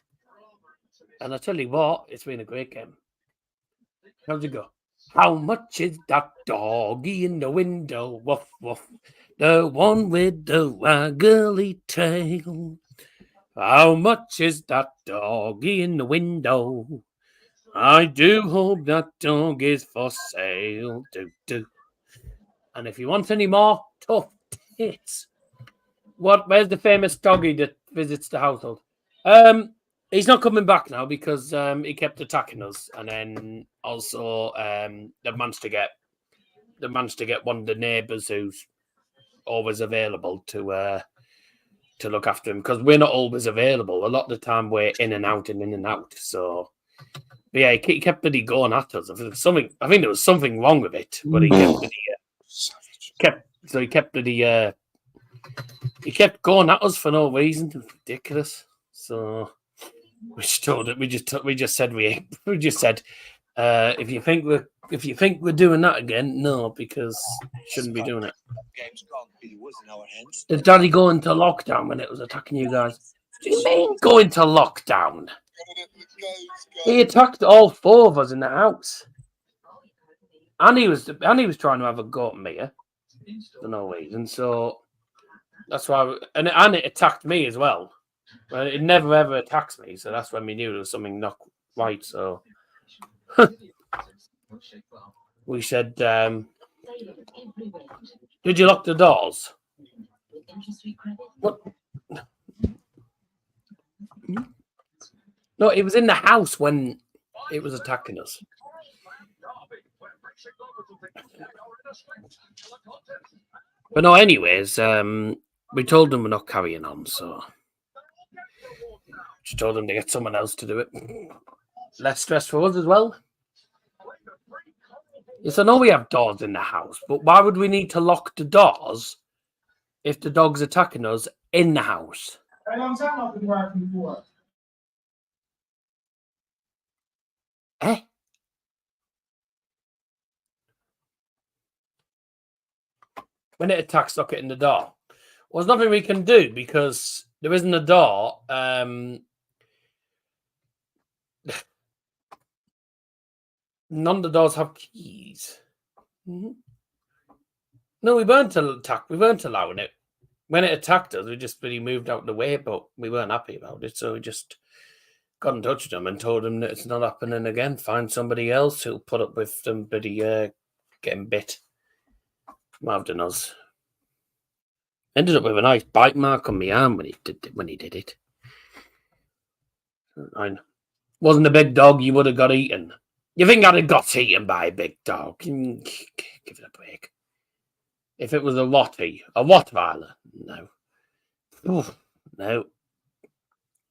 And I tell you what, it's been a great game. How'd it go? How much is that doggy in the window? Woof, woof. The one with the waggly tail. How much is that doggy in the window? I do hope that dog is for sale. Do. And if you want any more tough tits, where's the famous doggy that visits the household? He's not coming back now because he kept attacking us, and then also they managed to get one of the neighbours who's always available to look after him, because we're not always available. A lot of the time we're in and out. So yeah, he kept bloody going at us. I think there was something wrong with it, but he kept going at us for no reason. Ridiculous. So we just said if you think we're doing that again, no, because shouldn't be doing it. Did Daddy go into lockdown when it was attacking you guys? What do you mean go into lockdown? He attacked all 4 of us in the house, and he was trying to have a go at Mia for no reason. So that's why, and it attacked me as well. Well, it never ever attacks me, so that's when we knew there was something not right. So we said, "Did you lock the doors?" What? No, it was in the house when it was attacking us. But no, anyways, we told them we're not carrying on, so just told them to get someone else to do it. Less stress for us as well. Yes, I know we have doors in the house, but why would we need to lock the doors if the dog's attacking us in the house? How long's that not been working for? When it attacks, lock it in the door. Well, there's nothing we can do because there isn't a door. None of the doors have keys. Mm-hmm. No, we weren't allowing it. When it attacked us, we just really moved out of the way, but we weren't happy about it, so we just got in touch with them and told them that it's not happening again. Find somebody else who'll put up with them getting bit rather than us. Ended up with a nice bite mark on my arm when he did it. Wasn't a big dog, you would have got eaten. You think I'd have got eaten by a big dog? Give it a break. If it was a Rottweiler, no. Oof, no.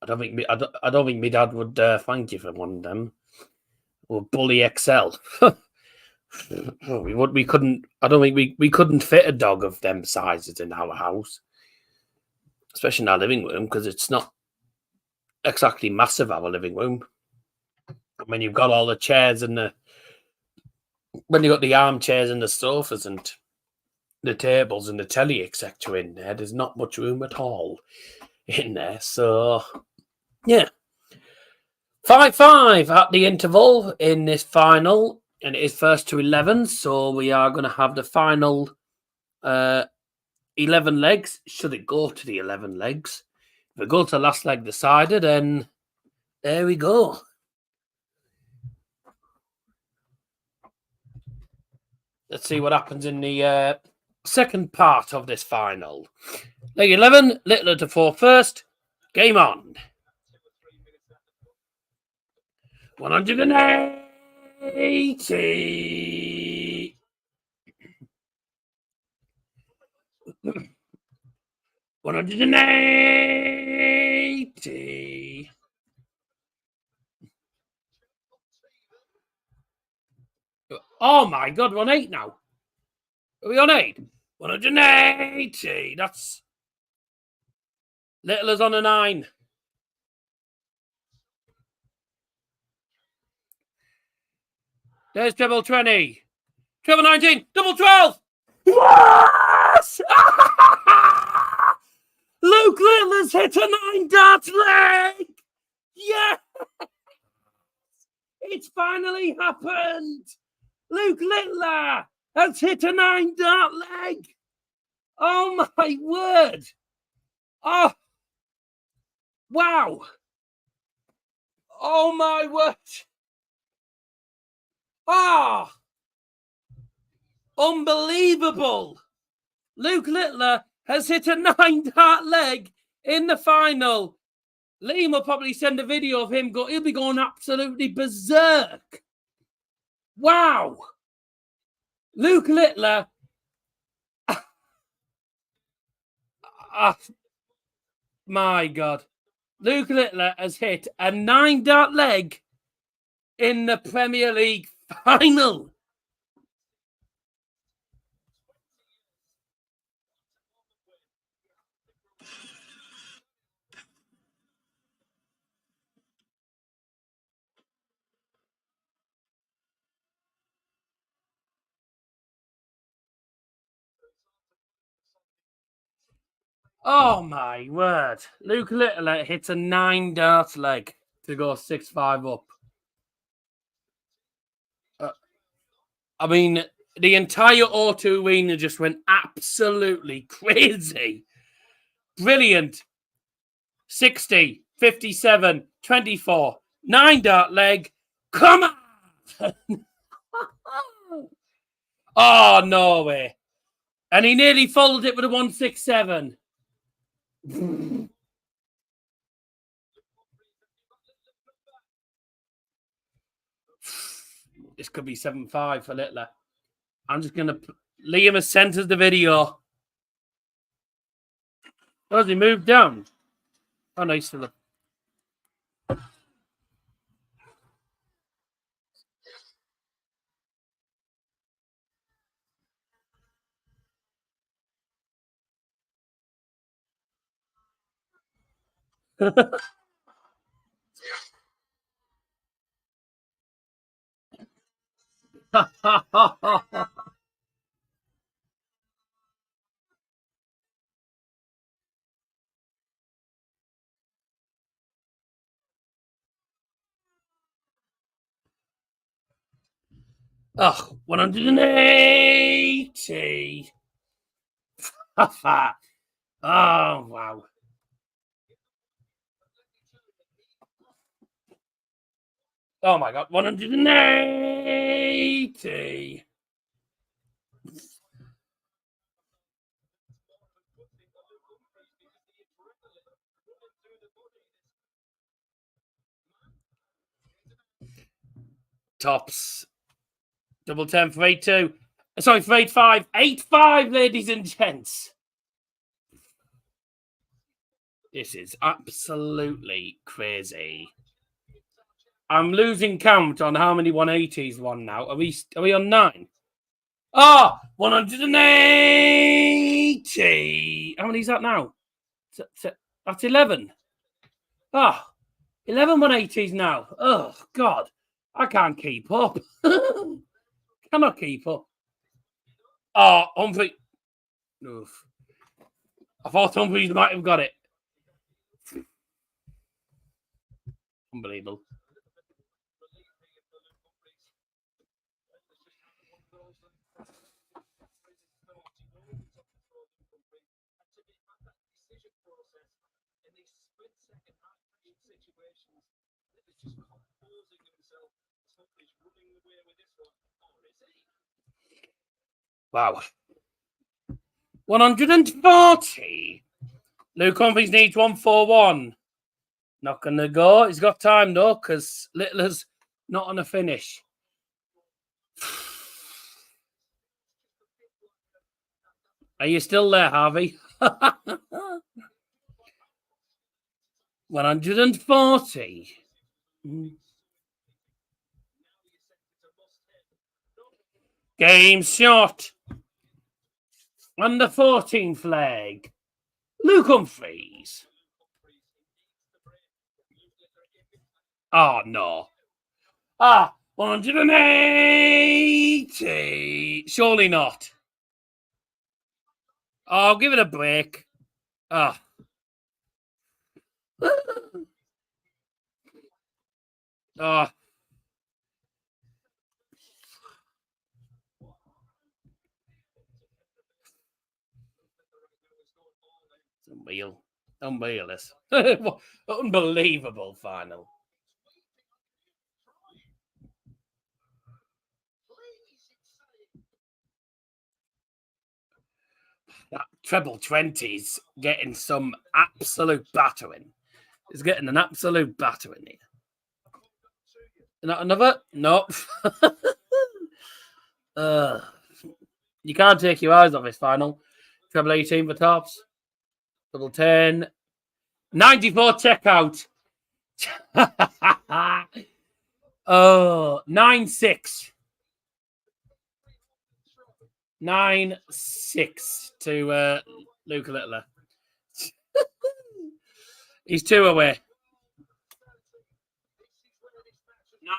I don't think my dad would thank you for one of them. Or Bully XL. We couldn't. I don't think we couldn't fit a dog of them sizes in our house, especially in our living room, because it's not exactly massive. Our living room. I mean, you've got all the chairs and when you got the armchairs and the sofas and the tables and the telly, etc. in there, there's not much room at all in there. So, yeah. 5-5 at the interval in this final, and it is first to 11. So we are going to have the final 11 legs. Should it go to the 11 legs? If it goes to last leg decided, then there we go. Let's see what happens in the second part of this final. Leg 11, Littler to 4 first. Game on. 180. 180. Oh my God, we're on 8 now. Are we on 8? 180. That's Littler's on a 9. There's treble 20. Treble 19. Double 12. Yes! Luke Littler's hit a 9-dart leg. Yeah! It's finally happened. Luke Littler has hit a 9-dart leg. Oh my word. Oh, Wow. Oh, my word. Ah. Unbelievable. Luke Littler has hit a 9-dart leg in the final. Liam will probably send a video of him. He'll be going absolutely berserk. Wow. Luke Littler. My God. Luke Littler has hit a 9-dart leg in the Premier League final. Oh, my word. Luke Littler hits a 9-dart leg to go 6-5 up. I mean, the entire O2 arena just went absolutely crazy. Brilliant. 60, 57, 24. 9-dart leg. Come on. Oh, no way. And he nearly followed it with a 167. This could be 7-5 for Littler. I'm just going to... Liam has sent us the video. Oh, has he moved down? Oh, no, he's still up. Oh, 180. Oh, wow. Oh, my God. 180. Tops. Double 10 for 8-2. Sorry, for 8-5. 8-5, ladies and gents. This is absolutely crazy. I'm losing count on how many 180s won now. Are we on 9? Oh, 180. How many is that now? That's 11. Ah, 11 180s now. Oh, God. I can't keep up. Cannot keep up. Oh, Humphrey. Oof. I thought Humphries might have got it. Unbelievable. Wow. 140. Luke Humphries needs 141. Not going to go. He's got time, though, because Littler's not on a finish. Are you still there, Harvey? 140. Game shot. On the 14th leg. Luke Humphries. Oh, no. 180. Surely not. Oh, give it a break. Ah. Oh. It's unreal. Unbelievable. Unbelievable final. That treble 20's getting some absolute battering. It's getting an absolute battering here. Not another? Nope. You can't take your eyes off this final. Treble 18 for tops. Double 10. 94 checkout. Oh, 9-6. 9-6 to Luke Littler. He's 2 away. 9.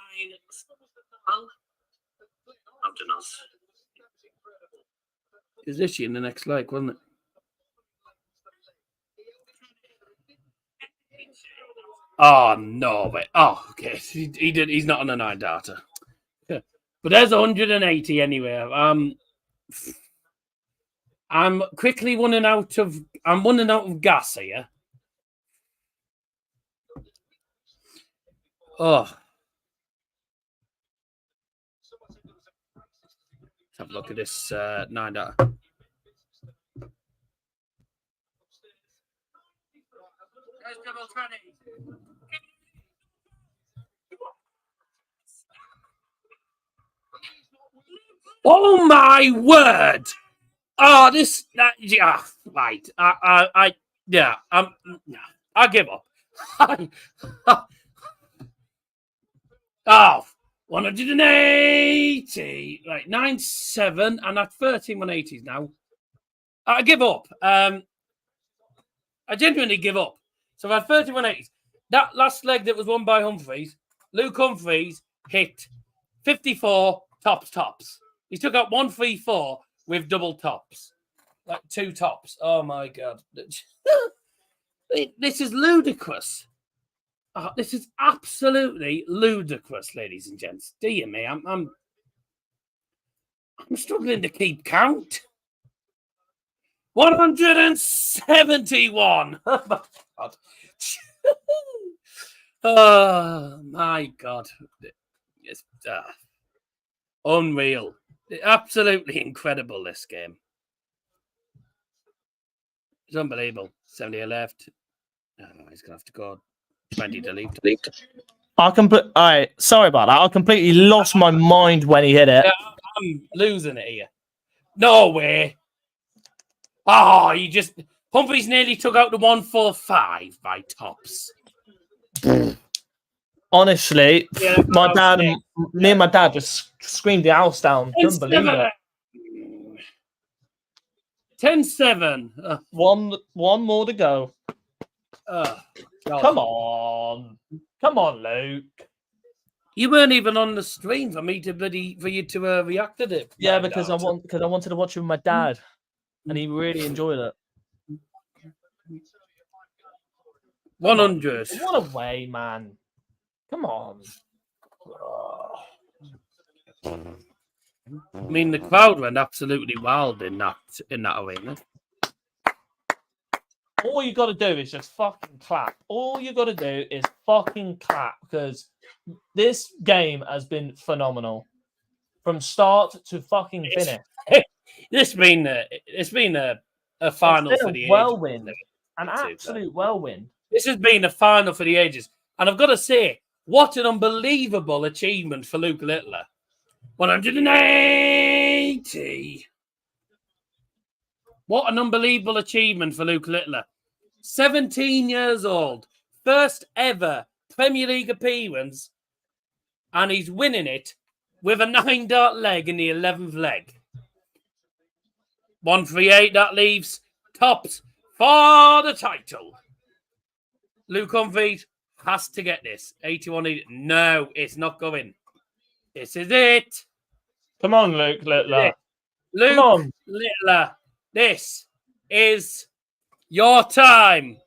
It was this year in the next leg, wasn't it? Oh no, but okay. He did. He's not on a 9 data. Yeah. But there's 180 anyway. I'm quickly running out of. I'm running out of gas here. Oh. Let's have a look at this 9 data. Oh my word! Oh, this yeah, right. I give up. Oh, 180. Right, 9-7, and at 13 180s now. I give up. I genuinely give up. So I've had 13 180s. That last leg that was won by Humphries, Luke Humphries hit 54 tops. He took out 134 with double tops. Like 2 tops. Oh my God. This is ludicrous. Oh, this is absolutely ludicrous, ladies and gents. Dear me, I'm struggling to keep count. 171. Oh my God. Oh my God. It's unreal. Absolutely incredible, this game. It's unbelievable. 70 left. Oh, he's going to have to go 20 delete. All right, sorry about that. I completely lost my mind when he hit it. Yeah, I'm losing it here. No way. Oh, Humphries nearly took out the 145 by tops. Honestly, my dad and me and my dad just screamed the house down. Couldn't believe it. 10-7. One more to go. Come on, Luke. You weren't even on the stream for me to for you to react to it. Yeah, because I wanted to watch it with my dad, and he really enjoyed it. 100. What a way, man! Come on. I mean, the crowd went absolutely wild in that arena. All you got to do is just fucking clap. All you got to do is fucking clap, because this game has been phenomenal from start to fucking finish. It's been a final for the whirlwind, an absolute whirlwind. This has been a final for the ages, and I've got to say, what an unbelievable achievement for Luke Littler. 180. What an unbelievable achievement for Luke Littler. 17 years old, first ever Premier League appearance, and he's winning it with a 9-dart leg in the 11th leg. 138, that leaves tops for the title. Luke Humphries has to get this. 81. No, it's not going. This is it. Come on, Luke Littler. Luke Littler, this is your time.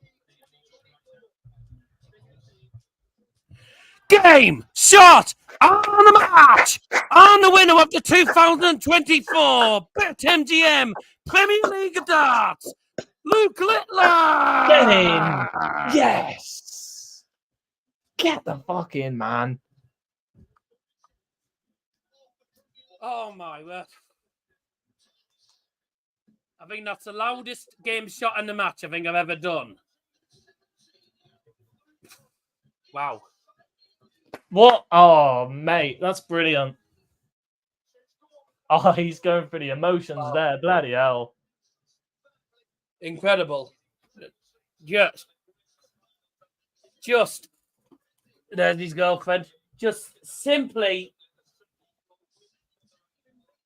Game, shot, on the match, on the winner of the 2024 Betmgm Premier League of Darts, Luke Littler! Get in! Yes! Get the fuck in, man. Oh my word. I think that's the loudest game shot in the match I think I've ever done. Wow. What? Oh, mate, that's brilliant. Oh, he's going for the emotions there. Bloody hell. Incredible. Just there's his girlfriend. Just simply.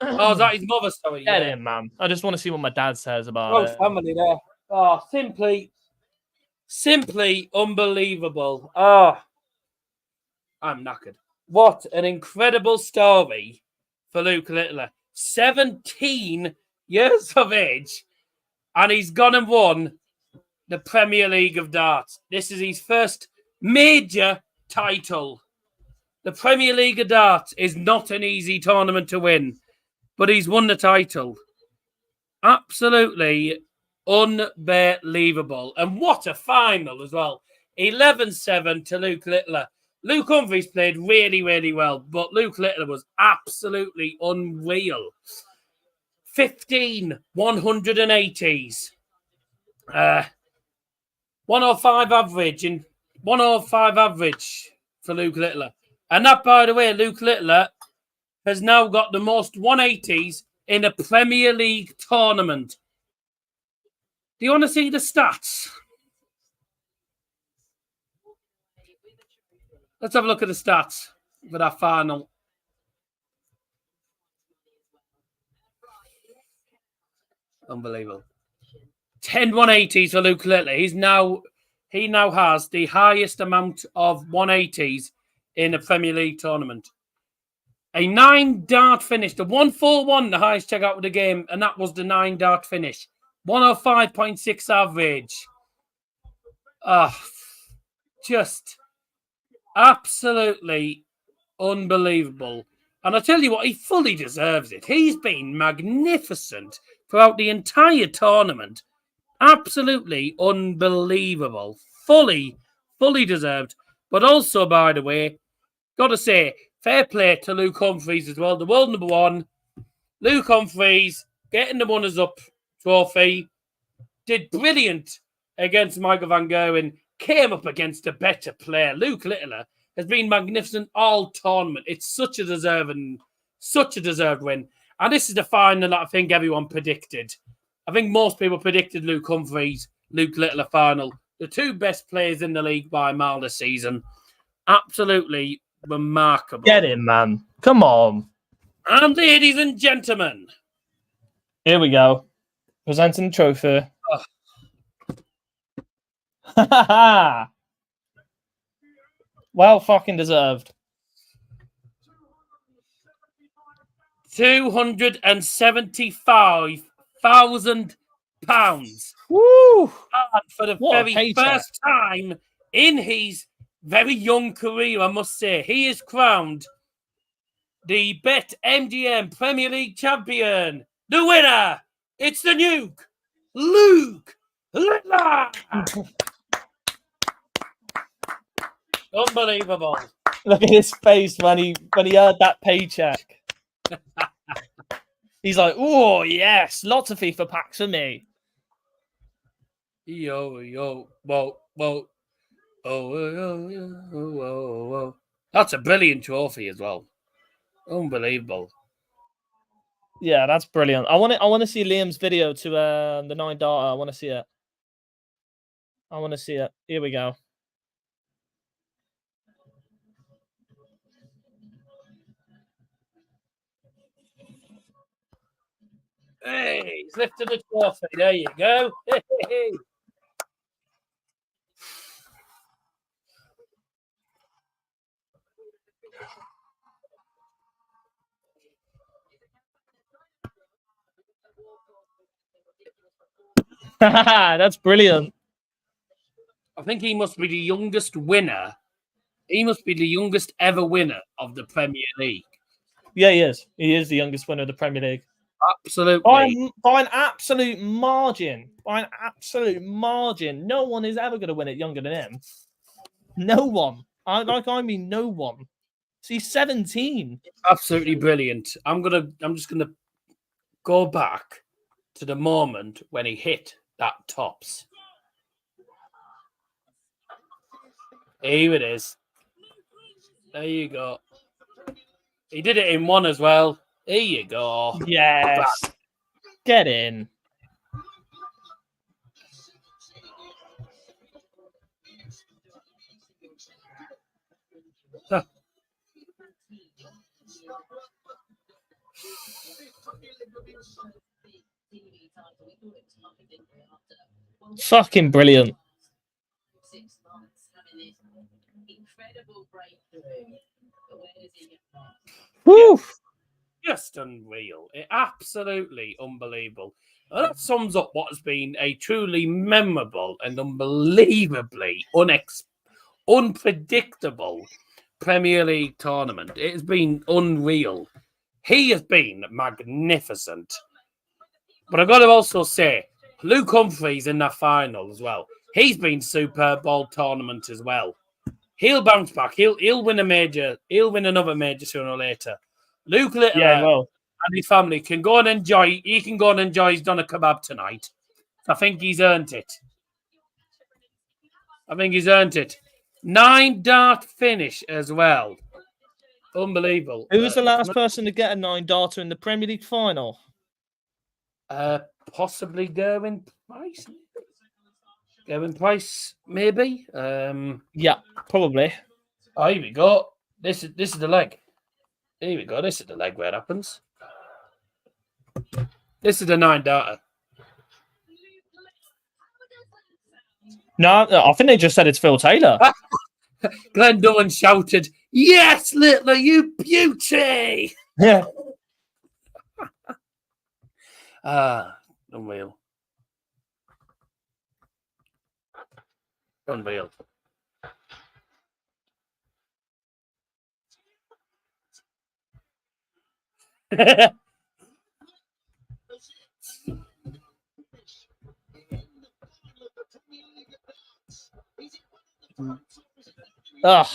Oh, is that his mother? Sorry. Get in, man. I just want to see what my dad says about Oh, it. family there. Oh, simply unbelievable. Oh, I'm knackered. What an incredible story for Luke Littler. 17 years of age, and he's gone and won the Premier League of Darts. This is his first major title. The Premier League of Darts is not an easy tournament to win, but he's won the title. Absolutely unbelievable. And what a final as well. 11-7 to Luke Littler. Luke Humphries played really, really well, but Luke Littler was absolutely unreal. 15 180s. 105 average in 105 average for Luke Littler. And that, by the way, Luke Littler has now got the most 180s in a Premier League tournament. Do you want to see the stats? Let's have a look at the stats for that final. Unbelievable. 10 180s for Luke Littler. He now has the highest amount of 180s in a Premier League tournament. A 9-dart finish. The 141, the highest checkout of the game, and that was the 9-dart finish. 105.6 average. Just absolutely unbelievable. And I tell you what, he fully deserves it. He's been magnificent throughout the entire tournament. Absolutely unbelievable. Fully deserved. But also, by the way, got to say, fair play to Luke Humphries as well. The world number one. Luke Humphries getting the runners-up trophy. Did brilliant against Michael van Gerwen. Came up against a better player. Luke Littler has been magnificent all tournament. It's such a deserved win. And this is the final that I think everyone predicted. I think most people predicted Luke Humphries, Luke Littler final. The two best players in the league by a mile this season. Absolutely remarkable. Get in, man. Come on. And ladies and gentlemen. Here we go. Presenting the trophy. Well fucking deserved. £275,000. Woo! And for the very first time in his very young career, I must say, he is crowned the Betmgm Premier League champion. The winner, it's the Nuke, Luke Littler. Unbelievable. Look at his face when he heard that paycheck. He's like, oh, yes, lots of FIFA packs for me. Yo, whoa. Oh. That's a brilliant trophy as well. Unbelievable. Yeah, that's brilliant. I want to see Liam's video to the 9-darter. I want to see it. Here we go. Hey, he's lifted the trophy. There you go. Hey. That's brilliant. I think he must be the youngest winner. He must be the youngest ever winner of the Premier League. Yeah, he is. He is the youngest winner of the Premier League. Absolutely. By an absolute margin. By an absolute margin. No one is ever going to win it younger than him. No one. I mean no one. So he's 17. Absolutely brilliant. I'm just gonna go back to the moment when he hit that tops. Here it is. There you go. He did it in one as well. Here you go. Yes. Back. Get in. Huh. Fucking brilliant. Woo! Just unreal. Absolutely unbelievable. And that sums up what has been a truly memorable and unbelievably unpredictable Premier League tournament. It has been unreal. He has been magnificent. But I've got to also say, Luke Humphries in that final as well. He's been superb all tournament as well. He'll bounce back. He'll win a major. He'll win another major sooner or later. Luke Littler and his family can go and enjoy. He can go and enjoy his doner kebab tonight. I think he's earned it. 9-dart finish as well. Unbelievable. Who was the last person to get a 9-darter in the Premier League final? Possibly Gerwen Price. Gerwen Price, maybe. Yeah, probably. Oh, here we go. This is the leg. Here we go. This is the leg where it happens. This is the 9-darter. No, I think they just said it's Phil Taylor. Glenn Dillon shouted, "Yes, Littler, you beauty!" Yeah. Unreal. Unreal. Oh,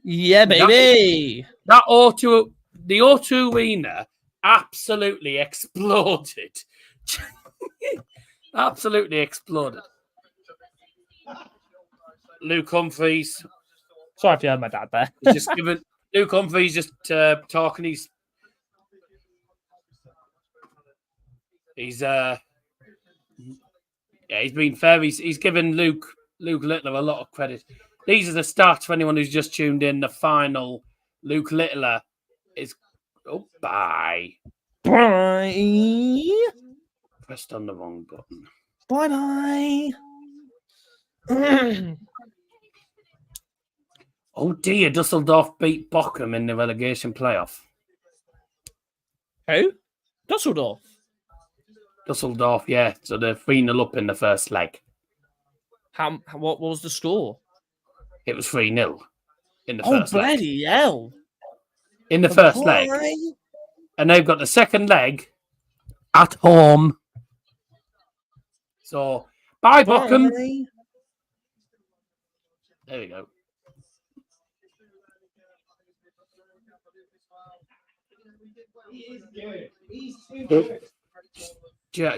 yeah, baby. That O2, the O2 arena absolutely exploded. Absolutely exploded. Luke Humphries. Sorry if you heard my dad there. Just given Luke Humphries just talking. He's been fair. He's given Luke Littler a lot of credit. These are the stats for anyone who's just tuned in. The final, Luke Littler is bye. Pressed on the wrong button. Bye. Oh dear, Dusseldorf beat Bochum in the relegation playoff. Who? Dusseldorf. Dusseldorf, yeah. So they're 3-0 up in the first leg. What was the score? It was 3-0 in the first leg. Oh, bloody hell. In the first leg. And they've got the second leg at home. So, bye, Bochum. There we go.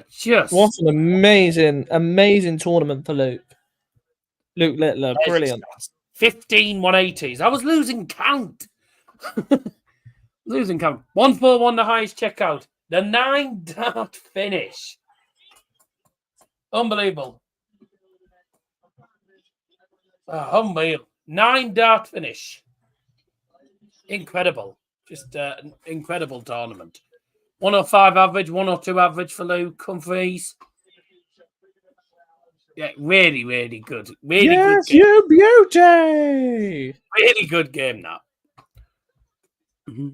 Just what an amazing tournament for Luke. Luke Littler, brilliant. 15 180s. I was losing count. 141, the highest checkout. The 9-dart finish. Unbelievable. Unreal. 9-dart finish. Incredible. Just an incredible tournament. 105 average, 102 average for Luke Humphries. Yeah, really, really good. Really yes, good game. You beauty. Really good game now. Mm-hmm.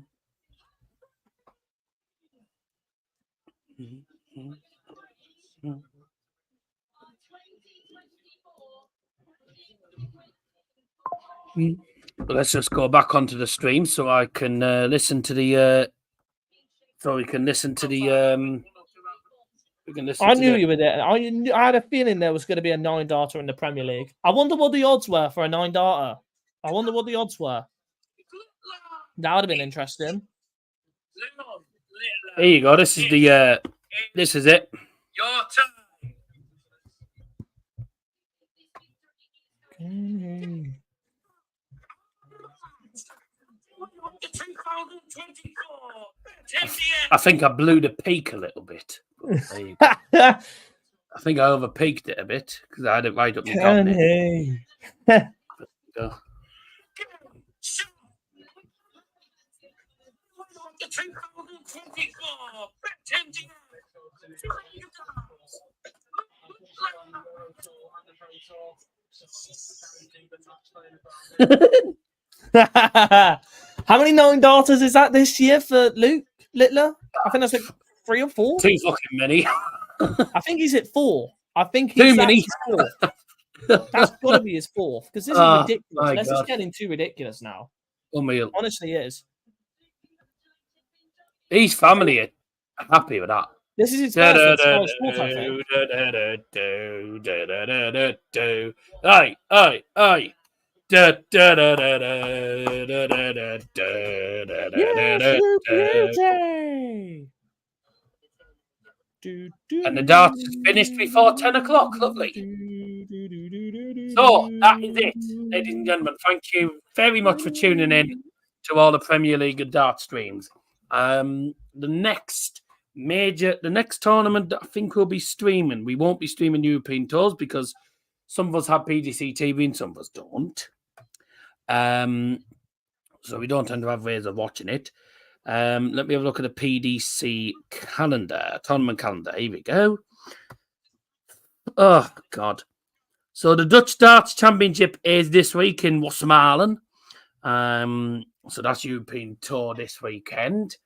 Mm-hmm. Mm-hmm. But let's just go back onto the stream so I can listen to the so we can listen to the. We can listen. I to knew the... you were there. I had a feeling there was going to be a 9-darter in the Premier League. I wonder what the odds were for a 9-darter. I wonder what the odds were. That would have been interesting. There you go. This is the. This is it. Your turn. I think I blew the peak a little bit. There you go. I think I overpeaked it a bit because I had it right up my goblet. Go. How many 9-darters is that this year for Luke Littler? I think that's like 3 or 4. Too fucking many. I think he's at 4. I think Too he's many. That's got to be his 4th because this is ridiculous. This is getting too ridiculous now. Unreal. Honestly, it is. His family are happy with that. This is his first on Sky Sports, I think. Aye. Yes, And the darts is finished before 10 o'clock. Lovely. So that is it, ladies and gentlemen. Thank you very much for tuning in to all the Premier League and dart streams. The next tournament that I think we'll be streaming. We won't be streaming European tours because some of us have PDC TV and some of us don't. So we don't tend to have ways of watching it. Let me have a look at the PDC calendar, tournament calendar. Here we go. Oh, God. So the Dutch Darts Championship is this week in Wassermalen. So that's European Tour this weekend.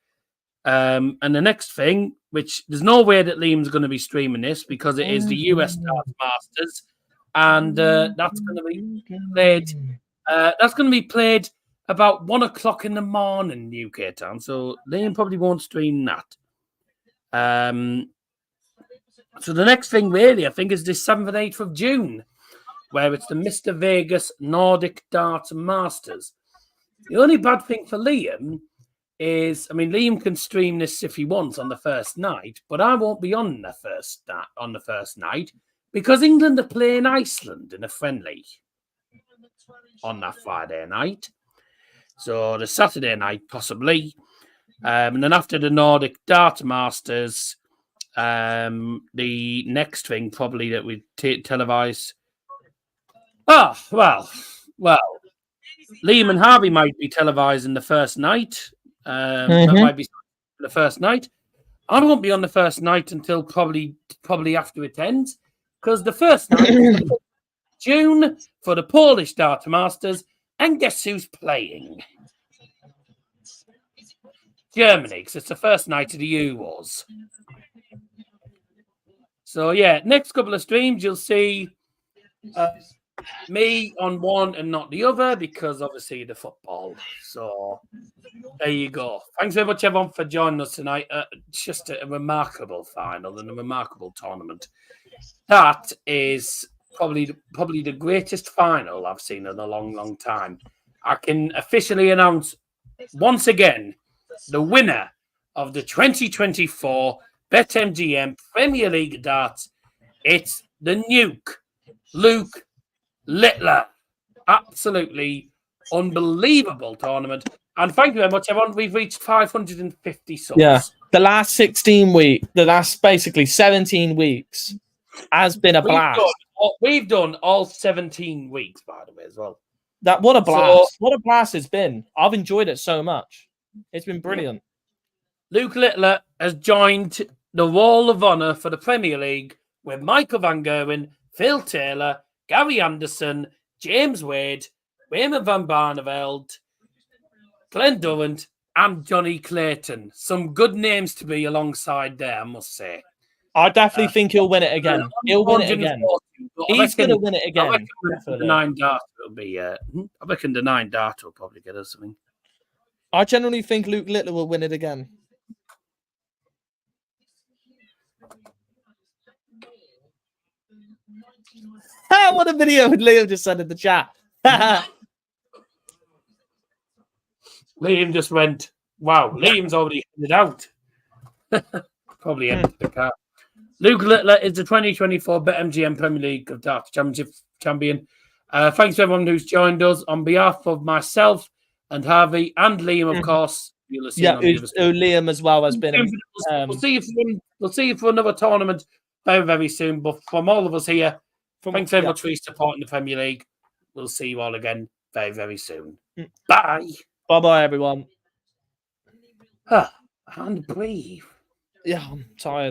And the next thing, which there's no way that Liam's going to be streaming this because it is the US Darts Masters. And that's going to be played. That's going to be played about 1 o'clock in the morning, UK time. So Liam probably won't stream that. So the next thing, really, I think, is the 7th and 8th of June, where it's the Mr. Vegas Nordic Darts Masters. The only bad thing for Liam is, I mean, Liam can stream this if he wants on the first night, but I won't be on the first night because England are playing Iceland in a friendly on that Friday night. So the Saturday night, possibly. And then after the Nordic Dart Masters, the next thing probably that we televise. Oh, well. Liam and Harvey might be televising the first night. That might be the first night. I won't be on the first night until probably after it ends, because the first night is June for the Polish Dart Masters, and guess who's playing? Germany, because it's the first night of the Euros. So yeah, next couple of streams you'll see me on one and not the other because obviously the football. So there you go. Thanks very much everyone for joining us tonight. Just a remarkable final and a remarkable tournament. That is probably the greatest final I've seen in a long, long time. I can officially announce once again the winner of the 2024 Betmgm Premier League Darts. It's the Nuke, Luke Littler. Absolutely unbelievable tournament. And thank you very much, everyone. We've reached 550 subs. Yeah, the last 16 weeks, the last basically 17 weeks has been a blast. We've done all 17 weeks, by the way, as well. What a blast. What a blast it's been. I've enjoyed it so much. It's been brilliant. Luke Littler has joined the Wall of Honour for the Premier League with Michael Van Gerwen, Phil Taylor, Gary Anderson, James Wade, Raymond van Barneveld, Glenn Durant, and Johnny Clayton. Some good names to be alongside there, I must say. I definitely think he'll win it again. He'll win it again. He's going to win it again. I reckon the 9-dart will be. I reckon the 9-dart will probably get us something. I generally think Luke Littler will win it again. What a video Liam just said in the chat. Liam just went, wow, Liam's already headed out. Probably entered the car. Luke Littler is the 2024 Betmgm Premier League of Darts Championship champion. Thanks to everyone who's joined us. On behalf of myself and Harvey and Liam, of course. You'll see Liam as well has been. We'll see you for another tournament very, very soon. But from all of us here, thanks very much for your support in the Premier League. We'll see you all again very, very soon. Bye. Bye-bye, everyone. And breathe. Yeah, I'm tired.